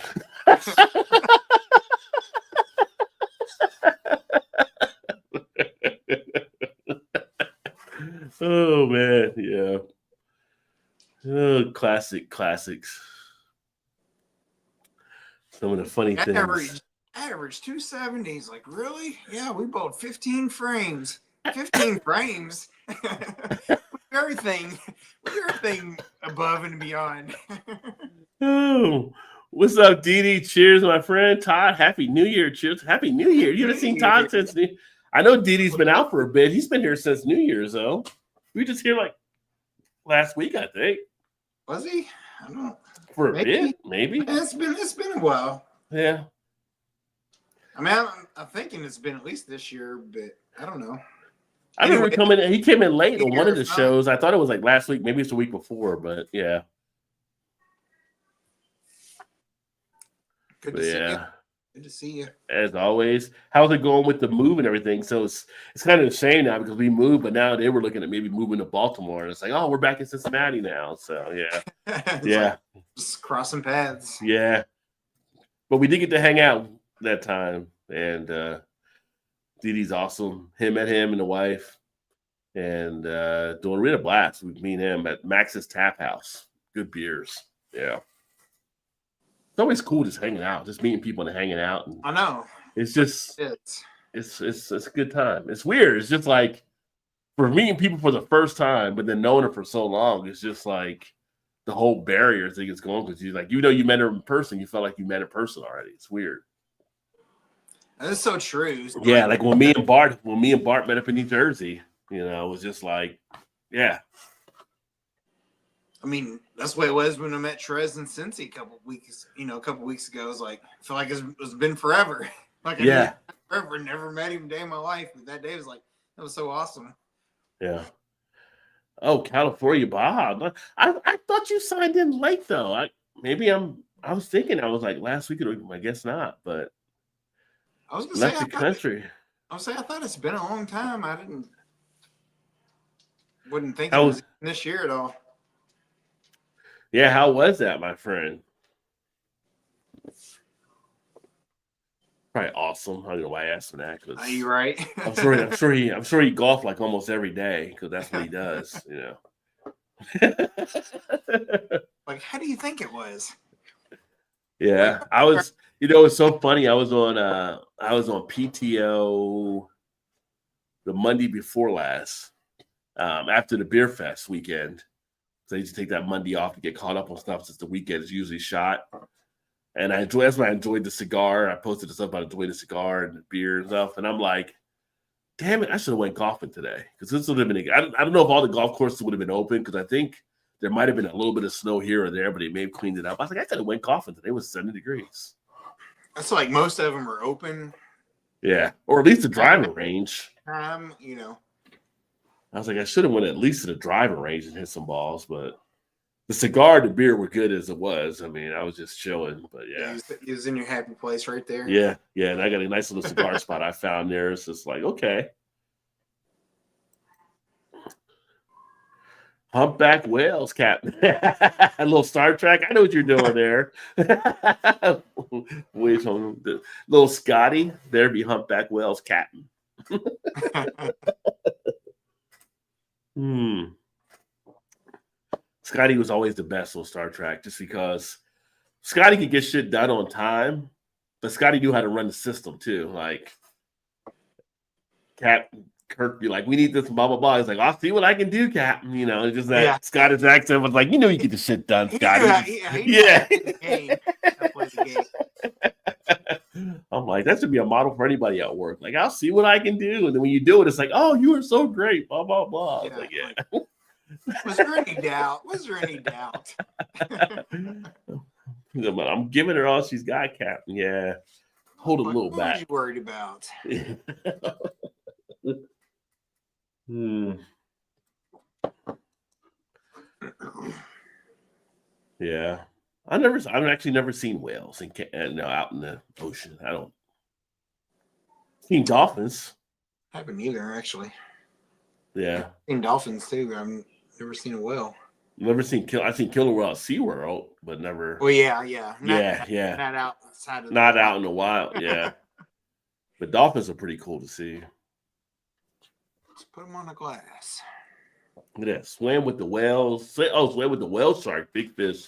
Oh man, yeah. Oh, classics. Some of the funny things. Average 270s. Like, really? Yeah, we bought 15 frames. 15 frames. everything above and beyond. Oh, what's up, Dee? Cheers, my friend. Todd, Happy New Year. Cheers. Happy New Year. You haven't seen Todd since I know Dee been out for a bit. He's been here since New Year's, though. We just here like last week, I think. Was he? I don't know. For a bit, maybe. It's been a while. Yeah. I mean, I'm thinking it's been at least this year, but I don't know. I remember he came in late on one of the Not. shows. I thought it was like last week, maybe it's the week before, but yeah. Good to see you. Good to see you. As always. How's it going with the move and everything? So it's kind of a shame now because we moved, but now they were looking at maybe moving to Baltimore. And it's like, oh, we're back in Cincinnati now. So yeah. Yeah. Like just crossing paths. Yeah. But we did get to hang out that time. And Dee Dee's awesome. Met him and the wife. And doing a real blast. We meet him at Max's Tap House. Good beers. Yeah. It's always cool just hanging out, just meeting people and hanging out. And I know. It's just it's a good time. It's weird. It's just like for meeting people for the first time, but then knowing them for so long, it's just like the whole barrier thing is going because you like, you met her in person, you felt like you met a person already. It's weird. That's so true. Yeah, like when me and Bart met up in New Jersey, it was just like, yeah. I mean, that's the way it was when I met Trez and Cincy a couple weeks ago. It was like, I feel like it's been forever. Like, I knew forever, never met him a day in my life. But that day was like, that was so awesome. Yeah. Oh, California Bob. I thought you signed in late, though. I was thinking I was like last week, I guess not, but I was going to left the country. I thought it's been a long time. I wouldn't think it was this year at all. Yeah, how was that, my friend? Probably awesome. I don't know why I asked him that. Are you right? I'm sure he golfed like almost every day because that's what he does. Like, how do you think it was? Yeah, I was. It's so funny. I was on PTO the Monday before last, after the Beer Fest weekend. So I used to take that Monday off to get caught up on stuff since the weekend is usually shot. And that's when I enjoyed the cigar. I posted the stuff about enjoying the cigar and the beer and stuff. And I'm like, damn it, I should have went golfing today. Because this would have been, I don't know if all the golf courses would have been open because I think there might have been a little bit of snow here or there, but they may have cleaned it up. I was like, I could have went golfing today. It was 70 degrees. That's like most of them are open. Yeah. Or at least the driving range. I was like, I should have went at least to the driving range and hit some balls, but the cigar and the beer were good as it was. I mean, I was just chilling, but yeah. It was in your happy place right there. Yeah, yeah. And I got a nice little cigar spot I found there. It's just like, okay. Humpback whales, Captain. A little Star Trek. I know what you're doing there. Wait on the little Scotty. There be humpback whales, Captain. Scotty was always the best on Star Trek just because Scotty could get shit done on time, but Scotty knew how to run the system too. Like Captain Kirk be like, we need this, blah, blah, blah. He's like, I'll see what I can do, Captain. Just that Scottish accent was like, you get the shit done, Scotty. Yeah. I'm like, that should be a model for anybody at work. Like, I'll see what I can do. And then when you do it, it's like, oh, you are so great, blah, blah, blah. Yeah, like, was there any doubt? I'm giving her all she's got, Captain. Yeah. Hold a little back. What are you worried about? Yeah. I've actually never seen whales out in the ocean. I don't seen dolphins. I haven't either, actually. Yeah. Seen dolphins too. I've never seen a whale. I've seen killer whale at SeaWorld, but never. Well, yeah. Not outside of not out in the wild, yeah. But dolphins are pretty cool to see. Let's put them on a glass. Look at that. Swam with the whales. Swam with the whale shark, big fish.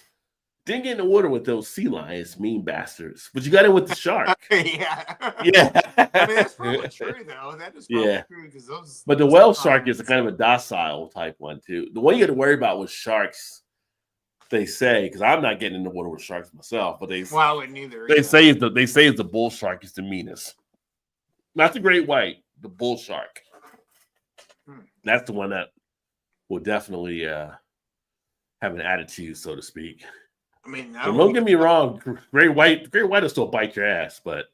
Didn't get in the water with those sea lions, mean bastards. But you got in with the shark. Yeah. I mean, that's probably true, though. That is probably true. But the whale shark is a kind of a docile type one, too. The one you got to worry about with sharks, they say, because I'm not getting in the water with sharks myself, but I wouldn't either. They say it's the bull shark is the meanest. Not the great white, the bull shark. That's the one that will definitely have an attitude, so to speak. I mean, don't get me wrong. Great white will still bite your ass, but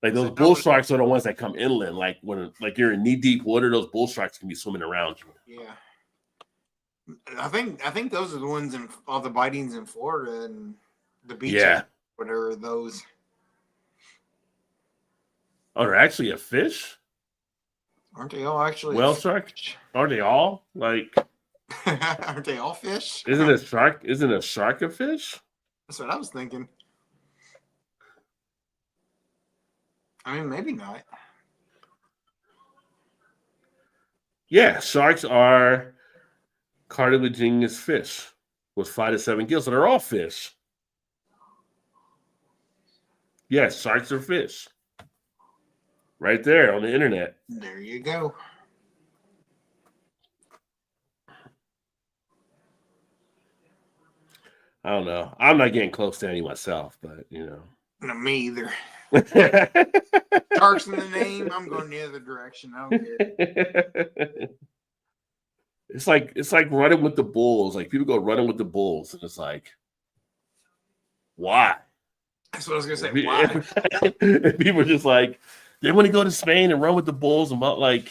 Like those bull sharks are the ones that come inland. Like when you're in knee deep water, those bull sharks can be swimming around you. Yeah. I think those are the ones in all the bitings in Florida and the beaches. Yeah. Whatever those. Oh, they're actually a fish? Aren't they all actually whale shark? Aren't they all? Like aren't they all fish? Isn't a shark a fish? That's what I was thinking. I mean, maybe not. Yeah, sharks are cartilaginous fish with 5 to 7 gills. So they're all fish. Yes, sharks are fish. Right there on the internet. There you go. I don't know. I'm not getting close to any myself, but you know. No, me either. Sharks in the name, I'm going the other direction. I don't care. It's like running with the bulls. Like people go running with the bulls, and it's like, why? That's what I was gonna say. Why? And people are just like, they want to go to Spain and run with the bulls, and and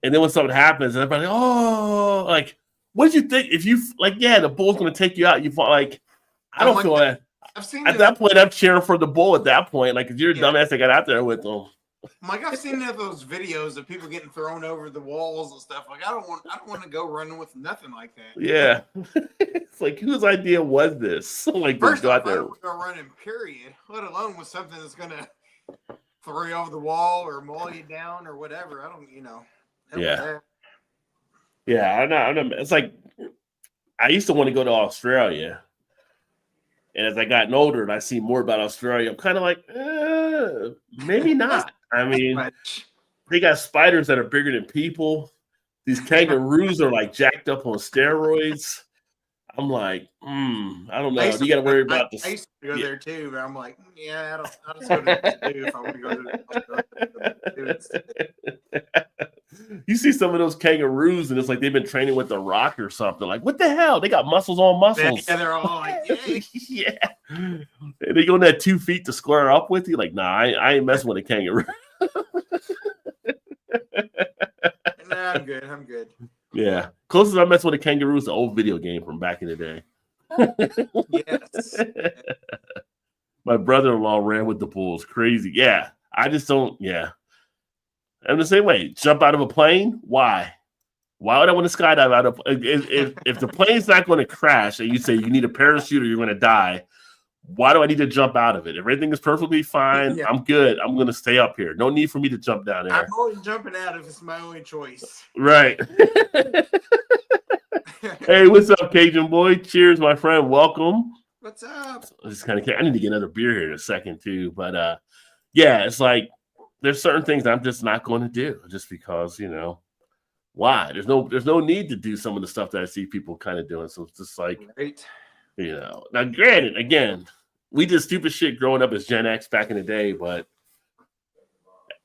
then when something happens, and everybody, oh, like, what did you think? If you the bull's gonna take you out, you fall like, I don't feel that. I've seen at that point, I'm cheering for the bull. At that point, like, if you're a dumbass that got out there with them. Like I've seen those videos of people getting thrown over the walls and stuff. Like I don't want to go running with nothing like that. Yeah, it's like whose idea was this? Like first go off, out there. I don't go running, period. Let alone with something that's gonna throw you over the wall or maul you down or whatever. I don't, Yeah, I know. It's like I used to want to go to Australia. And as I gotten older and I see more about Australia, I'm kind of like, maybe not. I mean, they got spiders that are bigger than people. These kangaroos are like jacked up on steroids. I'm like, I don't know. You got to worry about this. I used to go there too, but I'm like, I'll just go to the zoo if I want to go to the zoo. You see some of those kangaroos, and it's like they've been training with The Rock or something. Like, what the hell? They got muscles on muscles. Yeah, they're all like, yeah. And they go in that 2 feet to square up with you. Like, nah, I ain't messing with a kangaroo. Nah, I'm good. Yeah. Closest I mess with a kangaroo is the old video game from back in the day. Yes. My brother-in-law ran with the bulls. Crazy. Yeah. I just don't. Yeah. I'm the same way. Jump out of a plane? Why? Why would I want to skydive out of? If the plane's not going to crash and you say you need a parachute or you're going to die, why do I need to jump out of it? If everything is perfectly fine, I'm good. I'm going to stay up here. No need for me to jump down there. I'm only jumping out if it's my only choice. Right. Hey, what's up, Cajun boy? Cheers, my friend. Welcome. What's up? I need to get another beer here in a second too. But yeah, it's like there's certain things I'm just not going to do just because, why? There's no need to do some of the stuff that I see people kind of doing. So it's just like, right. Now granted, again, we did stupid shit growing up as Gen X back in the day, but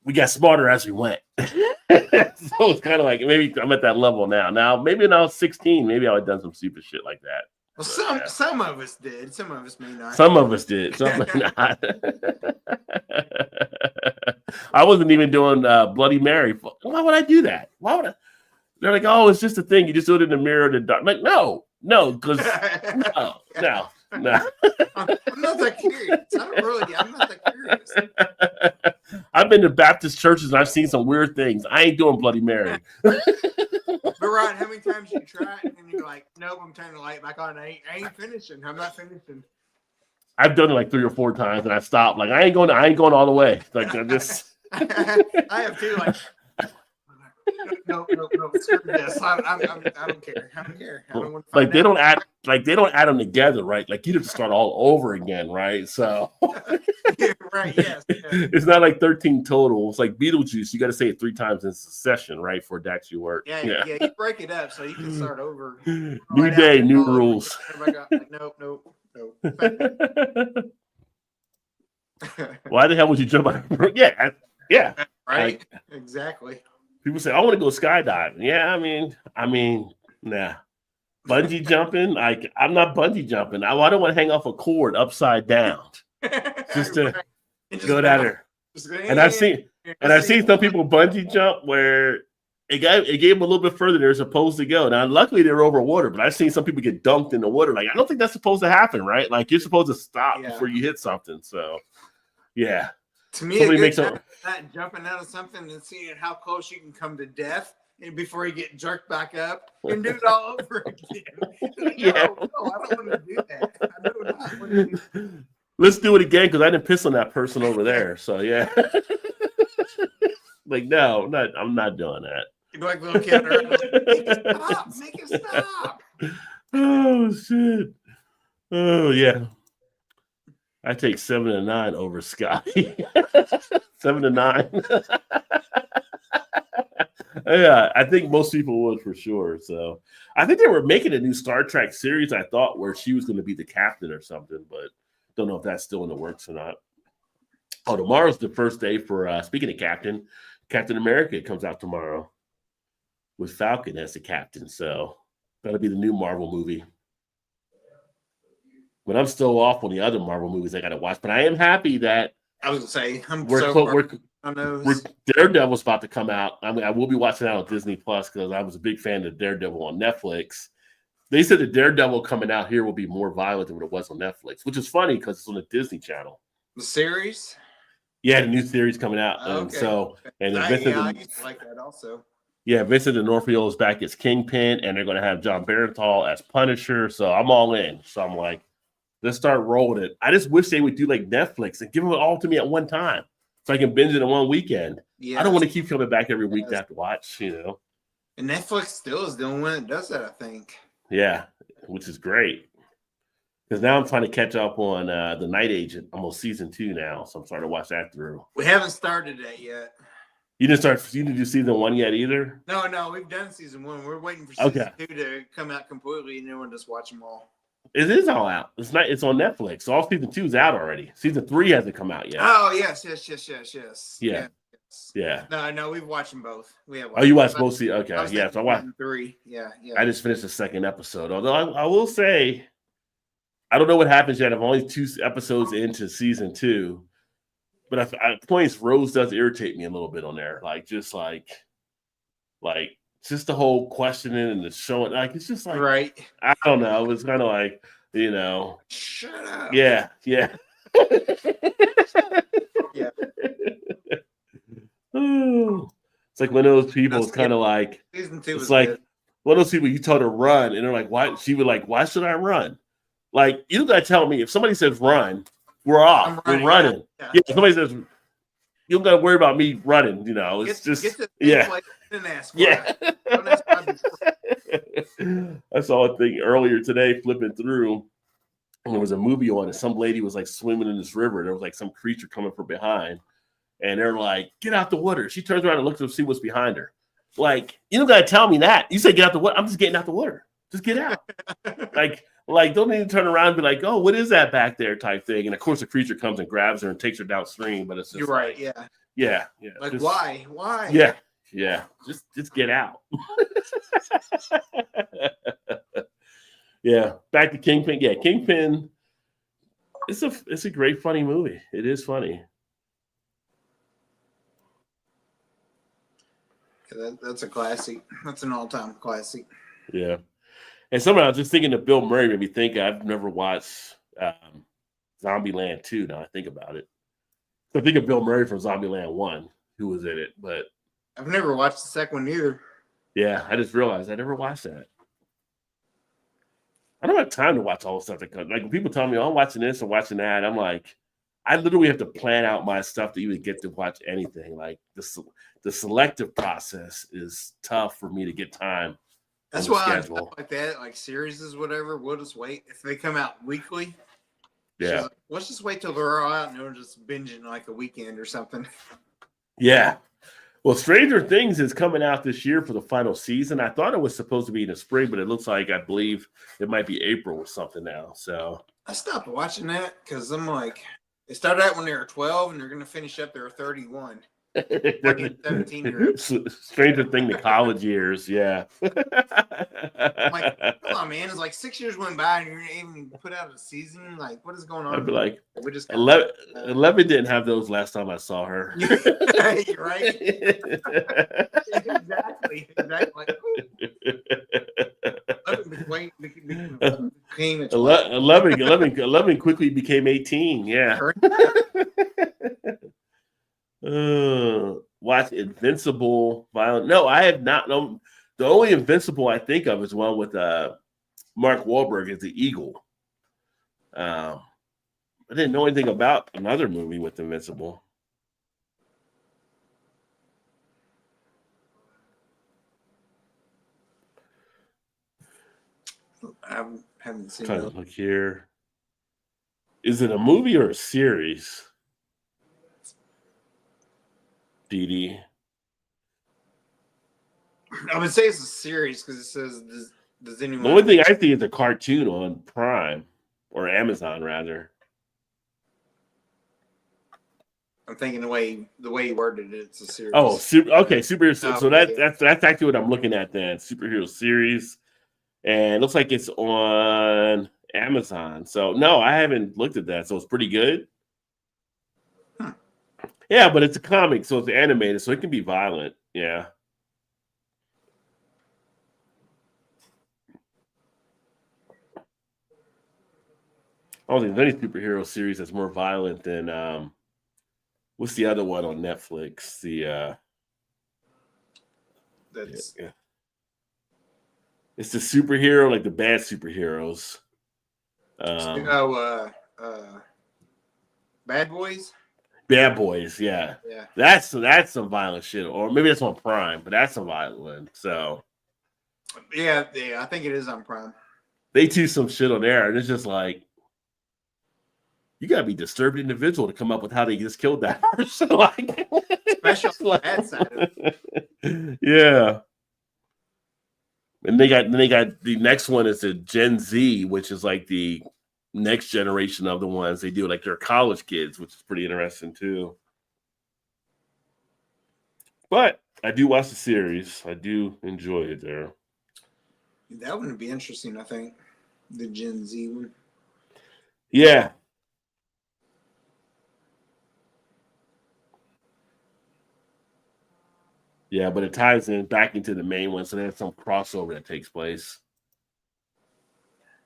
we got smarter as we went. So it's kind of like maybe I'm at that level now. Now, maybe when I was 16, maybe I would have done some stupid shit like that. Well, some of us did. Some of us may not. Some of us did. Some may not. I wasn't even doing Bloody Mary. Why would I do that? Why would I? They're like, oh, it's just a thing. You just do it in the mirror in the dark. I'm like, no, because no. I'm not that curious. I'm not that curious. I've been to Baptist churches and I've seen some weird things. I ain't doing Bloody Mary. But Rod, how many times you try it and you're like, nope, I'm turning the light back on. I ain't finishing. I'm not finishing. I've done it like 3 or 4 times and I stopped. Like I ain't going all the way. Like I just I have too. Like no. Screw this. I don't care. I don't care. I don't want to like they don't add them together, right? Like you have to start all over again, right? So right, yes. It's not like 13 total. It's like Beetlejuice. You got to say it 3 times in succession, right? For it to actually work. Yeah. You break it up so you can start over. New day, new rules. Like, nope. Why the hell would you jump out? Yeah. Right. Like, exactly. People say, I want to go skydiving. Yeah, I mean, nah. Bungee jumping, like I'm not bungee jumping. I don't want to hang off a cord upside down. Just to go down there. And I've seen some people bungee jump where it gave them a little bit further than they're supposed to go. Now, luckily they're over water, but I've seen some people get dunked in the water. Like, I don't think that's supposed to happen, right? Like, you're supposed to stop before you hit something. So, yeah. To me, somebody makes that jumping out of something and seeing how close you can come to death and before you get jerked back up and do it all over again. Like, no, I don't want to do that. I do not want to do that. Let's do it again because I didn't piss on that person over there. So yeah. Like, no, I'm not doing that. You're like little kid. Make it stop. Oh shit. Oh yeah. I take 7 to 9 over Scotty. 7 to 9. Yeah, I think most people would for sure. So I think they were making a new Star Trek series, I thought, where she was going to be the captain or something, but don't know if that's still in the works or not. Oh, tomorrow's the first day for, speaking of Captain America comes out tomorrow with Falcon as the captain. So that'll be the new Marvel movie. But I'm still off on the other Marvel movies I got to watch. But I am happy that I was going to say, Daredevil's about to come out. I mean, I will be watching that on Disney Plus because I was a big fan of Daredevil on Netflix. They said the Daredevil coming out here will be more violent than what it was on Netflix, which is funny because it's on the Disney Channel. The series? Yeah, the new series coming out. And I used to like that also. Yeah, Vincent D'Onofrio is back as Kingpin, and they're going to have John Barenthal as Punisher. So I'm all in. So I'm like, let's start rolling it. I just wish they would do like Netflix and give them it all to me at one time so I can binge it in one weekend. Yes. I don't want to keep coming back every week to have to watch, And Netflix still is the only one that does that, I think. Yeah, which is great. Because now I'm trying to catch up on The Night Agent. I'm on season 2 now, so I'm starting to watch that through. We haven't started that yet. You didn't do season 1 yet either? No, we've done season 1. We're waiting for season 2 to come out completely, and then we'll just watch them all. It is all out. It's on Netflix. So all season 2 is out already. Season 3 hasn't come out yet. Oh yes. Yeah. No, we've watched them both. We have. You watched both seasons? Okay. Yeah. So I watched 3. Yeah. I just finished the second episode. Although I will say, I don't know what happens yet. I'm only 2 episodes into season 2, but at points Rose does irritate me a little bit on there. Just the whole questioning and the showing. Like, it's just like, right. I don't know. It was kind of like, shut up. Yeah. Yeah. It's like one of those people. It's kind of like season 2. It's like good. One of those people you told her run, and they're like, "Why?" She would like, "Why should I run?" Like, you gotta tell me if somebody says run, we're off. We're running. Yeah. If somebody says you don't gotta worry about me running. It's just and ask I saw a thing earlier today flipping through, and there was a movie on it. Some lady was like swimming in this river. There was like some creature coming from behind, and they're like, "Get out the water." She turns around and looks to see what's behind her. Like, you don't gotta tell me that. You say get out the water. I'm just getting out the water. Just get out. Like don't even turn around and be like, "Oh, what is that back there?" type thing. And of course, the creature comes and grabs her and takes her downstream. But it's just you're right. Yeah. Like, just, why? Yeah. Just get out. Yeah. Back to Kingpin. Yeah, Kingpin. It's a great funny movie. It is funny. That's a classic. That's an all-time classic. Yeah. And somehow just thinking of Bill Murray made me think I've never watched Zombieland 2 now I think about it. So I think of Bill Murray from Zombieland 1, who was in it, but I've never watched the second one either. Yeah, I just realized I never watched that. I don't have time to watch all the stuff that comes. Like when people tell me, "Oh, I'm watching this or watching that," I'm like, I literally have to plan out my stuff to even get to watch anything. Like the selective process is tough for me to get time. That's why I like that, like series is whatever. We'll just wait if they come out weekly. Yeah, like, let's just wait till they're all out and we're just binging like a weekend or something. Yeah. Well, Stranger Things is coming out this year for the final season. I thought it was supposed to be in the spring, but it looks like I believe it might be April or something now. So I stopped watching that because I'm like, it started out when they were 12 and they're going to finish up there 31. Fucking 17-year-old. Stranger thing to college years, yeah. I'm like, come on, man. It's like 6 years went by and you're not even put out a season. Like, what is going on? I'd be like, we just 11 didn't have those last time I saw her. Right? Exactly. 11 quickly became 18. Yeah. Watch Invincible. Violent. No, I have not known. The only Invincible I think of is one with Mark Wahlberg as the Eagle. I didn't know anything about another movie with Invincible. I haven't seen Trying it. to look here. Is it a movie or a series? DD. I would say it's a series because it says, does anyone... The only thing I see is a cartoon on Prime or Amazon, rather. I'm thinking the way you worded it, it's a series. Oh, okay, superhero. Oh, So yeah. that's actually what I'm looking at then. Superhero series, and it looks like it's on Amazon. So no, I haven't looked at that. So it's pretty good. Yeah, but it's a comic, so it's animated, so it can be violent. Yeah. I don't think there's any superhero series that's more violent than what's the other one on Netflix? It's the superhero, like the bad superheroes. Bad Boys. Bad Boys, yeah. That's some violent shit, or maybe that's on Prime, but that's some violent one. So yeah, I think it is on Prime. They do some shit on there, and it's just like, you gotta be a disturbed individual to come up with how they just killed that person. Like, especially like, bad side of it. Yeah. And they got the next one is the Gen Z, which is like the next generation of the ones they do, like they're college kids, which is pretty interesting too. But I do watch the series. I do enjoy it there. That one would be interesting, I think. The Gen Z one. Yeah. Yeah, but it ties in back into the main one, so there's some crossover that takes place.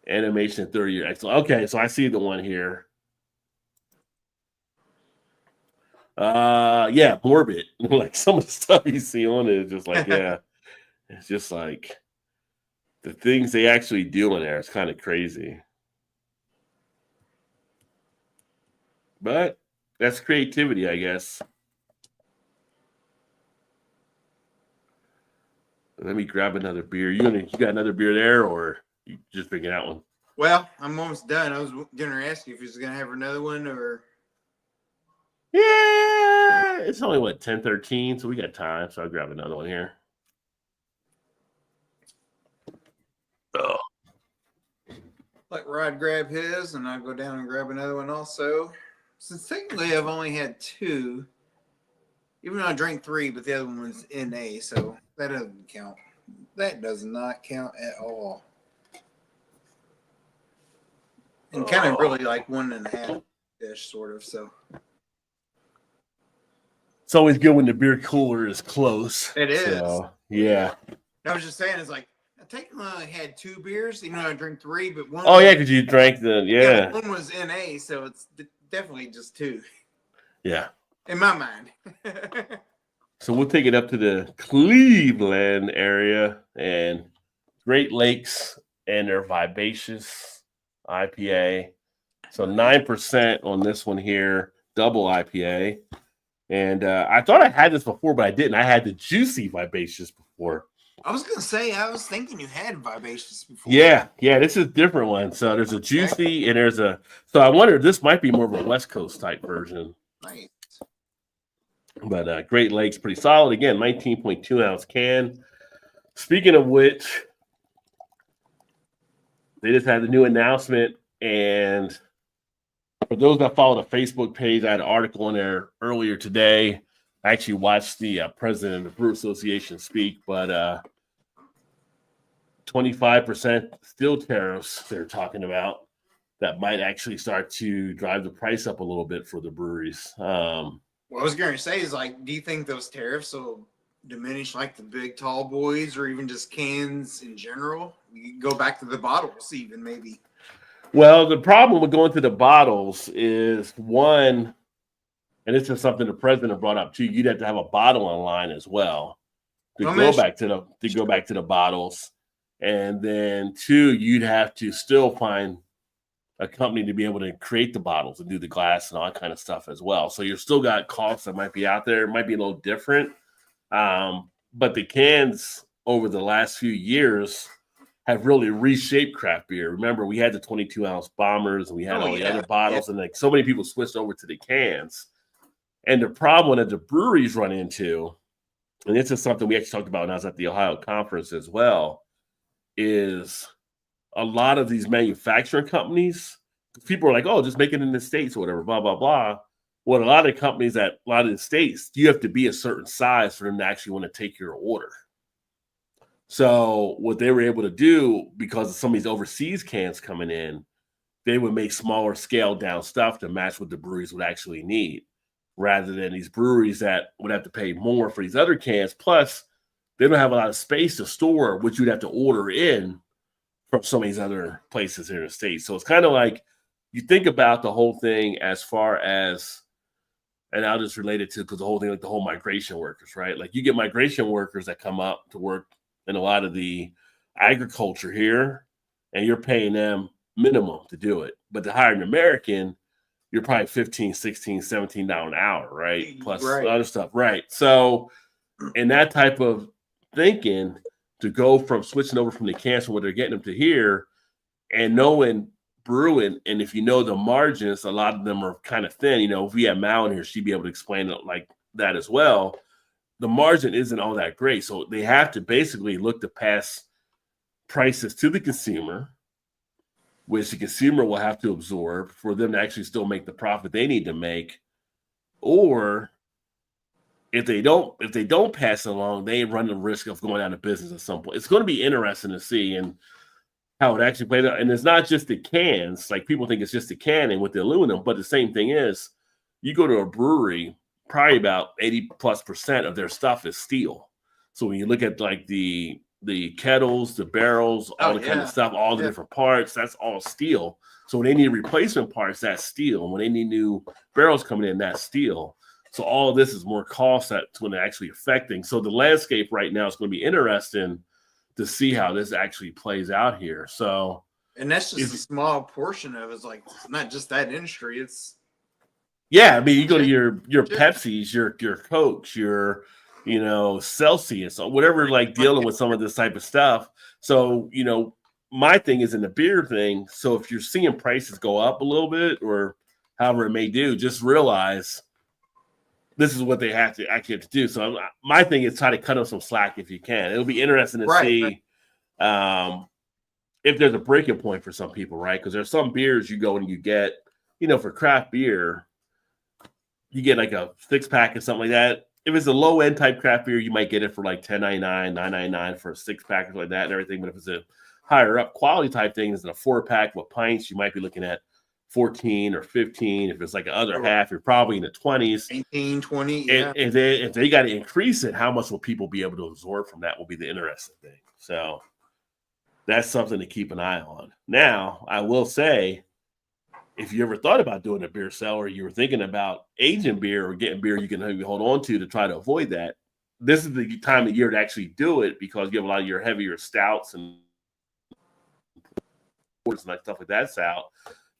Animation 30 year excellent. Okay, so I see the one here. Yeah, morbid. Like some of the stuff you see on it is just like, yeah, it's just like the things they actually do in there. It's kind of crazy, but that's creativity, I guess. Let me grab another beer. You got another beer there, or you just picking out one? Well, I'm almost done. I was going to ask you if you was going to have another one, or... Yeah, it's only, 10:13, so we got time. So I'll grab another one here. Oh. Let Rod grab his, and I'll go down and grab another one also. Since technically I've only had two, even though I drank three, but the other one was NA, so that doesn't count. That does not count at all. And kind of really like 1.5-ish, sort of, so. It's always good when the beer cooler is close. It is. So, yeah. I was just saying, it's like, I technically only had two beers, even though I drink three, but one. Oh, yeah, because you drank yeah. One was NA, so it's definitely just two. Yeah. In my mind. So we'll take it up to the Cleveland area and Great Lakes and their Vivacious IPA. So 9% on this one here, double IPA. And I thought I had this before, but I didn't. I had the Juicy Vivacious before. I was going to say, I was thinking you had Vivacious before. Yeah, this is a different one. So there's a Juicy and there's a... So I wonder if this might be more of a West Coast type version. Nice. But Great Lakes, pretty solid. Again, 19.2 ounce can. Speaking of which, they just had a new announcement. And for those that follow the Facebook page, I had an article in there earlier today I actually watched the president of the Brew Association speak, but 25% steel tariffs they're talking about that might actually start to drive the price up a little bit for the breweries. What I was going to say is, like, do you think those tariffs will diminish like the big tall boys or even just cans in general? You go back to the bottles even maybe. Well, the problem with going to the bottles is one, and this is something the president brought up too. You'd have to have a bottle online as well to go back to the bottles, and then two, you'd have to still find a company to be able to create the bottles and do the glass and all that kind of stuff as well. So you're still got costs that might be out there. It might be a little different. But the cans over the last few years have really reshaped craft beer. Remember, we had the 22-ounce bombers and we had all the other bottles, and like so many people switched over to the cans. And the problem that the breweries run into, and this is something we actually talked about when I was at the Ohio conference as well, is a lot of these manufacturing companies, people are like, oh, just make it in the States or whatever, blah, blah, blah. Well, a lot of companies at a lot of the States, you have to be a certain size for them to actually want to take your order. So what they were able to do, because of some of these overseas cans coming in, they would make smaller scaled down stuff to match what the breweries would actually need, rather than these breweries that would have to pay more for these other cans. Plus, they don't have a lot of space to store, which you'd have to order in from some of these other places here in the States. So it's kind of like you think about the whole thing as far as, and I'll just relate it to, because the whole thing, like the whole migration workers, right? Like you get migration workers that come up to work in a lot of the agriculture here, and you're paying them minimum to do it. But to hire an American, you're probably $15, $16, $17 an hour, right? Plus other stuff, right? So in that type of thinking, to go from switching over from the cans from what they're getting them to here, and knowing brewing, and if you know the margins, a lot of them are kind of thin. You know, if we had Mal in here, she'd be able to explain it like that as well. The margin isn't all that great, so they have to basically look to pass prices to the consumer, which the consumer will have to absorb for them to actually still make the profit they need to make. Or if they don't pass it along, they run the risk of going out of business at some point. It's going to be interesting to see and how it actually plays out. And it's not just the cans. Like people think it's just the canning with the aluminum, but the same thing is, you go to a brewery, probably about 80+% of their stuff is steel. So when you look at like the kettles, the barrels, all the kind of stuff, all the different parts, that's all steel. So when they need replacement parts, that's steel. And when they need new barrels coming in, that's steel. So all of this is more cost that's going to actually affecting. So the landscape right now is going to be interesting to see how this actually plays out here. So, and that's just a small portion of it. It's like, it's not just that industry. It's I mean, you go to your Pepsis, your Cokes, your Celsius, or whatever, like dealing with some of this type of stuff. So, my thing is in the beer thing. So if you're seeing prices go up a little bit or however it may do, just realize this is what they actually have to do. So my thing is try to cut them some slack if you can. It'll be interesting to see if there's a breaking point for some people, right? Because there's some beers you go and you get, for craft beer, you get like a 6-pack or something like that. If it's a low end type craft beer, you might get it for like $10.99, $9.99 for a 6-pack or like that and everything. But if it's a higher up quality type thing, it's a 4-pack with pints, you might be looking at 14 or 15. If it's like the other half, you're probably in the 20s. 18, 20. Yeah. If they got to increase it, how much will people be able to absorb from that will be the interesting thing. So that's something to keep an eye on. Now, I will say, if you ever thought about doing a beer cellar, you were thinking about aging beer or getting beer you can hold on to try to avoid that, this is the time of year to actually do it, because you have a lot of your heavier stouts and stuff like that's out.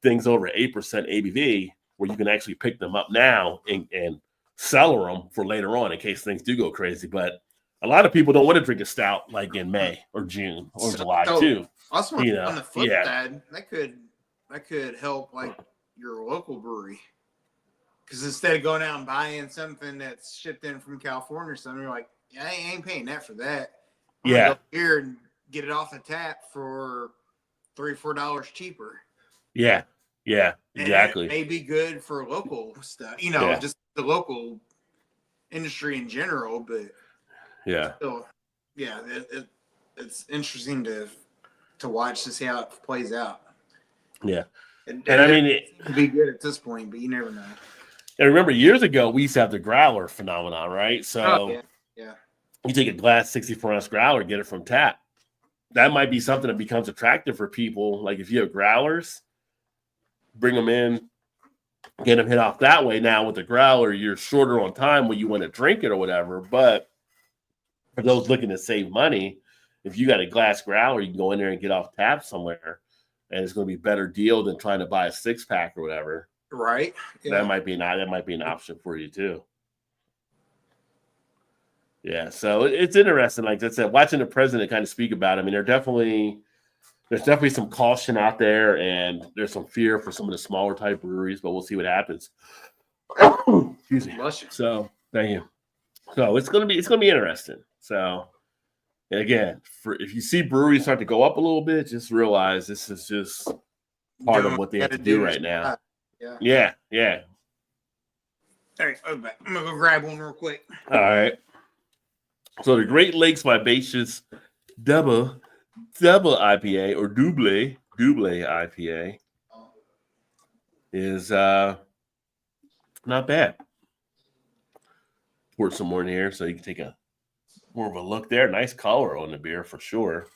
Things over 8% ABV, where you can actually pick them up now and cellar them for later on in case things do go crazy. But a lot of people don't want to drink a stout like in May or June or July too. Also, on the flip side, that could help like your local brewery, because instead of going out and buying something that's shipped in from California or something, you're like, I ain't paying that for that. I'm gonna go here and get it off the tap for $3-4 cheaper. Yeah, exactly. And it may be good for local stuff, just the local industry in general, but yeah, still, yeah, it's interesting to watch to see how it plays out. yeah. And I mean, it seems to be good at this point, but you never know. And remember, years ago we used to have the growler phenomenon, right? So yeah. You take a glass 64-ounce growler, get it from tap. That might be something that becomes attractive for people. Like if you have growlers, bring them in, get them hit off that way. Now with the growler, you're shorter on time when you want to drink it or whatever. But for those looking to save money, if you got a glass growler, you can go in there and get off tap somewhere, and it's going to be a better deal than trying to buy a 6-pack or whatever. Right. Yeah. That might be an option for you too. Yeah, so it's interesting. Like I said, watching the president kind of speak about it, I mean, there's definitely some caution out there, and there's some fear for some of the smaller type breweries, but we'll see what happens. Excuse me. So thank you. So it's gonna be interesting. So and again, if you see breweries start to go up a little bit, just realize this is just part of what they have to do right now. Yeah. All right, I'm gonna go grab one real quick. All right. So the Great Lakes Vivacious Double IPA or Double IPA is not bad. Pour some more in here so you can take more of a look there. Nice color on the beer for sure.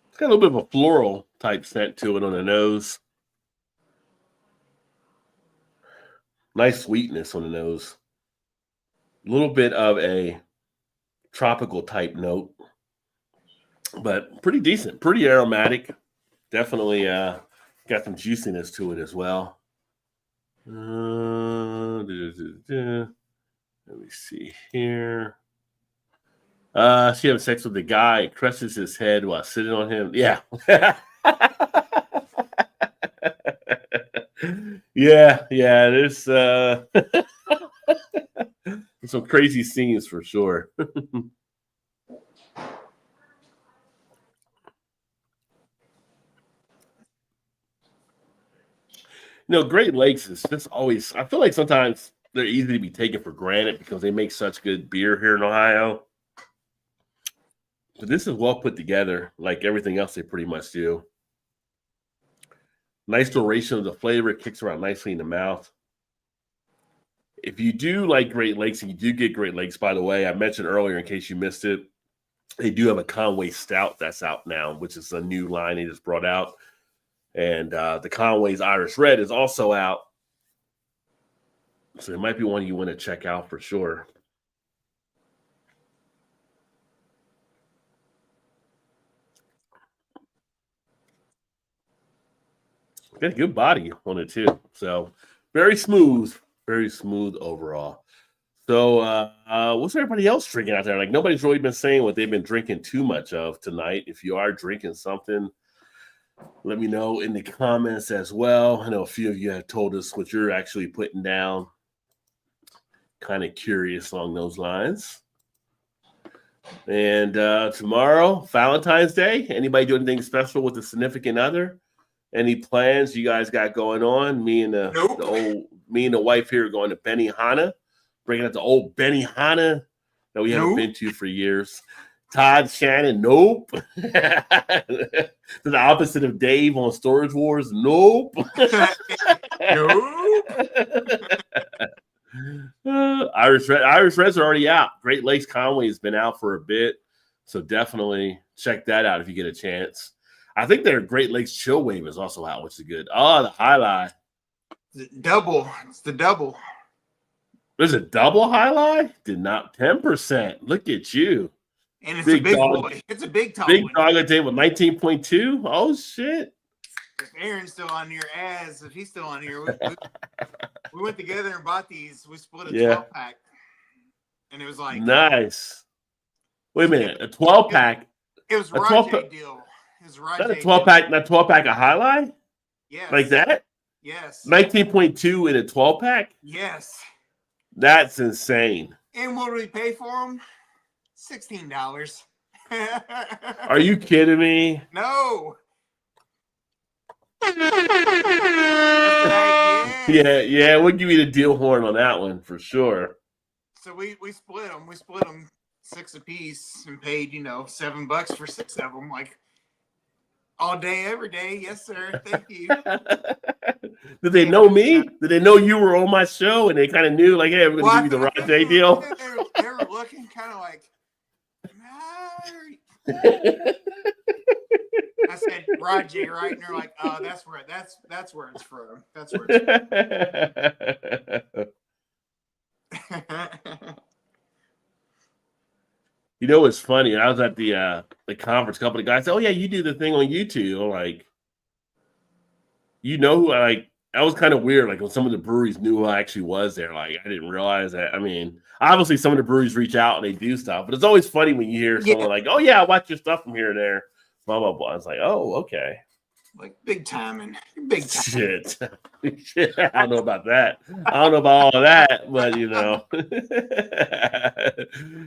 It's got a little bit of a floral type scent to it on the nose. Nice sweetness on the nose. A little bit of a tropical type note, but pretty decent, pretty aromatic. Definitely got some juiciness to it as well. Let me see here. She having sex with the guy, crushes his head while sitting on him. Yeah. Yeah. There's some crazy scenes for sure. Great Lakes is just always, I feel like sometimes they're easy to be taken for granted because they make such good beer here in Ohio. But this is well put together, like everything else they pretty much do. Nice duration of the flavor, it kicks around nicely in the mouth. If you do like Great Lakes, and you do get Great Lakes, by the way, I mentioned earlier in case you missed it, they do have a Conway Stout that's out now, which is a new line they just brought out. And the Conway's Irish Red is also out. So it might be one you want to check out for sure. Got a good body on it too. So very smooth overall. So what's everybody else drinking out there? Like nobody's really been saying what they've been drinking too much of tonight. If you are drinking something, let me know in the comments as well. I know a few of you have told us what you're actually putting down. Kind of curious along those lines. And tomorrow, Valentine's Day. Anybody do anything special with a significant other? Any plans you guys got going on? Me and the wife here are going to Benihana, bringing up the old Benihana that we haven't been to for years. Todd Shannon, nope. The opposite of Dave on Storage Wars, nope. Irish Reds are already out. Great Lakes Conway has been out for a bit, so definitely check that out if you get a chance. I think their Great Lakes Chill Wave is also out, which is good. Oh, the highlight. Double. It's the double. There's a double highlight? Did not 10%. Look at you. And it's a big boy. It's a big top. Big dog at table 19.2. Oh shit. If Aaron's still on here, if he's still on here, we went together and bought these. We split a 12-pack. And it was like nice. Wait a minute, a 12-pack. It was a Rajay deal. Not a 12-pack, not 12-pack a highlight? Yes. Like that? Yes. 19.2 in a 12-pack? Yes. That's insane. And what do we pay for them? $16. Are you kidding me? No. Yeah. We'll give you the deal horn on that one for sure. So we split them. We split them 6 apiece and paid $7 for 6 of them. Like all day, every day. Yes, sir. Thank you. Did they know me? Did they know you were on my show and they kind of knew, like, hey, we're going to give you the Rajay deal? They were looking kind of like, I said Rajay, right? And they're like, oh, that's where it's from. That's where it's from. You know what's funny? I was at the conference. A couple of guys said, "Oh yeah, you do the thing on YouTube." I'm like, who I like? That was kind of weird. Like when some of the breweries knew who I actually was there. Like I didn't realize that. I mean, obviously some of the breweries reach out and they do stuff, but it's always funny when you hear someone like, "Oh yeah, I watch your stuff from here and there." Blah blah blah. It's like, oh okay. Like big time and big time. Shit. I don't know about that. I don't know about all of that, but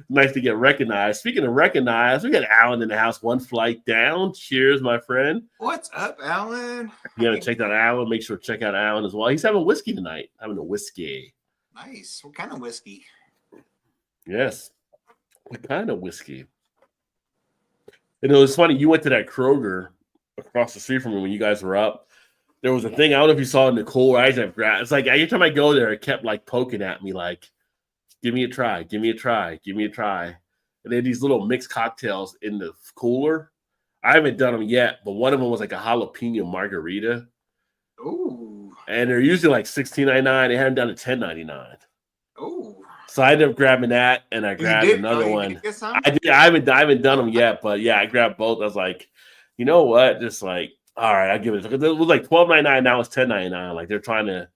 nice to get recognized. Speaking of recognized, we got Alan in the house, one flight down. Cheers, my friend. What's up, Alan? You gotta check out Alan. Make sure to check out Alan as well. He's having whiskey tonight. Having a whiskey. Nice. What kind of whiskey? Yes. What kind of whiskey? And it was funny. You went to that Kroger across the street from me when you guys were up. There was a thing. I don't know if you saw Nicole. It's like every time I go there, it kept like poking at me, like, "Give me a try, give me a try, give me a try." And they had these little mixed cocktails in the cooler. I haven't done them yet, but one of them was like a jalapeno margarita. Ooh. And they're usually like $16.99. They had them down to $10.99. Ooh. So I ended up grabbing that, and I grabbed another one. I haven't done them yet, but yeah, I grabbed both. I was like, you know what? Just like, all right, I'll give it. It was like $12.99. Now it's $10.99. Like they're trying to,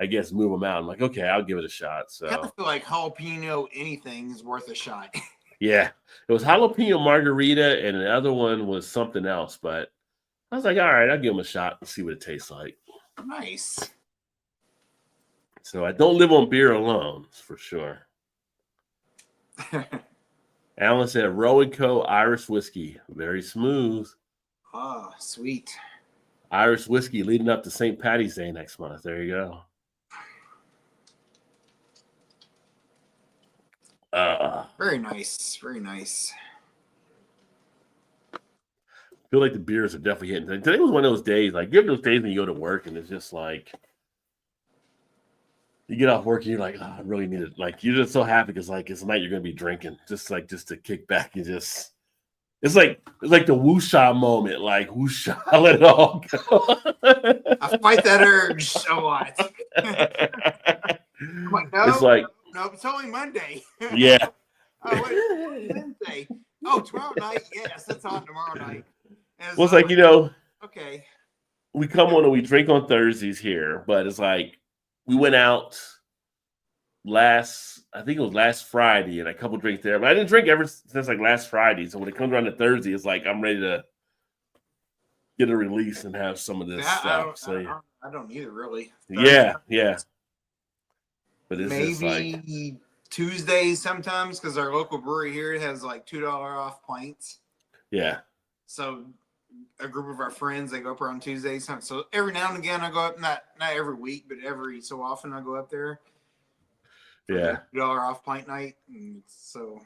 I guess, move them out. I'm like, okay, I'll give it a shot. So I kind of feel like jalapeno anything is worth a shot. Yeah, it was jalapeno margarita, and the other one was something else. But I was like, all right, I'll give them a shot and see what it tastes like. Nice. So I don't live on beer alone, for sure. Alan said, Roe & Co. Irish whiskey. Very smooth. Oh, sweet. Irish whiskey leading up to St. Paddy's Day next month. There you go. Very nice. Very nice. I feel like the beers are definitely hitting. Today was one of those days. Like, you have those days when you go to work and it's just like, you get off work and you're like, oh, I really need it. Like, you're just so happy because like it's a night you're gonna be drinking, just to kick back and just. It's like the woosha moment, like woosha, let it all go. I fight that urge a lot. I'm like, no, it's like no, it's only Monday. Yeah. Oh, wait, Wednesday. Oh, tomorrow night. Yes, it's on tomorrow night. Well, it's like, okay. We come on and we drink on Thursdays here, but it's like we went out I think it was last Friday, and a couple drinks there. But I didn't drink ever since like last Friday. So when it comes around to Thursday, it's like I'm ready to get a release and have some of this stuff. I don't either, really. Yeah. But it's maybe just like Tuesdays sometimes because our local brewery here has like $2 off pints. Yeah. So a group of our friends, they go up around Tuesdays. So every now and again, I go up. Not every week, but every so often, I go up there. Yeah. $2 off pint night. And so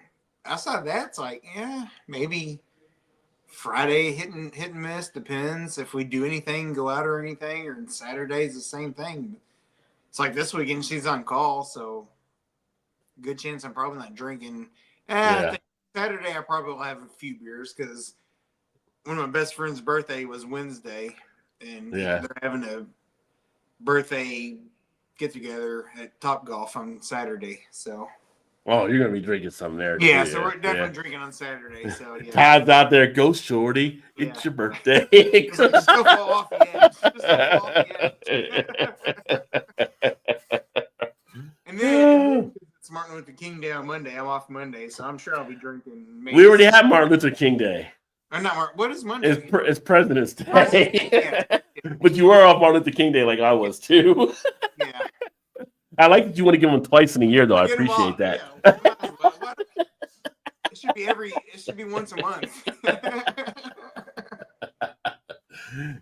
outside of that, it's like, yeah, maybe Friday hit and miss. Depends if we do anything, go out or anything, or Saturday's the same thing. It's like this weekend she's on call, so good chance I'm probably not drinking. I think Saturday I probably will have a few beers because one of my best friend's birthday was Wednesday, and they're having a birthday get-together at Top Golf on Saturday. So, you're gonna be drinking something there. Yeah, so we're definitely drinking on Saturday. So, yeah. Todd's out there. Go, shorty! It's your birthday. Just go fall off again. And then it's Martin Luther King Day on Monday. I'm off Monday, so I'm sure I'll be drinking. We already had Martin Luther King Day. What is Monday? It's President's Day. But you were off Martin Luther King Day like I was too. Yeah. I like that you want to give them twice in a year, though. I appreciate that. Yeah. It should be once a month.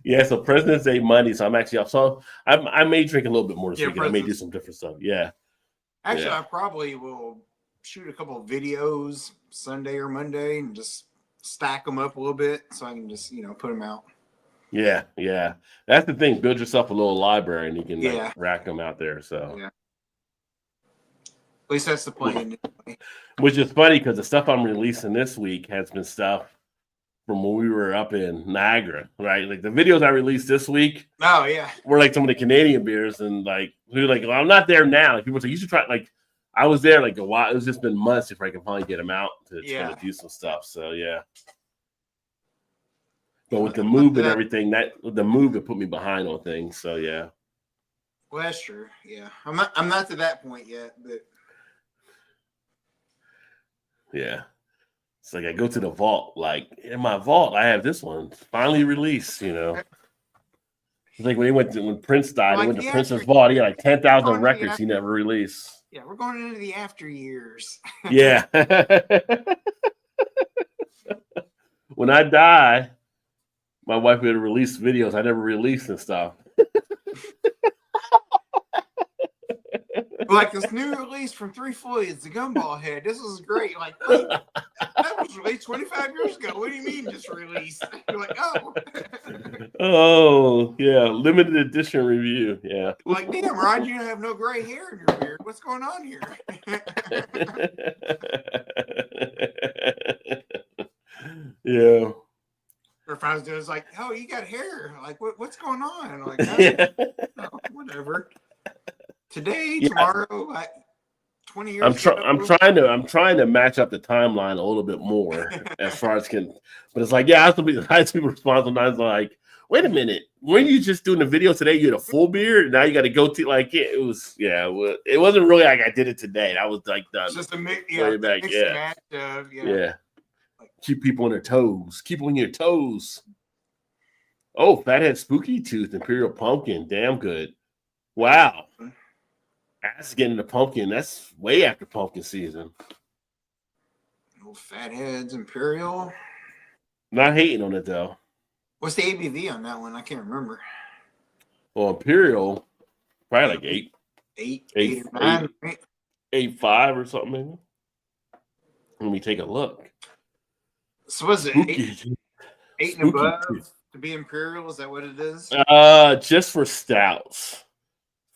Yeah, so President's Day Monday, so I'm actually off. So I may drink a little bit more this weekend. I may do President's- some different stuff. Yeah. Actually, Yeah. I probably will shoot a couple of videos Sunday or Monday and just stack them up a little bit so I can just, put them out. Yeah, yeah. That's the thing. Build yourself a little library and you can Yeah. rack them out there. So Yeah. At least that's the plan. Which is funny because the stuff I'm releasing this week has been stuff from when we were up in Niagara, right? Like the videos I released this week Oh, yeah. were like some of the Canadian beers, and like we were like, well, I'm not there now. Like, people say you should try. Like I was there like a while. It's just been months before I can finally get them out to try to do some stuff. So yeah. But with the move and everything, it put me behind on things. So yeah. Well, that's true. Yeah, I'm not to that point yet, but yeah. It's like I go to the vault. Like in my vault, I have this one finally released. It's like when Prince died, I went to Prince's vault. He had like 10,000 records he never released. Yeah, we're going into the after years. Yeah. When I die, my wife would release videos I never released and stuff. Like this new release from Three Floyds, the Gumball Head. This was great. Like, wait, that was released 25 years ago. What do you mean just released? You're like, oh. Oh, yeah. Limited edition review. Yeah. Like, damn, Rod, you have no gray hair in your beard. What's going on here? Yeah. Or if I was just like, oh, you got hair. Like, what's going on? I'm like, oh, whatever. Today, tomorrow, like 20 years ago. I'm trying to match up the timeline a little bit more as far as can, but it's like, yeah, I have to be responsible. Sometimes like, wait a minute, weren't you just doing the video today? You had a full beard, now you got to go to like it wasn't really like I did it today. That was like done. Just a mix, back, yeah. Keep people on their toes. Keep on your toes. Oh, Fathead Spooky Tooth Imperial Pumpkin, damn good. Wow. That's getting the pumpkin. That's way after pumpkin season. Old Fatheads Imperial. Not hating on it though. What's the ABV on that one? I can't remember. Well, Imperial, probably like 8 or 9, 8.5 or something. Maybe. Let me take a look. So was it 8 and above to be Imperial? Is that what it is? Just for stouts.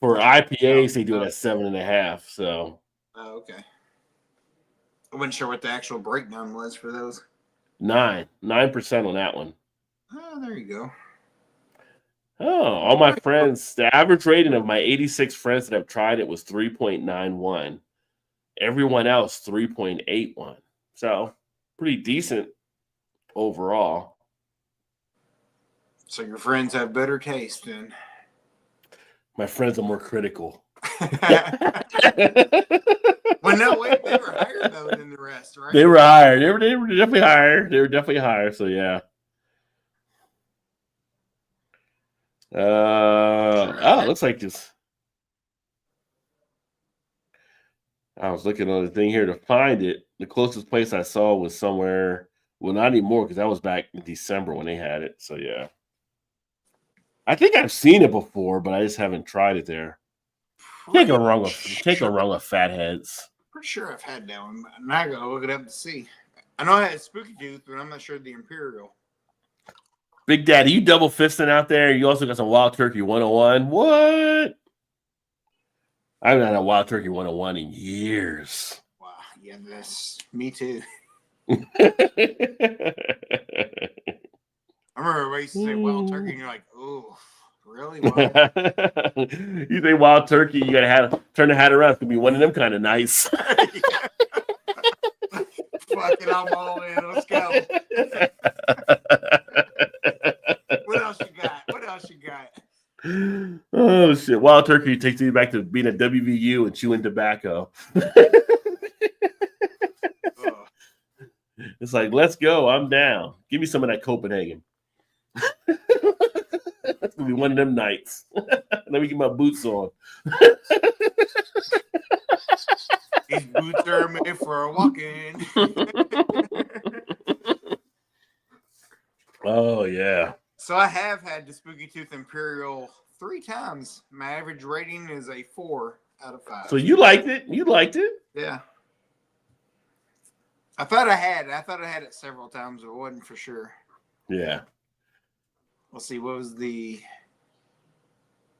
For IPAs, they do it at 7.5. So. Oh, okay. I wasn't sure what the actual breakdown was for those. 9% on that one. Oh, there you go. Oh, all my friends. The average rating of my 86 friends that have tried it was 3.91. Everyone else 3.81. So pretty decent overall. So your friends have better taste then. My friends are more critical. Well, no, wait, they were higher though than the rest, right? They were higher. They were definitely higher. They were definitely higher. So yeah. It looks like this. I was looking on the thing here to find it. The closest place I saw was somewhere. Well, not anymore because that was back in December when they had it. So yeah. I think I've seen it before, but I just haven't tried it there. Can't go wrong with Fatheads. Pretty sure I've had that one. Now I gotta look it up to see. I know I had Spooky Tooth, but I'm not sure the Imperial. Big Daddy, you double fisting out there. You also got some Wild Turkey 101. What? I haven't had a Wild Turkey 101 in years. Wow, yeah, that's me too. I remember I used to say Wild Turkey, and you're like, oh, really? You say Wild Turkey, you gotta turn the hat around. It's gonna be one of them kind of nice. Fuck it, I'm all in. Let's go. What else you got? Oh shit! Wild Turkey takes you back to being a WVU and chewing tobacco. It's like, let's go. I'm down. Give me some of that Copenhagen. That's gonna be one of them nights. Let me get my boots on. These boots are made for walking. Oh yeah. So I have had the Spooky Tooth Imperial 3 times. My average rating is a 4 out of 5. So you liked it? You liked it? Yeah. I thought I had it several times, but it wasn't for sure. Yeah. Let's see, what was the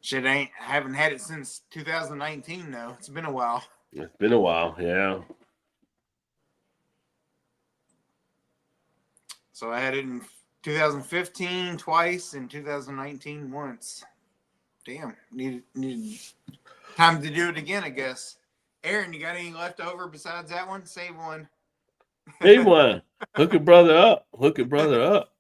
shit? I haven't had it since 2019 though. It's been a while. It's been a while, yeah. So I had it in 2015 twice and 2019 once. Damn, needed time to do it again, I guess. Aaron, you got any left over besides that one? Save one. Save one. Hook your brother up. Hook your brother up.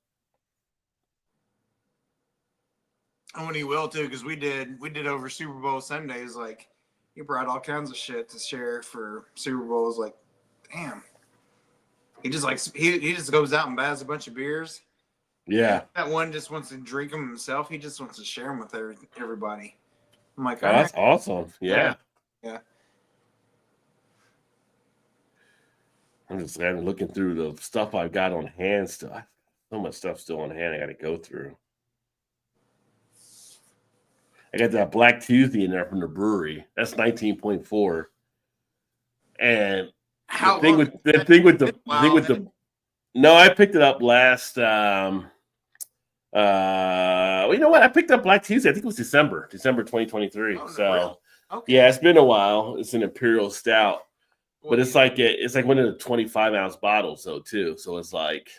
And when he will too, because we did over Super Bowl Sundays. Like he brought all kinds of shit to share for Super Bowls. Like, damn, he just goes out and buys a bunch of beers. Yeah, that one just wants to drink them himself. He just wants to share them with everybody. I'm like, oh, that's awesome. Yeah. I'm just looking through the stuff I've got on hand still. So much stuff still on hand I got to go through. I got that Black Tuesday in there from the brewery. That's 19.4. And the thing with the no, I picked it up last you know what? I picked up Black Tuesday. I think it was December 2023. Oh, so really? Okay. Yeah, it's been a while. It's an Imperial Stout. But it's like one of the 25-ounce bottles though too. So it's like,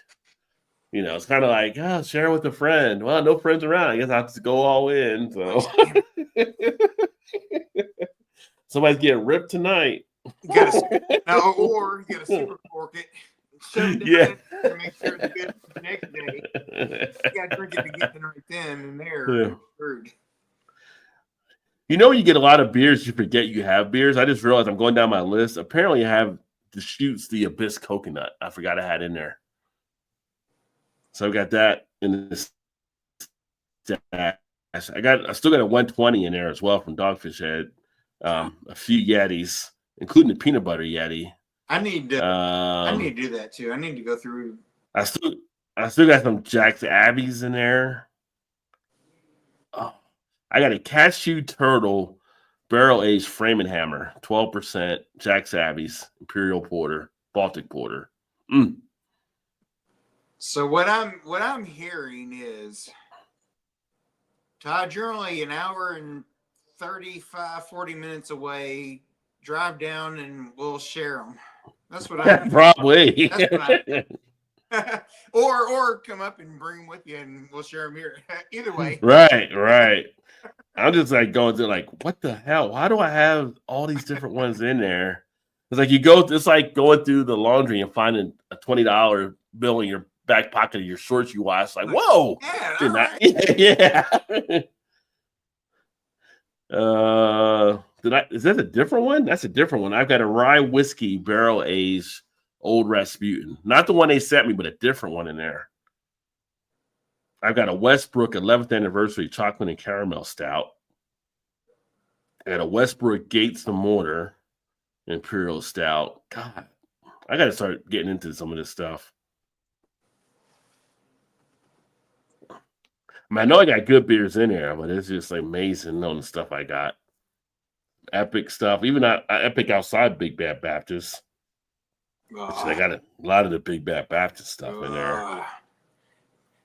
you know, it's kind of like, share with a friend. Well, no friends around. I guess I have to go all in. So somebody's getting ripped tonight. You or you gotta super cork it. Yeah. To make sure it's good for the next day. You gotta drink it to get it right then and there. Screwed. You know, when you get a lot of beers, you forget you have beers. I just realized I'm going down my list. Apparently, I have Deschutes the Abyss Coconut. I forgot I had in there. So I got that in this stash. I still got a 120 in there as well from Dogfish Head. A few Yetis, including the peanut butter Yeti. I need to do that too. I need to go through. I still got some Jack's Abbeys in there. Oh, I got a Cashew Turtle Barrel Aged Frame and Hammer, 12% Jack's Abbeys Imperial Porter, Baltic Porter. So what I'm hearing is, Todd, you're only an hour and 40 minutes away. Drive down and we'll share them. That's what I probably. That's what or come up and bring them with you and we'll share them here. Either way. Right. I'm just like going to like, what the hell? Why do I have all these different ones in there? It's like it's like going through the laundry and finding a $20 bill in your back pocket of your shorts you wash. Like, whoa. Yeah. Yeah. Is that a different one? That's a different one. I've got a rye whiskey barrel aged Old Rasputin. Not the one they sent me, but a different one in there. I've got a Westbrook 11th anniversary chocolate and caramel stout. I got a Westbrook Gates the Mortar Imperial Stout. God, I got to start getting into some of this stuff. I know I got good beers in there, but it's just amazing on the stuff I got. Epic stuff. Even Epic outside Big Bad Baptist. I got a lot of the Big Bad Baptist stuff in there.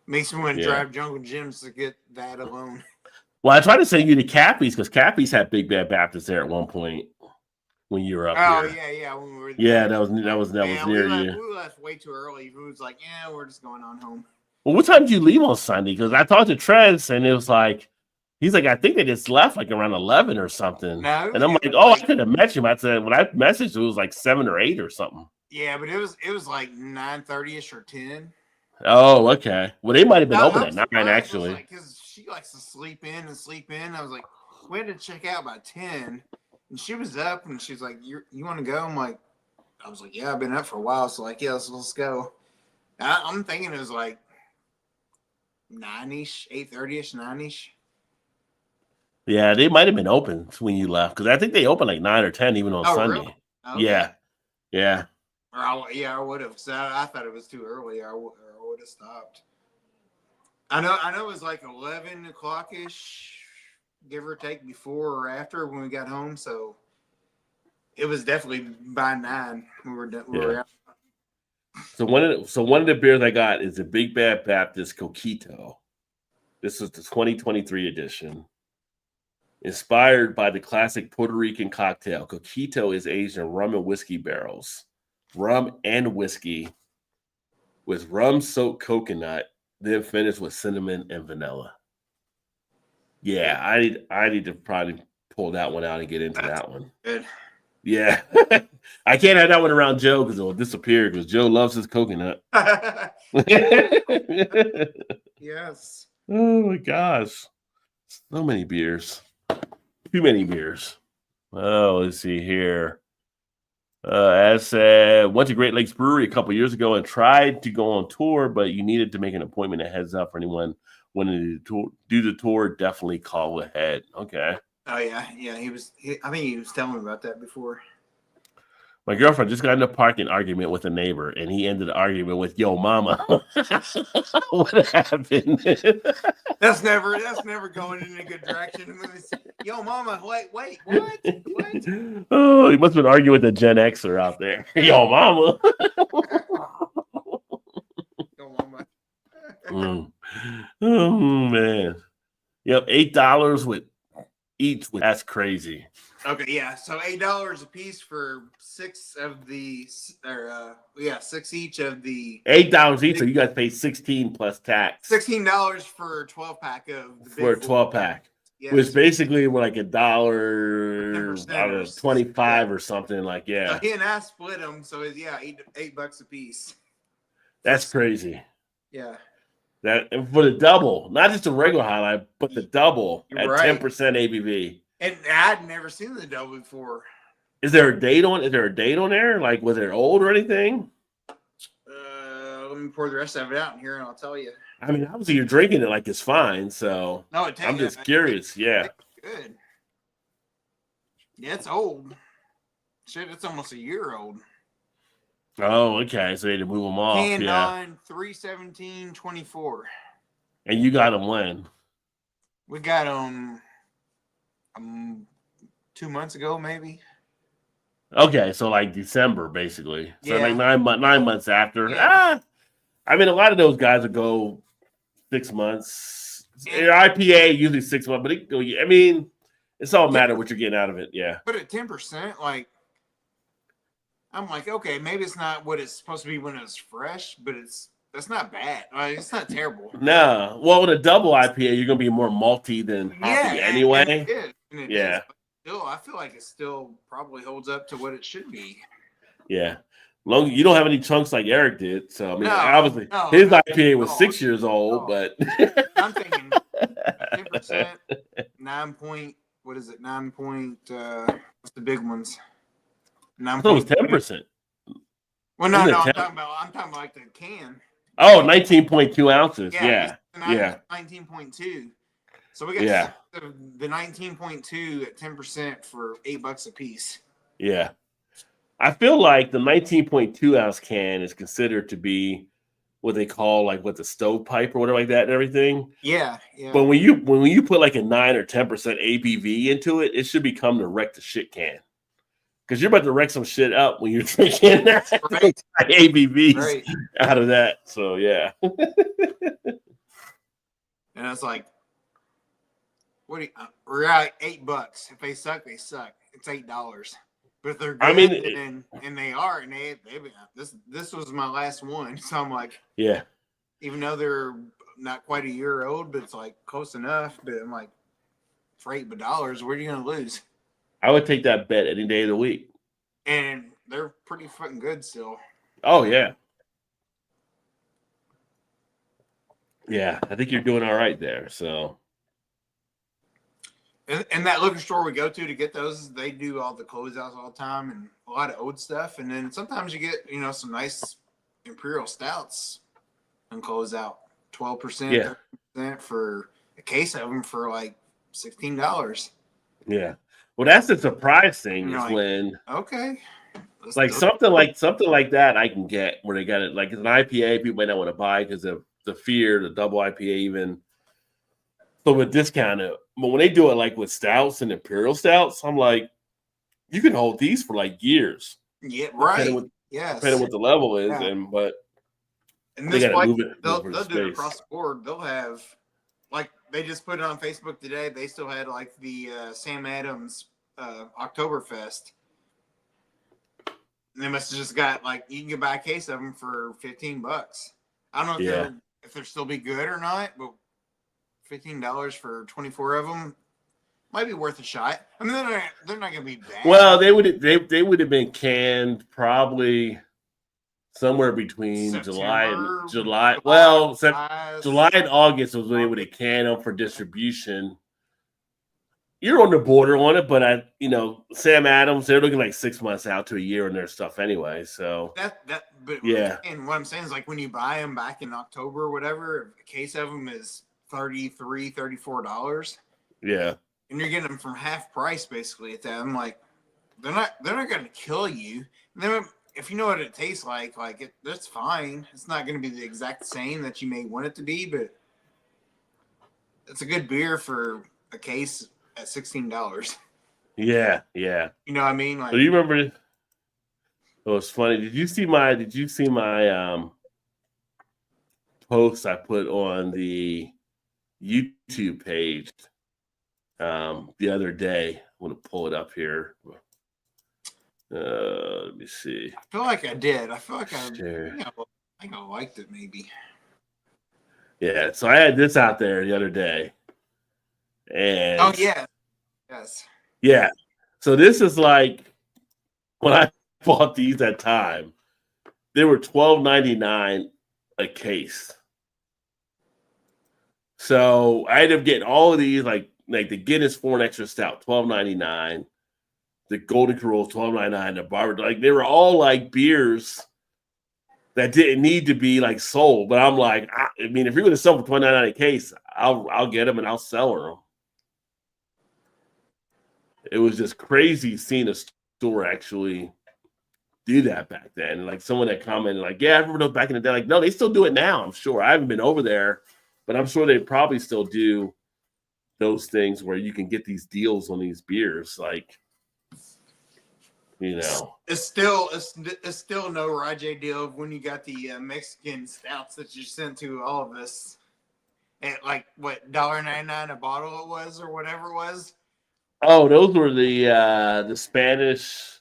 Makes me want to drive Jungle Gyms to get that alone. Well, I tried to send you to Cappy's because Cappy's had Big Bad Baptist there at one point when you were up here. Yeah. When we were that was near you. We left way too early. We was like, we're just going on home. Well, what time did you leave on Sunday? Because I talked to Trez and it was like, he's like, I think they just left like around 11 or something. No, and I'm like, I could have met you. I said, when I messaged, it was like 7 or 8 or something. Yeah, but it was like 9:30ish or 10. Oh, okay. Well, they might have been open at 9 actually. Because she likes to sleep in. I was like, we had to check out by 10, and she was up and she's like, you want to go? I was like, yeah, I've been up for a while, so like, yeah, let's go. I'm thinking it was like 9ish, 8:30ish, 9ish. Yeah, they might have been open when you left because I think they opened like 9 or 10 even on Sunday. Really? Okay. Yeah. I would have. I thought it was too early. I would have stopped. I know it was like 11 o'clock ish, give or take, before or after when we got home. So it was definitely by 9 we were done. We were out. So one of the beers I got is the Big Bad Baptist Coquito. This was the 2023 edition. Inspired by the classic Puerto Rican cocktail, Coquito is aged in rum and whiskey barrels. Rum and whiskey with rum-soaked coconut, then finished with cinnamon and vanilla. Yeah, I need to probably pull that one out and get into that one. Good. Yeah. I can't have that one around Joe because it'll disappear because Joe loves his coconut. Yes. Oh my gosh. So many beers. Too many beers. Oh, let's see here. As said, went to Great Lakes Brewery a couple years ago and tried to go on tour, but you needed to make an appointment. A heads up for anyone wanting to do the tour. Definitely call ahead. Okay. Oh yeah. I think he was telling me about that before. My girlfriend just got in a parking argument with a neighbor, and he ended the argument with "Yo, mama." What happened? That's never going in a good direction. Yo, mama, wait, what? Oh, he must have been arguing with a Gen Xer out there. Yo, mama. Yo, mama. Oh man. Yep, $8 with each. That's crazy. Okay, yeah. So $8 a piece for 6 each of the $8 each, so you guys pay $16 plus tax. $16 for a 12-pack of the for a 12-pack. Yes. Which basically were like $1, 10% I don't know, 25 or something like So he and I split them, so it's $8 a piece. That's crazy. Yeah. That and for the double, not just the regular highlight, but the double You're at right. 10% ABV. And I'd never seen the double before. Is there a date on there? Like, was it old or anything? Let me pour the rest of it out in here, and I'll tell you. I mean, obviously you're drinking it like it's fine, so No, I'm just curious. Yeah. Good. Yeah, it's old. Shit, it's almost a year old. Oh, okay. So they had to move them off. Canned Yeah. on 3/17/24. And you got them when? We got them 2 months ago, maybe. Okay, so like December, basically. So Yeah. like 9 months after. Yeah. I mean, a lot of those guys would go 6 months. IPA usually 6 months, but it go. I mean, it's all a matter of what you're getting out of it. Yeah. But at 10%, like, I'm like, okay, maybe it's not what it's supposed to be when it's fresh, but that's not bad. Like, it's not terrible. No. Well, with a double IPA, you're gonna be more malty than hoppy anyway. And it is. And it Yeah. is. Still, I feel like it still probably holds up to what it should be. Yeah. Long you don't have any chunks like Eric did. So I mean, No, obviously no, his no, IPA was no. 6 years old, but I'm thinking 10%, 9 point. What is it? 9 point. What's the big ones? 9. I thought it was 10%. Well, no, Wasn't it I'm 10? talking about like the can. Oh, 19.2 ounces. Yeah. 19.2. So we got the 19.2 at 10% for $8 a piece. Yeah. I feel like the 19.2 ounce can is considered to be what they call like the stovepipe or whatever like that and everything. Yeah, yeah. But when you put like a 9 or 10% ABV into it, it should become the wreck the shit can. Because you're about to wreck some shit up when you're drinking Right. ABVs out of that. So yeah. And it's like, we're at $8. If they suck, they suck. It's $8. But if they're good, I mean, and they are, and they this was my last one, so I'm like, yeah. Even though they're not quite a year old, but it's like close enough. But I'm like, for $8, what are you gonna lose? I would take that bet any day of the week. And they're pretty fucking good still. Oh yeah. Yeah, I think you're doing all right there. So. And that liquor store we go to get those, they do all the closeouts all the time and a lot of old stuff. And then sometimes you get, some nice imperial stouts and closeout 12%, 30% for a case of them for like $16. Yeah. Well, that's the surprise thing is like, when like something like that I can get where they got it like it's an IPA people might not want to buy because of the Fear, the double IPA, even so with discounted. But when they do it like with stouts and imperial stouts, I'm like, you can hold these for like years. Yeah, right. Depending what the level is, but and they this gotta move it. They'll do it across the board. They'll have like they just put it on Facebook today. They still had like the Sam Adams Oktoberfest. And they must have just got like you can buy a case of them for $15. I don't know if they'll still be good or not, but $15 for 24 of them might be worth a shot. I mean, they're not going to be bad. Well, they would have been canned probably somewhere between September, July. Well, July and August was when they would have canned them for distribution. You're on the border on it, but Sam Adams, they're looking like 6 months out to a year on their stuff anyway. So and what I'm saying is like when you buy them back in October or whatever, a case of them is $34. Yeah. And you're getting them from half price basically at that. I'm like, they're not going to kill you. And then if you know what it tastes like that's fine. It's not going to be the exact same that you may want it to be, but it's a good beer for a case at $16. Yeah. You know what I mean? Like, do you remember? It was funny. Did you see my post I put on the YouTube page the other day? I'm gonna pull it up here. Let me see. I feel like I did. I feel like I think I liked it maybe. Yeah, so I had this out there the other day. And yes. Yeah. So this is like when I bought these at time, they were $12.99 a case. So I ended up getting all of these, like the Guinness Foreign Extra Stout, $12.99. The Golden Corral, $12.99. The Barber, like they were all like beers that didn't need to be like sold. But I'm like, I mean, if you're going to sell for $12.99 a case, I'll get them and I'll sell them. It was just crazy seeing a store actually do that back then. Like someone that commented, like, yeah, I remember those back in the day. Like, no, they still do it now. I'm sure. I haven't been over there, but I'm sure they probably still do those things where you can get these deals on these beers. Like, it's still no Rajay deal of when you got the Mexican stouts that you sent to all of us at like what $1.99 a bottle it was or whatever it was. Oh, those were the Spanish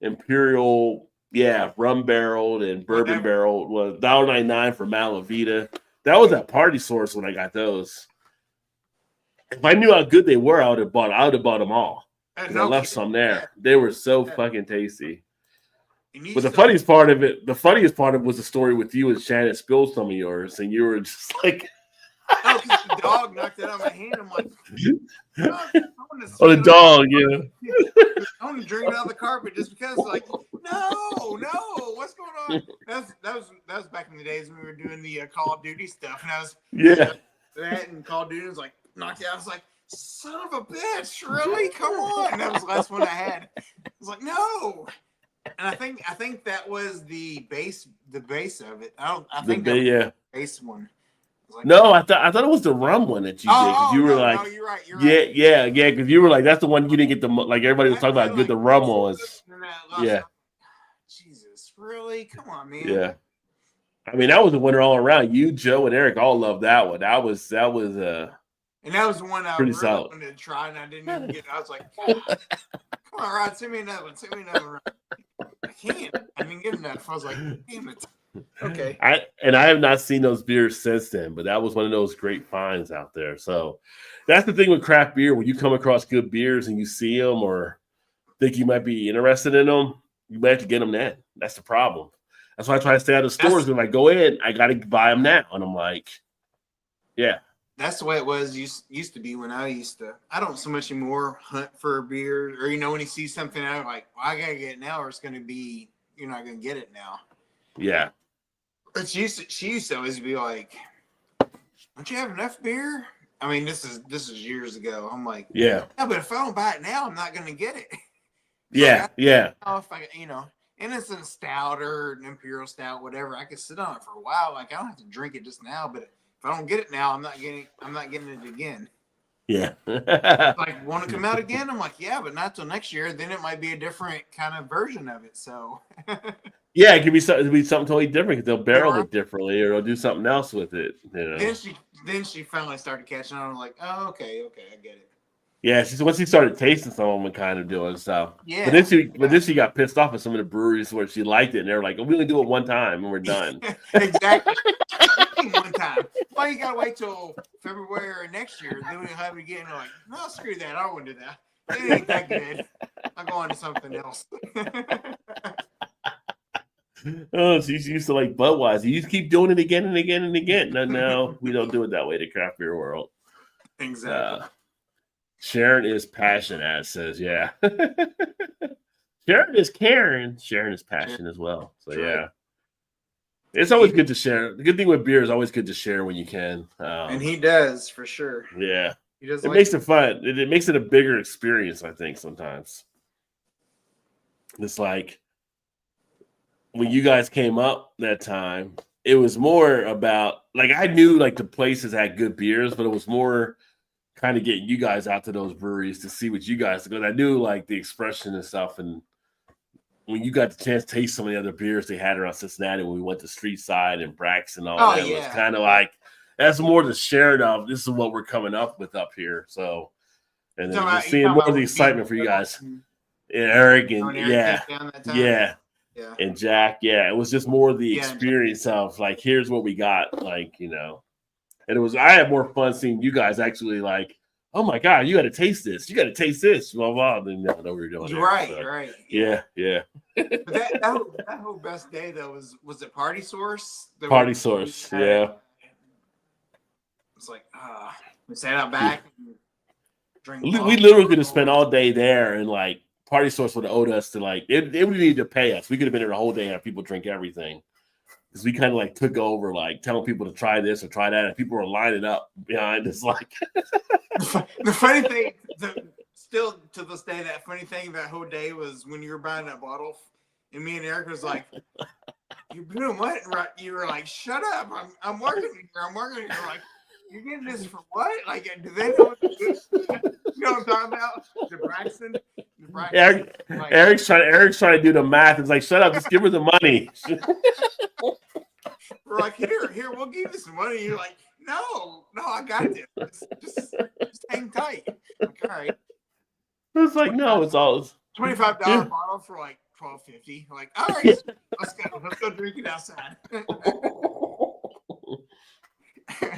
Imperial, rum barreled and bourbon barreled. Was $1.99 for Malavita. That was at Party Source when I got those. If I knew how good they were, I would have bought them all. I left some there. Yeah. They were so fucking tasty. But the funniest part of it was the story with you and Shannon spilled some of yours, and you were just like. Oh, because the dog knocked it out of my hand. I'm like, the dog, yeah. I want to drink it out of the carpet just because, like, no, what's going on? That was back in the days when we were doing the Call of Duty stuff, and I was that and Call of Duty was like knocked out. I was like, son of a bitch, really? Come on! That was the last one I had. I was like, no. And I think that was the base of it. I think that was the base one. Like, no, I thought it was the rum one that you did because you were like, no, you're right. Yeah, because you were like, that's the one you didn't get the like everybody was talking about how good the rum was. Yeah. Jesus, really? Come on, man. Yeah. I mean, that was a winner all around. You, Joe, and Eric all loved that one. That was and that was the one I really wanted to try, and I didn't even get. I was like, come on, Rod, send me another one. I can't. I didn't get enough. I was like, damn it. Okay. I have not seen those beers since then, but that was one of those great finds out there. So that's the thing with craft beer. When you come across good beers and you see them or think you might be interested in them, you might have to get them then. That's the problem. That's why I try to stay out of stores. When I go in, I got to buy them now. And I'm like, yeah. That's the way it was used to be when I used to. I don't so much anymore hunt for a beer or, when you see something out, like, well, I got to get it now or it's going to be, you're not going to get it now. Yeah. But she used to always be like, don't you have enough beer? I mean, this is years ago. I'm like, yeah, but if I don't buy it now, I'm not going to get it. Yeah. If I, innocent stout or an imperial stout, whatever. I could sit on it for a while. Like I don't have to drink it just now, but if I don't get it now, I'm not getting it again. Yeah. Like, want to come out again? I'm like, yeah, but not till next year. Then it might be a different kind of version of it. So, yeah, it could be something totally different because they'll barrel it differently or they'll do something else with it. You know? Then she finally started catching on. I'm like, oh, okay, I get it. Yeah, once she started tasting some of them and kind of doing stuff. Yeah. But then she got pissed off at some of the breweries where she liked it and they're like, oh, we only do it one time and we're done. Exactly. One time. Why you gotta wait till February next year? Then we'll have it again. I'm like, no, screw that. I don't want to do that. It ain't that good. I'll go on to something else. Oh, she's used to like Budweiser. You just keep doing it again and again and again. No, we don't do it that way, the craft beer world. Exactly. Sharon is passion, as says, yeah. Sharon is Karen. Sharon is passion as well. So yeah. It's always good to share. The good thing with beer is always good to share when you can. And he does, for sure. Yeah. He does. It makes it fun. It makes it a bigger experience, I think, sometimes. It's like when you guys came up that time, it was more about, like, I knew, like, the places had good beers, but it was more kind of getting you guys out to those breweries to see what you guys, because I knew, like, the expression and stuff, and when you got the chance to taste some of the other beers they had around Cincinnati when we went to Street Side and Brax and all that, it was kind of like, that's more the shared of, this is what we're coming up with up here. So, and then just seeing more of the excitement for you guys. And Eric and and Jack. Yeah, it was just more of the experience of, like, here's what we got. Like, you know, and I had more fun seeing you guys actually, like, oh my God, you got to taste this. You got to taste this. Blah, blah. Then know what we were doing. Right, so, right. Yeah. But that whole best day, though, was it Party Source? Party Source, yeah. It's like, we sat out back and drink. We literally could have spent all day there, and, like, Party Source would have owed us to, like, they would need to pay us. We could have been there the whole day and have people drink everything. Because we kind of, like, took over, like, telling people to try this or try that, and people were lining up behind us, like. The funny thing, still to this day, that funny thing that whole day was when you were buying that bottle, and me and Eric was like, "You're doing what?" Right? You were like, "Shut up! I'm working here. I'm working here." Like, you're getting this for what? Like, do they know what to do? You know what I'm talking about? The Braxton. Eric's trying to do the math. It's like, shut up, just give her the money. We're like, here, we'll give you some money. You're like, no, I got this. Just hang tight. Like, all right. It's like, no, it's all $25 bottle for like $12.50. Like, all right, let's go drink it outside.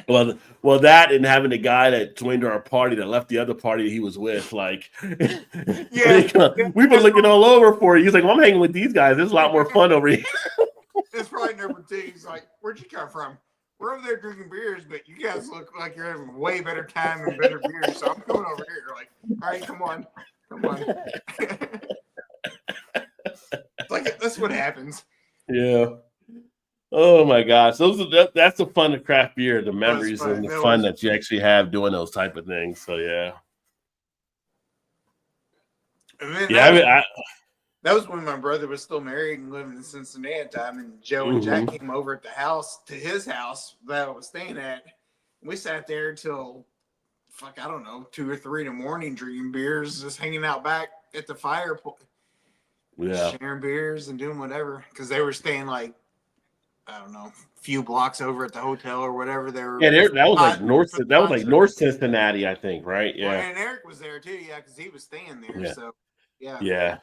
Well, that and having the guy that joined our party that left the other party he was with, like, we've been looking all over for you. He's like, well, I'm hanging with these guys. There's a lot more fun over here. It's probably number two. He's like, where'd you come from? We're over there drinking beers, but you guys look like you're having way better time and better beers. So I'm coming over here. Like, all right, come on. Like, that's what happens. Yeah. Oh my gosh, that's the fun of craft beer, the memories and the fun that you actually have doing those type of things. So yeah. That was when my brother was still married and living in Cincinnati at the time, and Joe and Jack came over at his house that I was staying at. We sat there till I don't know, 2 or 3 in the morning drinking beers, just hanging out back at the fire, sharing beers and doing whatever, because they were staying like, I don't know, a few blocks over at the hotel or whatever. They were. Yeah, that was like North. That was like North Cincinnati, I think, right? Yeah. Well, and Eric was there too, because he was staying there. Yeah. So, yeah.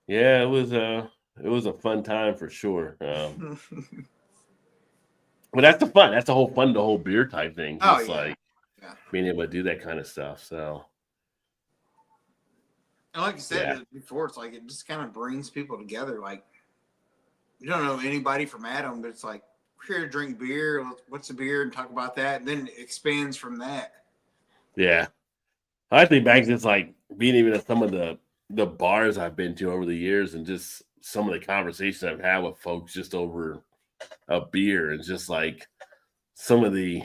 Yeah, it was a fun time for sure. But that's the fun. That's the whole fun, the whole beer type thing. Just like being able to do that kind of stuff. So. And like you said before, it's like it just kind of brings people together. Like, you don't know anybody from Adam, but it's like, we're here to drink beer. What's a beer? And talk about that. And then it expands from that. Yeah. I think back just like being even at some of the bars I've been to over the years and just some of the conversations I've had with folks just over a beer and just like some of the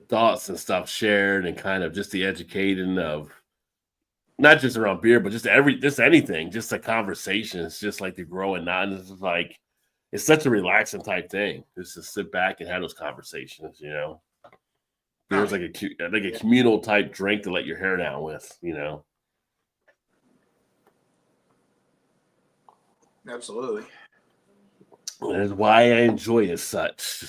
thoughts and stuff shared and kind of just the educating of not just around beer, but just anything, just a conversation. It's just like the growing knot. It's just like it's such a relaxing type thing, just to sit back and have those conversations. Beer's like a communal type drink to let your hair down with. Absolutely. That's why I enjoy it such.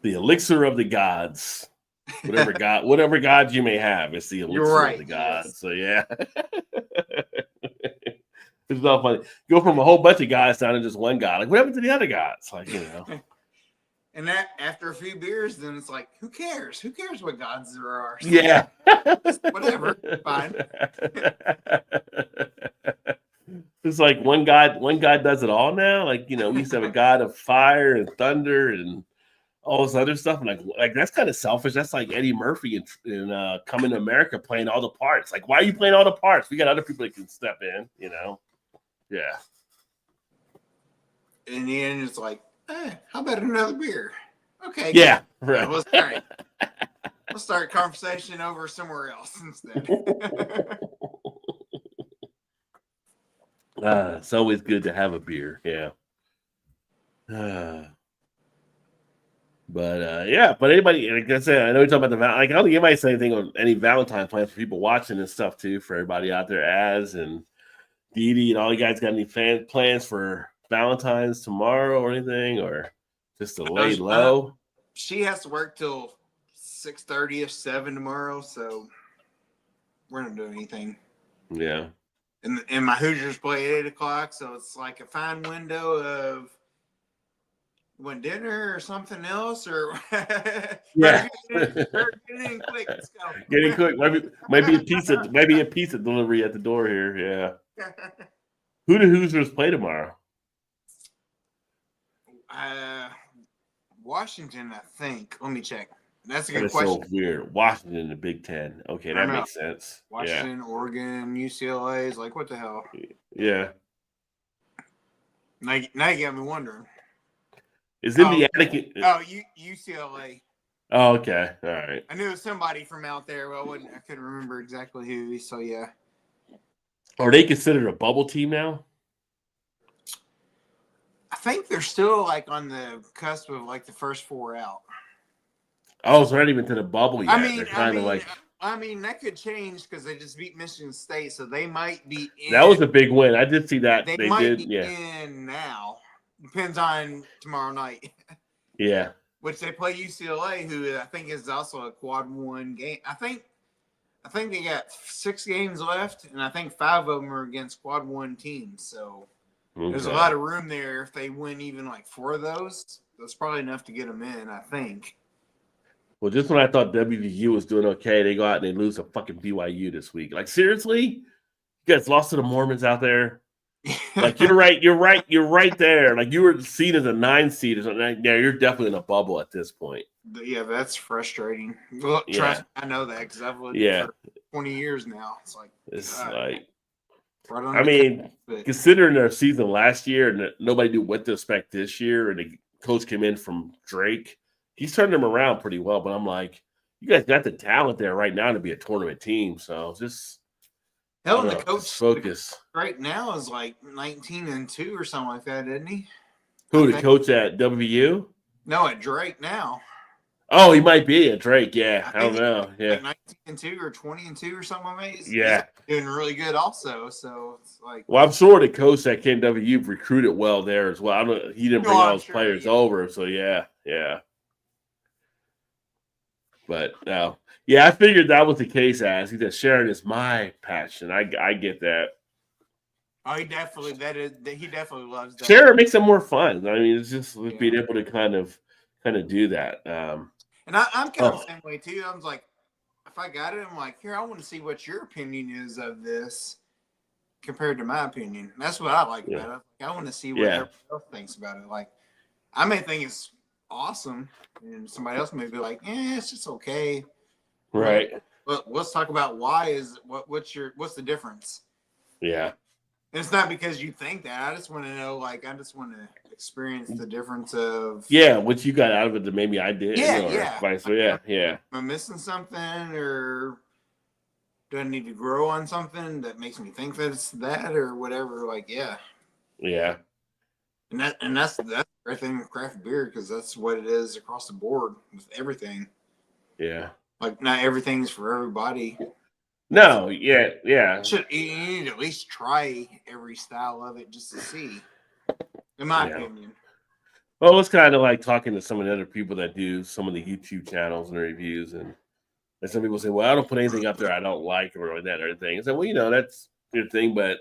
The elixir of the gods. Whatever god you may have, it's the elixir of the gods. Yes. So yeah. It's not funny. Go from a whole bunch of guys down to just one guy. Like, what happened to the other guys? Like, And that after a few beers, then it's like, who cares? Who cares what gods there are? So yeah. Whatever. Fine. It's like one god does it all now. Like, we used to have a god of fire and thunder and all this other stuff. And like that's kind of selfish. That's like Eddie Murphy in Coming to America playing all the parts. Like, why are you playing all the parts? We got other people that can step in, Yeah. In the end, it's like, how about another beer? Okay. Yeah. Right. Let's start conversation over somewhere else instead. It's always good to have a beer. Yeah. But anybody, like I said, I know you're talking about I don't think anybody said anything on any Valentine plans for people watching and stuff too, for everybody out there, Az and Dee Dee and all you guys got any plans for Valentine's tomorrow or anything, or just to lay low? She has to work till 6:30ish, 7 tomorrow, so we're not doing anything. Yeah. And my Hoosiers play at 8:00, so it's like a fine window of dinner or something else, or yeah, get in quick. Let's go. Get in quick. Maybe a pizza delivery at the door here. Yeah. Who do Hoosiers play tomorrow? Washington, I think. Let me check. That's a good question. So weird. Washington in the Big Ten. Okay, that makes sense. Washington, Oregon, UCLA is like, what the hell? Yeah. Now you got me wondering. Is Indiana? UCLA. Oh, okay. All right. I knew it was somebody from out there, but I couldn't remember exactly who. So yeah. Are they considered a bubble team now? I think they're still like on the cusp of like the first 4 out. Oh, so they're not even to the bubble yet. They're kind of like. That could change because they just beat Michigan State, so they might be in. That was a big win. I did see that. They might be in now. Depends on tomorrow night. Yeah. Which they play UCLA, who I think is also a quad 1 game. I think they got 6 games left, and I think 5 of them are against quad 1 teams. So there's a lot of room there. If they win even like 4 of those, that's probably enough to get them in, I think. Well, just when I thought WVU was doing okay, they go out and they lose to fucking BYU this week. Like, seriously? You guys lost to the Mormons out there? Like, you're right there. Like, you were seen as a 9 seed or something. Yeah, you're definitely in a bubble at this point. Yeah, that's frustrating. Well, trust me, I know that because I've lived for 20 years now. It's like, considering their season last year and nobody knew what to expect this year, and the coach came in from Drake, he's turned them around pretty well. But I'm like, you guys got the talent there right now to be a tournament team. So just the coach focus right now is like 19-2 or something like that, isn't he? Who, the coach at WVU? No, at Drake now. Oh, he might be at Drake. Yeah, I don't know. Yeah, like 19-2 or 20-2 or something like that. Yeah, he's doing really good also. So it's like, well, I'm sure the coach at KWU recruited well there as well. He didn't bring all his players over, so yeah. But no, I figured that was the case. As he said, sharing is my passion. I get that. Oh, he definitely loves that. Sharing makes it more fun. I mean, it's just being able to kind of do that. And I'm kind of the same way too. I'm like, if I got it, I'm like, here, I want to see what your opinion is of this compared to my opinion. That's what I like about it. I want to see what everybody else thinks about it. Like, I may think it's awesome, and somebody else may be like, it's just okay. Right. But let's talk about why what's the difference? Yeah. And it's not because you think that. I just want to know, I just want to experience the difference of what you got out of it that maybe I did. Vice versa. Yeah. Am I missing something, or do I need to grow on something that makes me think that it's that or whatever? Like, yeah. Yeah. And that's the great thing with craft beer, because that's what it is across the board with everything. Yeah. Like, not everything's for everybody. No, yeah. You need to at least try every style of it just to see, in my opinion. Well, it's kind of like talking to some of the other people that do some of the YouTube channels and reviews, and some people say, "Well, I don't put anything up there I don't like or that or thing." I say, "Well, that's your thing, but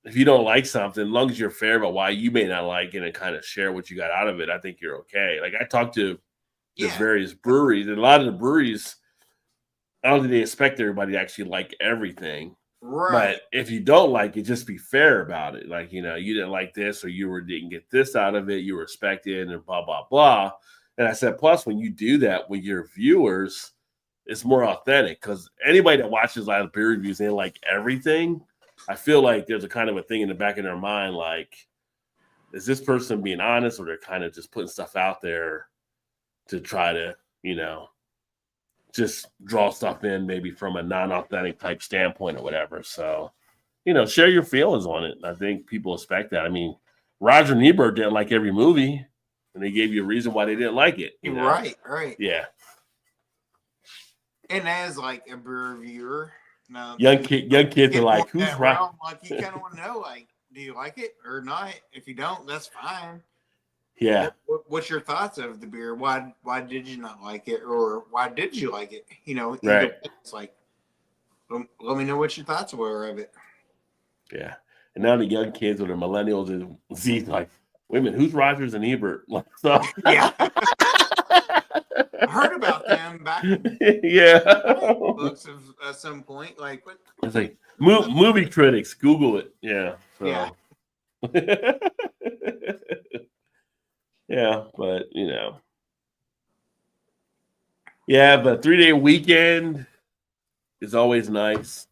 if you don't like something, as long as you're fair about why you may not like it and kind of share what you got out of it, I think you're okay." Like I talked to just various breweries, and a lot of the breweries, I don't think they expect everybody to actually like everything. Right. But if you don't like it, just be fair about it. Like, you didn't like this or didn't get this out of it, you respect it and blah, blah, blah. And I said, plus when you do that with your viewers, it's more authentic, because anybody that watches a lot of beer reviews, they like everything. I feel like there's a kind of a thing in the back of their mind, like, is this person being honest, or they're kind of just putting stuff out there to try to, just draw stuff in maybe from a non-authentic type standpoint or whatever. So, share your feelings on it. I think people expect that. I mean, Roger and Ebert didn't like every movie, and they gave you a reason why they didn't like it. Right. Yeah. And as like a beer reviewer, young kids are like, who's right? Like, you kind of want to know, like, do you like it or not? If you don't, that's fine. Yeah. What's your thoughts of the beer? Why did you not like it, or why did you like it? Right. It's like, let me know what your thoughts were of it. Yeah. And now the young kids or the millennials and Z, like, wait a minute, who's Rogers and Ebert? So. Yeah. I heard about them back in books at some point. Like, what? It's like movie critics. Google it. Yeah. So. Yeah. Yeah, but yeah, but 3-day weekend is always nice.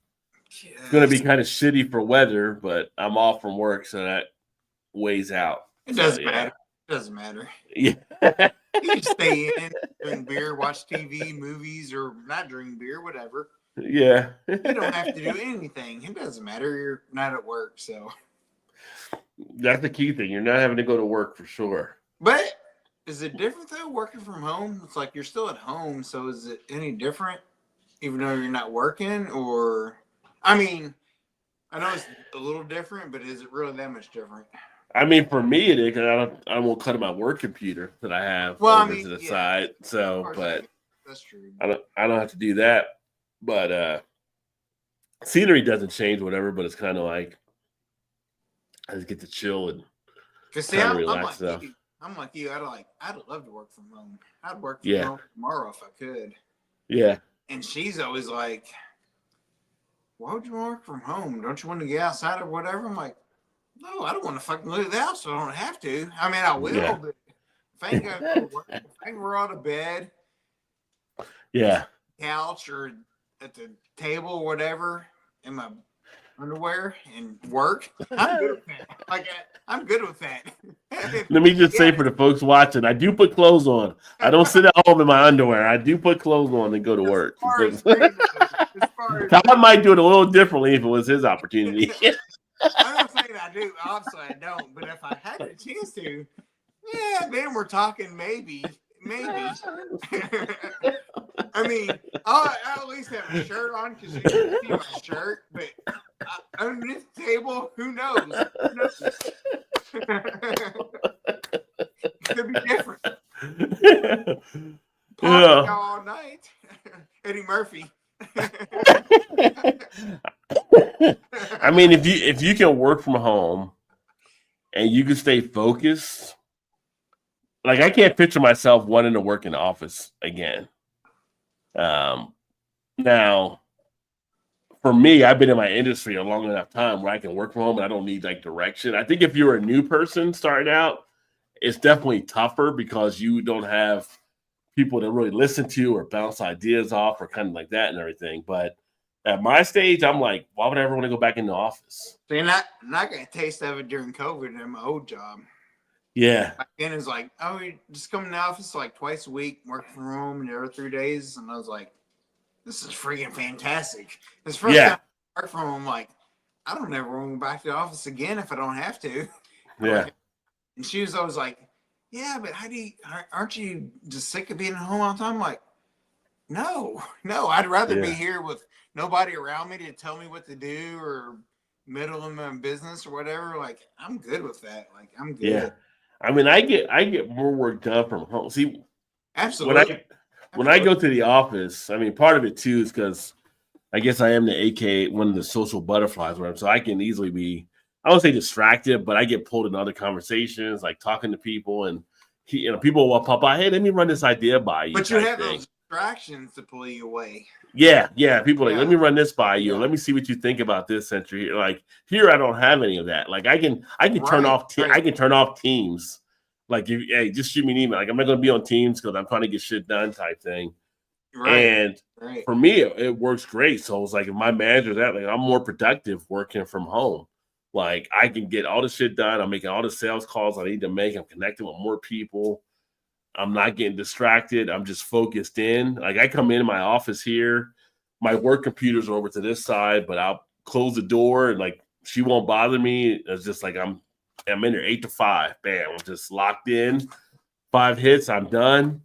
Yes. It's going to be kind of shitty for weather, but I'm off from work, so that weighs out. It doesn't matter. It doesn't matter. Yeah. You can stay in, drink beer, watch TV, movies, or not drink beer, whatever. Yeah. You don't have to do anything. It doesn't matter. You're not at work, so. That's the key thing. You're not having to go to work for sure. But is it different though, working from home? It's like you're still at home, so is it any different, even though you're not working? Or, I mean, I know it's a little different, but is it really that much different? I mean, for me, it is, because I won't cut on my work computer that I have to the side. So, but that's true. I don't have to do that. But scenery doesn't change, whatever. But it's kind of like I just get to chill and kind of relax. I'm like you. I'd love to work from home. I'd work from home tomorrow if I could. Yeah. And she's always like, "Why would you work from home? Don't you want to get outside or whatever?" I'm like, "No, I don't want to fucking leave the house, so I don't have to. I mean, I will, but if I ain't got to work, if I can roll out of bed, couch or at the table or whatever, in my underwear and work, I'm good with that. I'm good with that." Let me just say for the folks watching, I do put clothes on. I don't sit at home in my underwear. I do put clothes on and go to work. Todd might do it a little differently if it was his opportunity. I'm not saying I do. Obviously, I don't. But if I had a chance to, then we're talking maybe. I mean, I'll at least have a shirt on because you can see my shirt. But on this table, who knows? Could be different. Party all night. Eddie Murphy. I mean, if you can work from home and you can stay focused, like I can't picture myself wanting to work in the office again. Now, for me, I've been in my industry a long enough time where I can work from home and I don't need like direction. I think if you're a new person starting out, it's definitely tougher because you don't have people to really listen to or bounce ideas off or kind of like that and everything. But at my stage, I'm like, why would I ever want to go back in the office? So you're not getting a taste of it during COVID in my old job. Yeah. And it's like, oh, you just come in the office like twice a week, work from home, and the other 3 days. And I was like, this is freaking fantastic. This first time I work from home, I'm like, I don't ever want to go back to the office again if I don't have to. Yeah. And she was always like, yeah, but aren't you just sick of being at home all the time? I'm like, no, I'd rather be here with nobody around me to tell me what to do or middle in my business or whatever. Like, I'm good with that. Like, I'm good. Yeah. I mean, I get more work done from home. See, Absolutely. When I go to the office, I mean, part of it too is because I guess I am the AK, one of the social butterflies, where so I can easily be, I won't say distracted, but I get pulled in other conversations, like talking to people, and people will pop by, hey, let me run this idea by you. But you have those distractions to pull you away. Yeah. People like, let me run this by you. Let me see what you think about this century. Like here, I don't have any of that. Like I can turn off. I can turn off Teams. Like, hey, just shoot me an email. Like I'm not going to be on Teams because I'm trying to get shit done, type thing. And for me, it works great. So it's like if my manager's at, like I'm more productive working from home. Like I can get all the shit done. I'm making all the sales calls I need to make. I'm connecting with more people. I'm not getting distracted. I'm just focused in. Like I come into my office here, my work computers are over to this side, but I'll close the door and like she won't bother me. It's just like I'm in there 8 to 5. Bam, I'm just locked in. 5 hits, I'm done.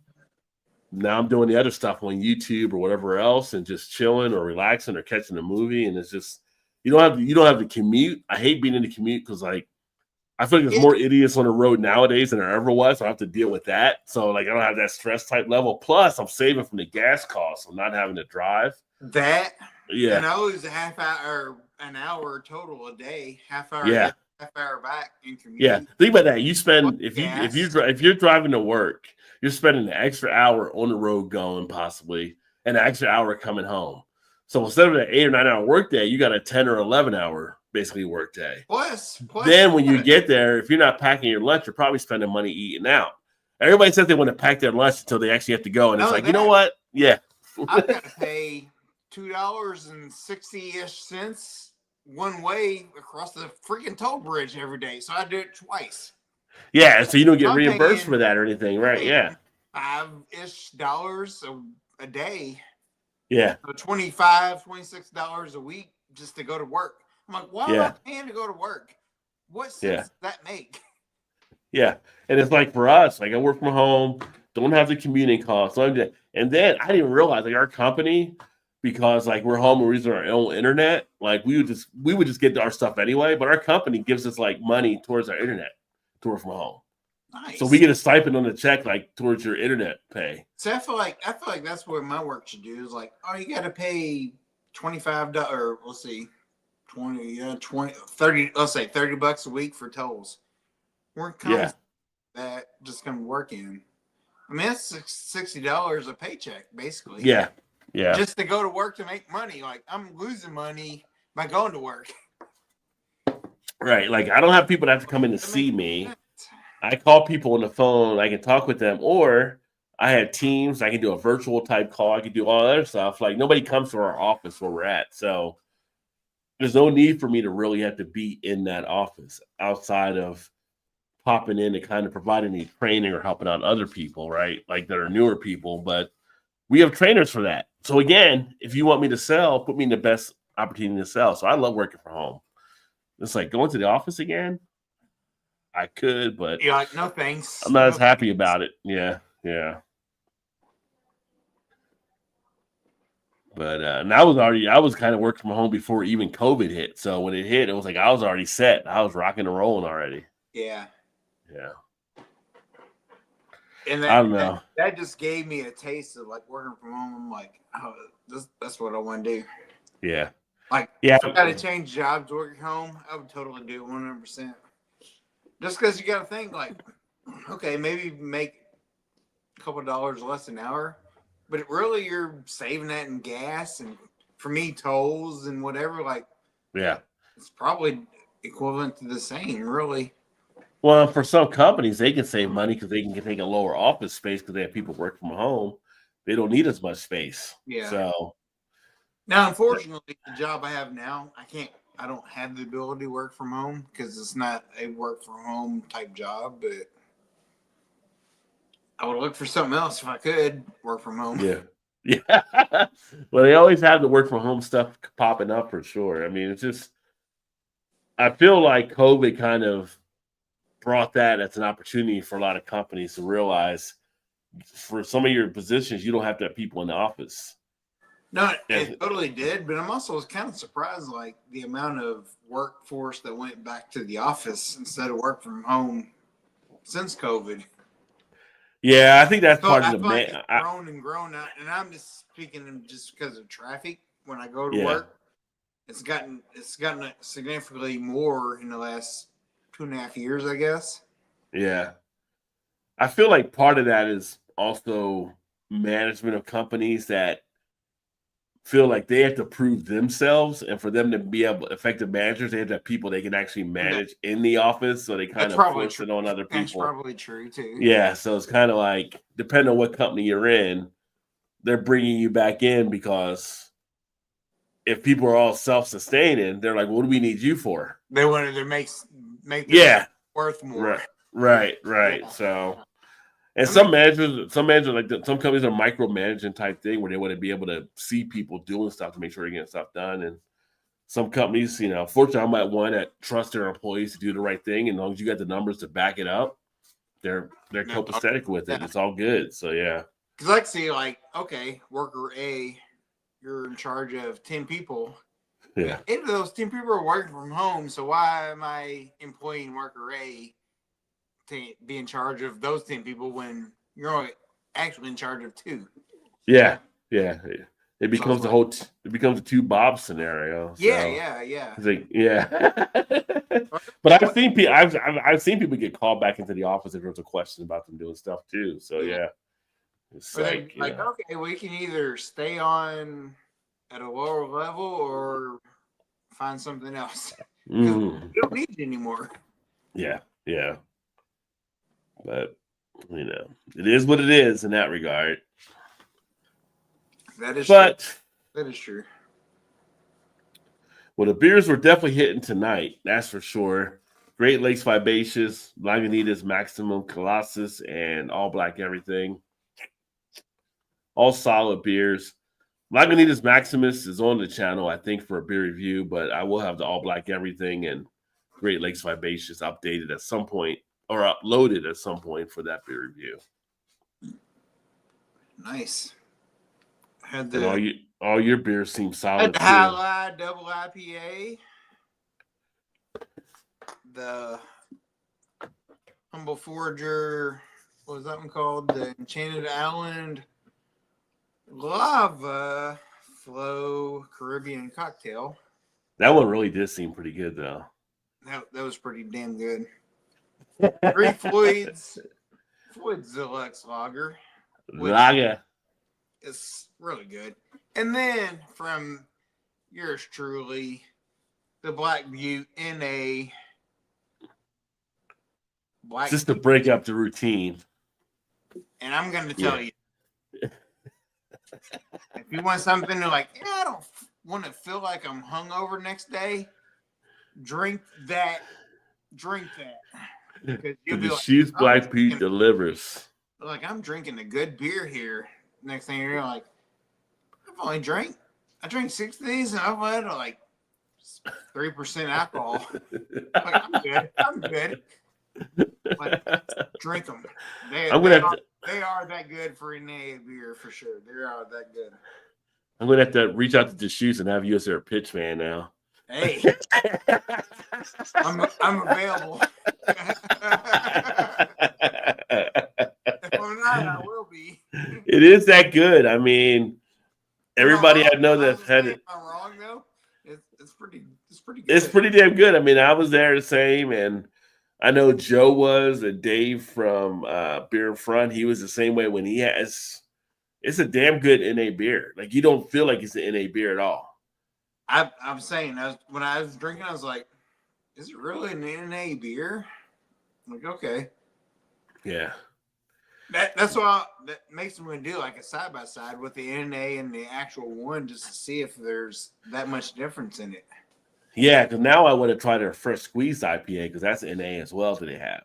Now I'm doing the other stuff on YouTube or whatever else, and just chilling or relaxing or catching a movie. And it's just you don't have to commute. I hate being in the commute because like I feel like there's more idiots on the road nowadays than there ever was. So I have to deal with that. So like I don't have that stress type level. Plus, I'm saving from the gas costs. I'm not having to drive. And I lose a half hour, an hour total a day. Half hour, half hour back in commute. Yeah, think about that. You spend if you're driving to work, you're spending an extra hour on the road going possibly, and an extra hour coming home. So instead of an 8 or 9 hour workday, you got a 10 or 11 hour basically work day. Plus then when you get there, if you're not packing your lunch, you're probably spending money eating out. Everybody says they want to pack their lunch until they actually have to go, and it's like, you know what? Yeah, I've got to pay $2.60-ish one way across the freaking toll bridge every day, so I do it twice. Yeah, so you don't get reimbursed for that or anything, right? Yeah, $5-ish a day. Yeah, so $26 a week just to go to work. I'm like, why am I paying to go to work? What sense does that make? Yeah, and it's like for us, like I work from home, don't have the commuting costs, and then I didn't realize like our company, because like we're home and we're using our own internet, like we would just get our stuff anyway. But our company gives us like money towards our internet to work from home. Nice. So we get a stipend on the check like towards your internet pay. So I feel like that's what my work should do is like, oh, you got to pay $25. Let's see. 30, let's say $30 a week for tolls. We're that just come work in. I mean, that's $60 a paycheck, basically. Yeah. Just to go to work to make money. Like I'm losing money by going to work. Right. Like I don't have people that have to come in to see me. I call people on the phone. I can talk with them, or I have Teams. I can do a virtual type call. I can do all that other stuff. Like nobody comes to our office where we're at, so there's no need for me to really have to be in that office outside of popping in and kind of providing any training or helping out other people, right? Like that are newer people, but we have trainers for that. So again, if you want me to sell, put me in the best opportunity to sell. So I love working from home. It's like going to the office again. I could, but you're like, no thanks. I'm not as happy about it. Yeah. But and I was kind of working from home before even COVID hit. So when it hit, it was like I was already set. I was rocking and rolling already. Yeah. And I don't know. That just gave me a taste of like working from home. I'm like, oh, that's what I want to do. Yeah. Like, if I got to change jobs to work at home, I would totally do it 100%. Just because you got to think like, okay, maybe make a couple of dollars less an hour, but really you're saving that in gas and for me tolls and whatever. Like, it's probably equivalent to the same, really. Well, for some companies, they can save money because they can take a lower office space because they have people work from home. They don't need as much space. Yeah. So now, unfortunately, the job I have now, I don't have the ability to work from home because it's not a work from home type job, but I would look for something else if I could work from home. Yeah. Well, they always have the work from home stuff popping up for sure. I mean, it's just I feel like COVID kind of brought that as an opportunity for a lot of companies to realize for some of your positions you don't have to have people in the office. No, And it totally did, but I'm also kind of surprised, like the amount of workforce that went back to the office instead of work from home since COVID. yeah, I think that's So part of I the feel like it's man. grown and grown out, and I'm just speaking just because of traffic. When I go to Yeah, work, it's gotten significantly more in the last 2.5 years, I guess. yeah. I feel like part of that is also management of companies that feel like they have to prove themselves, and for them to be able effective managers, they have to have people they can actually Yeah, manage in the office, so they kind that's of probably force true. it on other That's people. probably true too. Yeah, so it's kind of like depending on what company you're in, they're bringing you back in because if people are all self-sustaining, they're like, "What do we need you for?" They wanted to make their Yeah, stuff worth more. right. Yeah. So, and I mean, some managers some companies are micromanaging type thing where they want to be able to see people doing stuff to make sure they're getting stuff done. And some companies, fortunately, I'm at one that trust their employees to do the right thing, and as long as you got the numbers to back it up, they're no, copacetic with it. yeah. It's all good. So yeah, Because I can see, like, okay, worker A, you're in charge of 10 people. yeah, 8 of those 10 people are working from home. So why am I employing worker A to be in charge of those 10 people when you're only actually in charge of 2? yeah. It So I was becomes like, it becomes a two Bob scenario. So yeah. it's like, yeah. But I've seen people get called back into the office if there's a question about them doing stuff too. So Yeah. yeah, it's Or they're like like, okay, we can either stay on at a lower level or find something else because mm, we don't need you anymore. yeah. But it is what it is in that regard. That is true. But That is true. well, the beers were definitely hitting tonight. That's for sure. Great Lakes Vivacious, Lagunitas Maximum, Colossus, and All Black Everything. All solid beers. Lagunitas Maximus is on the channel, I think, for a beer review, but I will have the All Black Everything and Great Lakes Vivacious updated at some point or uploaded at some point for that beer review. Nice. Had And the all your beers seem solid too. Highlight Double IPA, the Humble Forager, what was that one called? The Enchanted Island Lava Flow Caribbean Cocktail. That one really did seem pretty good, though. That was pretty damn good. 3 Floyd's Deluxe Lager. Lager. It's really good. And then from yours truly, the Black Butte in a Black Just to break up the routine. And I'm going to tell you, if you want something to like, I don't want to feel like I'm hungover next day, drink that. Because you'll be The like, She's Black Pete delivers. Like, I'm drinking a good beer here. Next thing you're like, I drank 6 of these and I've had like 3% alcohol. Like, I'm good. Like, drink them. They are that good for NA beer for sure. They are that good. I'm gonna have to reach out to Deschutes and have you as their pitch man now. Hey, I'm available. If I'm not, I will be. It is that good. I mean, everybody I know that's had it. I'm wrong though. It's pretty good. It's pretty damn good. I mean, I was there the same, and I know Joe was, and Dave from Beer Front. He was the same way when he has. It's a damn good NA beer. Like, you don't feel like it's an NA beer at all. I'm saying, when I was drinking, I was like, is it really an NA beer? I'm like, okay. Yeah. That's why that makes me want to do like a side by side with the NA and the actual one just to see if there's that much difference in it. Yeah, because now I want to try their Fresh Squeeze IPA because that's NA as well that they have.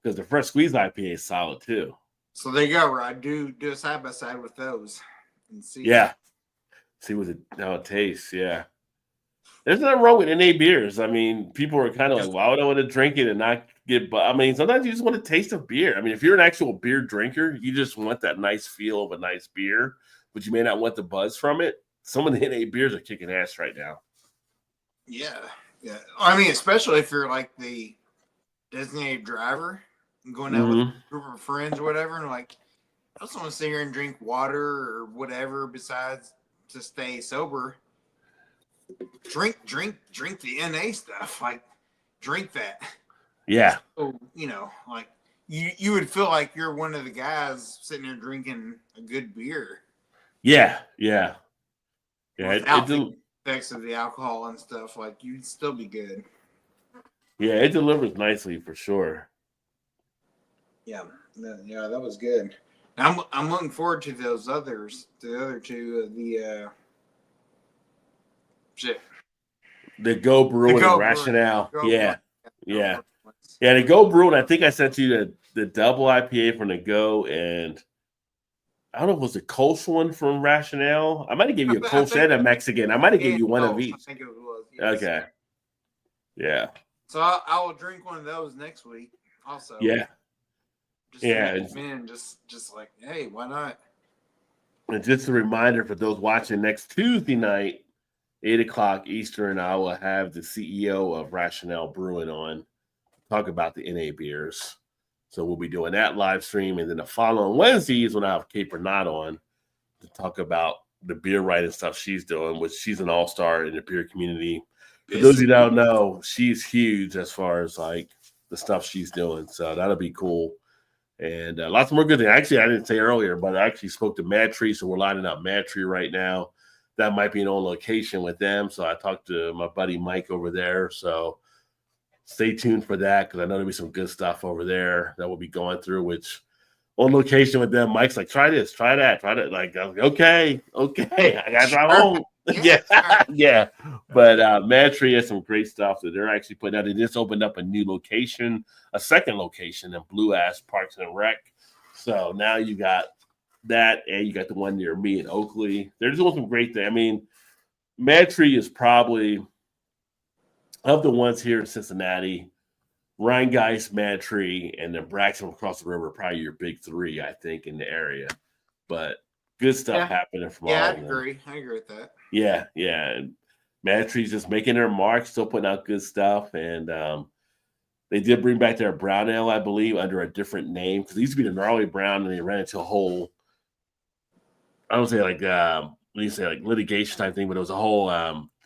Because the Fresh Squeeze IPA is solid too. So there you go, Rod. Do a side by side with those and see. Yeah. See how it tastes. Yeah. There's nothing wrong with NA beers. I mean, people are kind of like, why would I want to drink it and not get, but I mean, sometimes you just want to taste of beer. I mean, if you're an actual beer drinker, you just want that nice feel of a nice beer, but you may not want the buzz from it. Some of the NA beers are kicking ass right now. Yeah. Yeah. I mean, especially if you're like the designated driver and going out with a group of friends or whatever, and like, I just want to sit here and drink water or whatever besides to stay sober. Drink the NA stuff. Like, drink that. Yeah. So, like you would feel like you're one of the guys sitting there drinking a good beer. Yeah. Yeah. Yeah. Without the effects of the alcohol and stuff, like you'd still be good. Yeah, it delivers nicely for sure. Yeah, that was good. I'm looking forward to those others, the other two, The Go Brewing and Rationale. Yeah. The Go Brewing. I think I sent you the double IPA from the Go, and I don't know if it was the Kolsch one from Rationale. I might have given you a Kolsch and a Mexican. I might have given you one of each. I think it was. Yes. Okay. Yeah. So I will drink one of those next week. Also. Yeah. Just like, hey, why not? And just a reminder for those watching, next Tuesday night, 8:00 Eastern, I will have the CEO of Rationale Brewing on, talk about the NA beers. So we'll be doing that live stream, and then the following Wednesday is when I have Kate Bernard on to talk about the beer writing stuff she's doing, which she's an all-star in the beer community. For those of you that don't know, she's huge as far as like the stuff she's doing. So that'll be cool. And lots more good things. Actually, I didn't say earlier, but I actually spoke to Mad Tree, so we're lining up Mad Tree right now. That might be an own location with them. So I talked to my buddy Mike over there. So stay tuned for that, because I know there'll be some good stuff over there that we'll be going through, which on location with them, Mike's like, try this, try that, try that. Like, I was like, okay, I got to drive home. Yeah. But Mad Tree has some great stuff that they're actually putting out. They just opened up a new location, a second location in Blue Ash Parks and Rec. So now you got that, and you got the one near me in Oakley. They're doing some great things. I mean, Mad Tree is probably, of the ones here in Cincinnati, Ryan Geist, Mad Tree, and then Braxton across the river are probably your big three, I think, in the area. But good stuff happening from all of them. I agree with that. Yeah. And Mad Tree's just making their mark, still putting out good stuff. And they did bring back their brown ale, I believe, under a different name, because it used to be the Gnarly Brown, and they ran into a whole, I don't say like litigation type thing, but it was a whole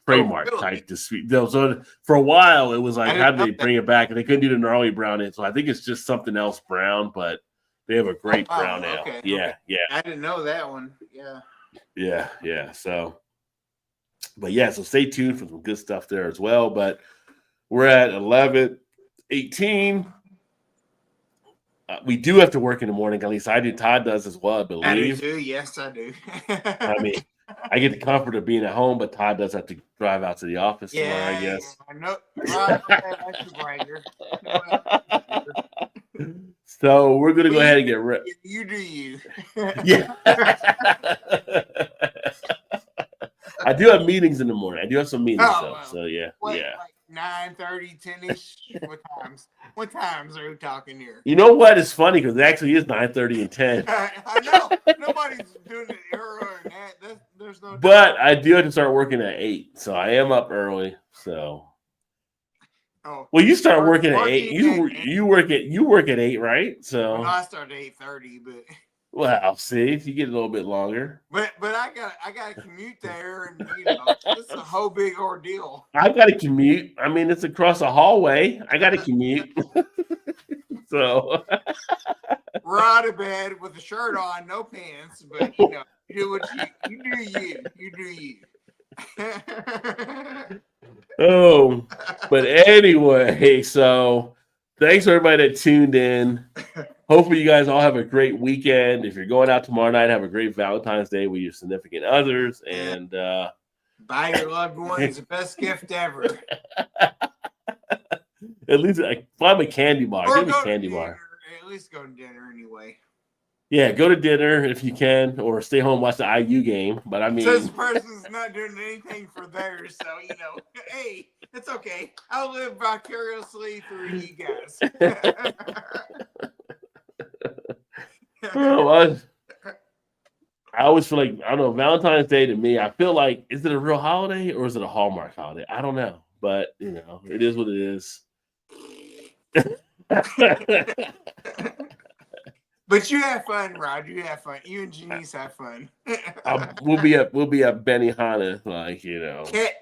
trademark type dispute. So for a while, it was like, how did they bring it back? And they couldn't do the Gnarly Brown ale. So I think it's just something else brown, but they have a great brown ale. Okay, yeah. I didn't know that one. Yeah. So, but yeah, so stay tuned for some good stuff there as well. But we're at 11:18. We do have to work in the morning. At least I do. Todd does as well, I believe. I do too. Yes, I do. I mean, I get the comfort of being at home, but Todd does have to drive out to the office tomorrow, I guess. So we're going to go ahead and get ready. You do you. Yeah. I do have meetings in the morning. I do have some meetings, so yeah. Like 9:30, 10-ish? What times are we talking here? You know what? It's funny because it actually is 9:30 and 10. I know. Nobody's doing it earlier than that. There's no. But I do have to start working at 8, so I am up early. So. Oh, well, you start working at 8. You work at 8, right? So. Well, I start at 8:30, but. Well, see, you get a little bit longer. But I got to commute there, and it's a whole big ordeal. I got to commute. I mean, it's across the hallway. I got to commute. So we're out of bed with a shirt on, no pants, but you do what you do. You do you. Oh, but anyway, so thanks everybody that tuned in. Hopefully you guys all have a great weekend. If you're going out tomorrow night, have a great Valentine's Day with your significant others, and buy your loved ones the best gift ever. At least buy them a candy bar. Give me a candy bar. At least go to dinner anyway. Yeah, go to dinner if you can, or stay home and watch the IU game. But I mean, this person's not doing anything for theirs, so hey, it's okay. I'll live vicariously through you guys. well, I always feel like, I don't know, Valentine's Day to me, I feel like, is it a real holiday or is it a Hallmark holiday? I don't know, but it is what it is. But you have fun, Rod. You have fun. You and Janice have fun. we'll be at Benihana,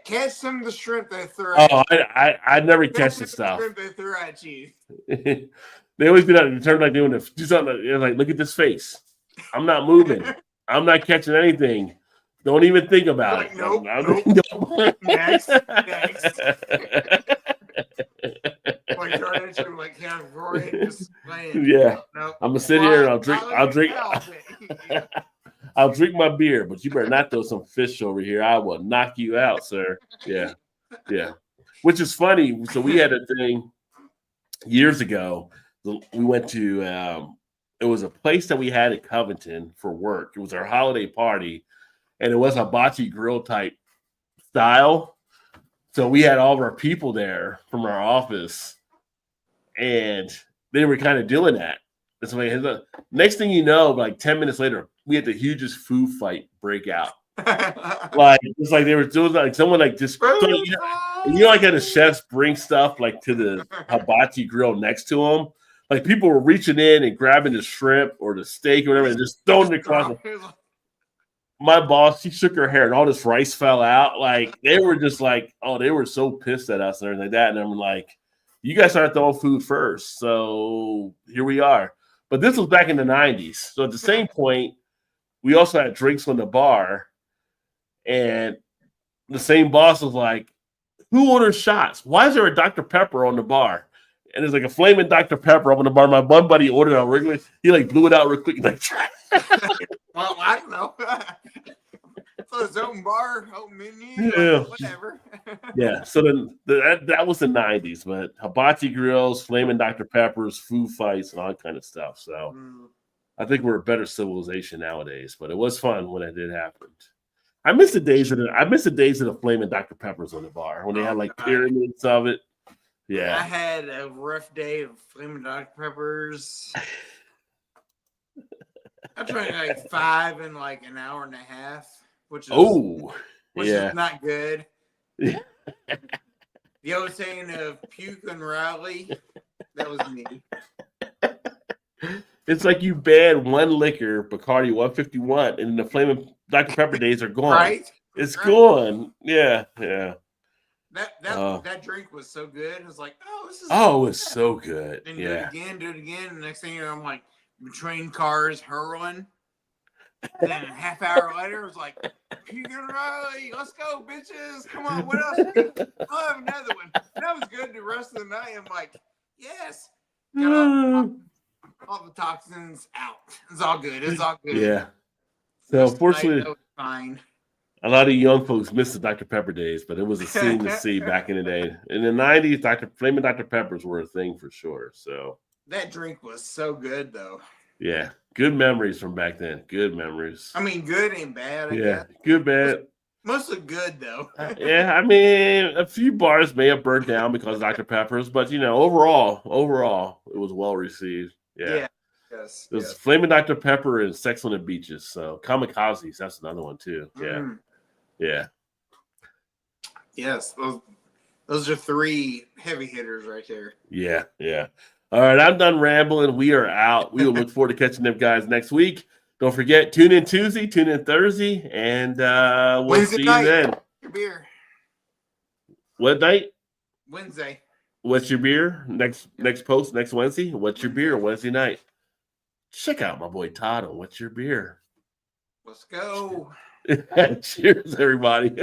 Catch some of the shrimp they throw. Oh, I never catch the stuff. Shrimp they throw at you. They always be like, turn like doing this. Do something like, look at this face. I'm not moving. I'm not catching anything. Don't even think about it. Nope. Next. Yeah. Nope. I'm gonna sit here and I'll drink my beer, but you better not throw some fish over here. I will knock you out, sir. Yeah. Which is funny. So we had a thing years ago. We went to it was a place that we had in Covington for work. It was our holiday party, and it was a hibachi grill type style. So we had all of our people there from our office, and they were kind of doing that. And so next thing you know, like 10 minutes later, we had the hugest food fight break out. Like it's like they were doing like someone like just like how the chefs bring stuff like to the hibachi grill next to them. Like people were reaching in and grabbing the shrimp or the steak or whatever and just throwing it across. My boss, she shook her hair and all this rice fell out. Like they were just like, oh, they were so pissed at us and everything like that. And I'm like, you guys started throwing food first, so here we are. But this was back in the 90s. So at the same point, we also had drinks on the bar, and the same boss was like, who orders shots? Why is there a Dr. Pepper on the bar? And there's like a flaming Dr. Pepper up on the bar. My one buddy ordered a regular. He like blew it out real quick. He's like, well, I don't know. So it's open bar, open menu, whatever. Yeah. So then that was the 90s, but hibachi grills, flaming Dr. Peppers, food fights, and all that kind of stuff. So I think we're a better civilization nowadays, but it was fun when it did happen. I miss the days of the flaming Dr. Peppers on the bar when they had like pyramids of it. Yeah. I had a rough day of flaming Dr. Peppers. I drank like 5 in like an hour and a half, which is not good. Yeah. The old saying of puke and rally, that was me. It's like you banned one liquor, Bacardi 151, and the flaming Dr. Pepper days are gone. Right? It's gone. Yeah. That drink was so good. It was like, this is it was so good. And do it again. The next thing you know, I'm like between cars hurling. And then a half hour later, it was like, puke and rally, let's go, bitches. Come on, what else? I'll have another one. That was good the rest of the night. I'm like, yes. Got all the toxins out. It's all good. Yeah. So fortunately, that was fine. A lot of young folks miss the Dr. Pepper days, but it was a scene to see back in the day. In the 90s, flaming Dr. Peppers were a thing for sure. So that drink was so good, though. Yeah, good memories from back then. Good memories. I mean, good and bad. I guess. Good, bad. Mostly good, though. Yeah, I mean, a few bars may have burnt down because of Dr. Peppers, but overall, it was well received. Yeah. Yes. It was Flaming Dr. Pepper and Sex on the Beaches. So Kamikazes, that's another one too. Yeah. Yeah. Yes, those are 3 heavy hitters right there. Yeah. All right, I'm done rambling. We are out. We will look forward to catching them guys next week. Don't forget, tune in Tuesday, tune in Thursday, and we'll Wednesday see you night, then. Your beer. What night? Wednesday. What's your beer? Next post, next Wednesday. What's your beer Wednesday night? Check out my boy Todd on What's Your Beer. Let's go. Cheers, everybody.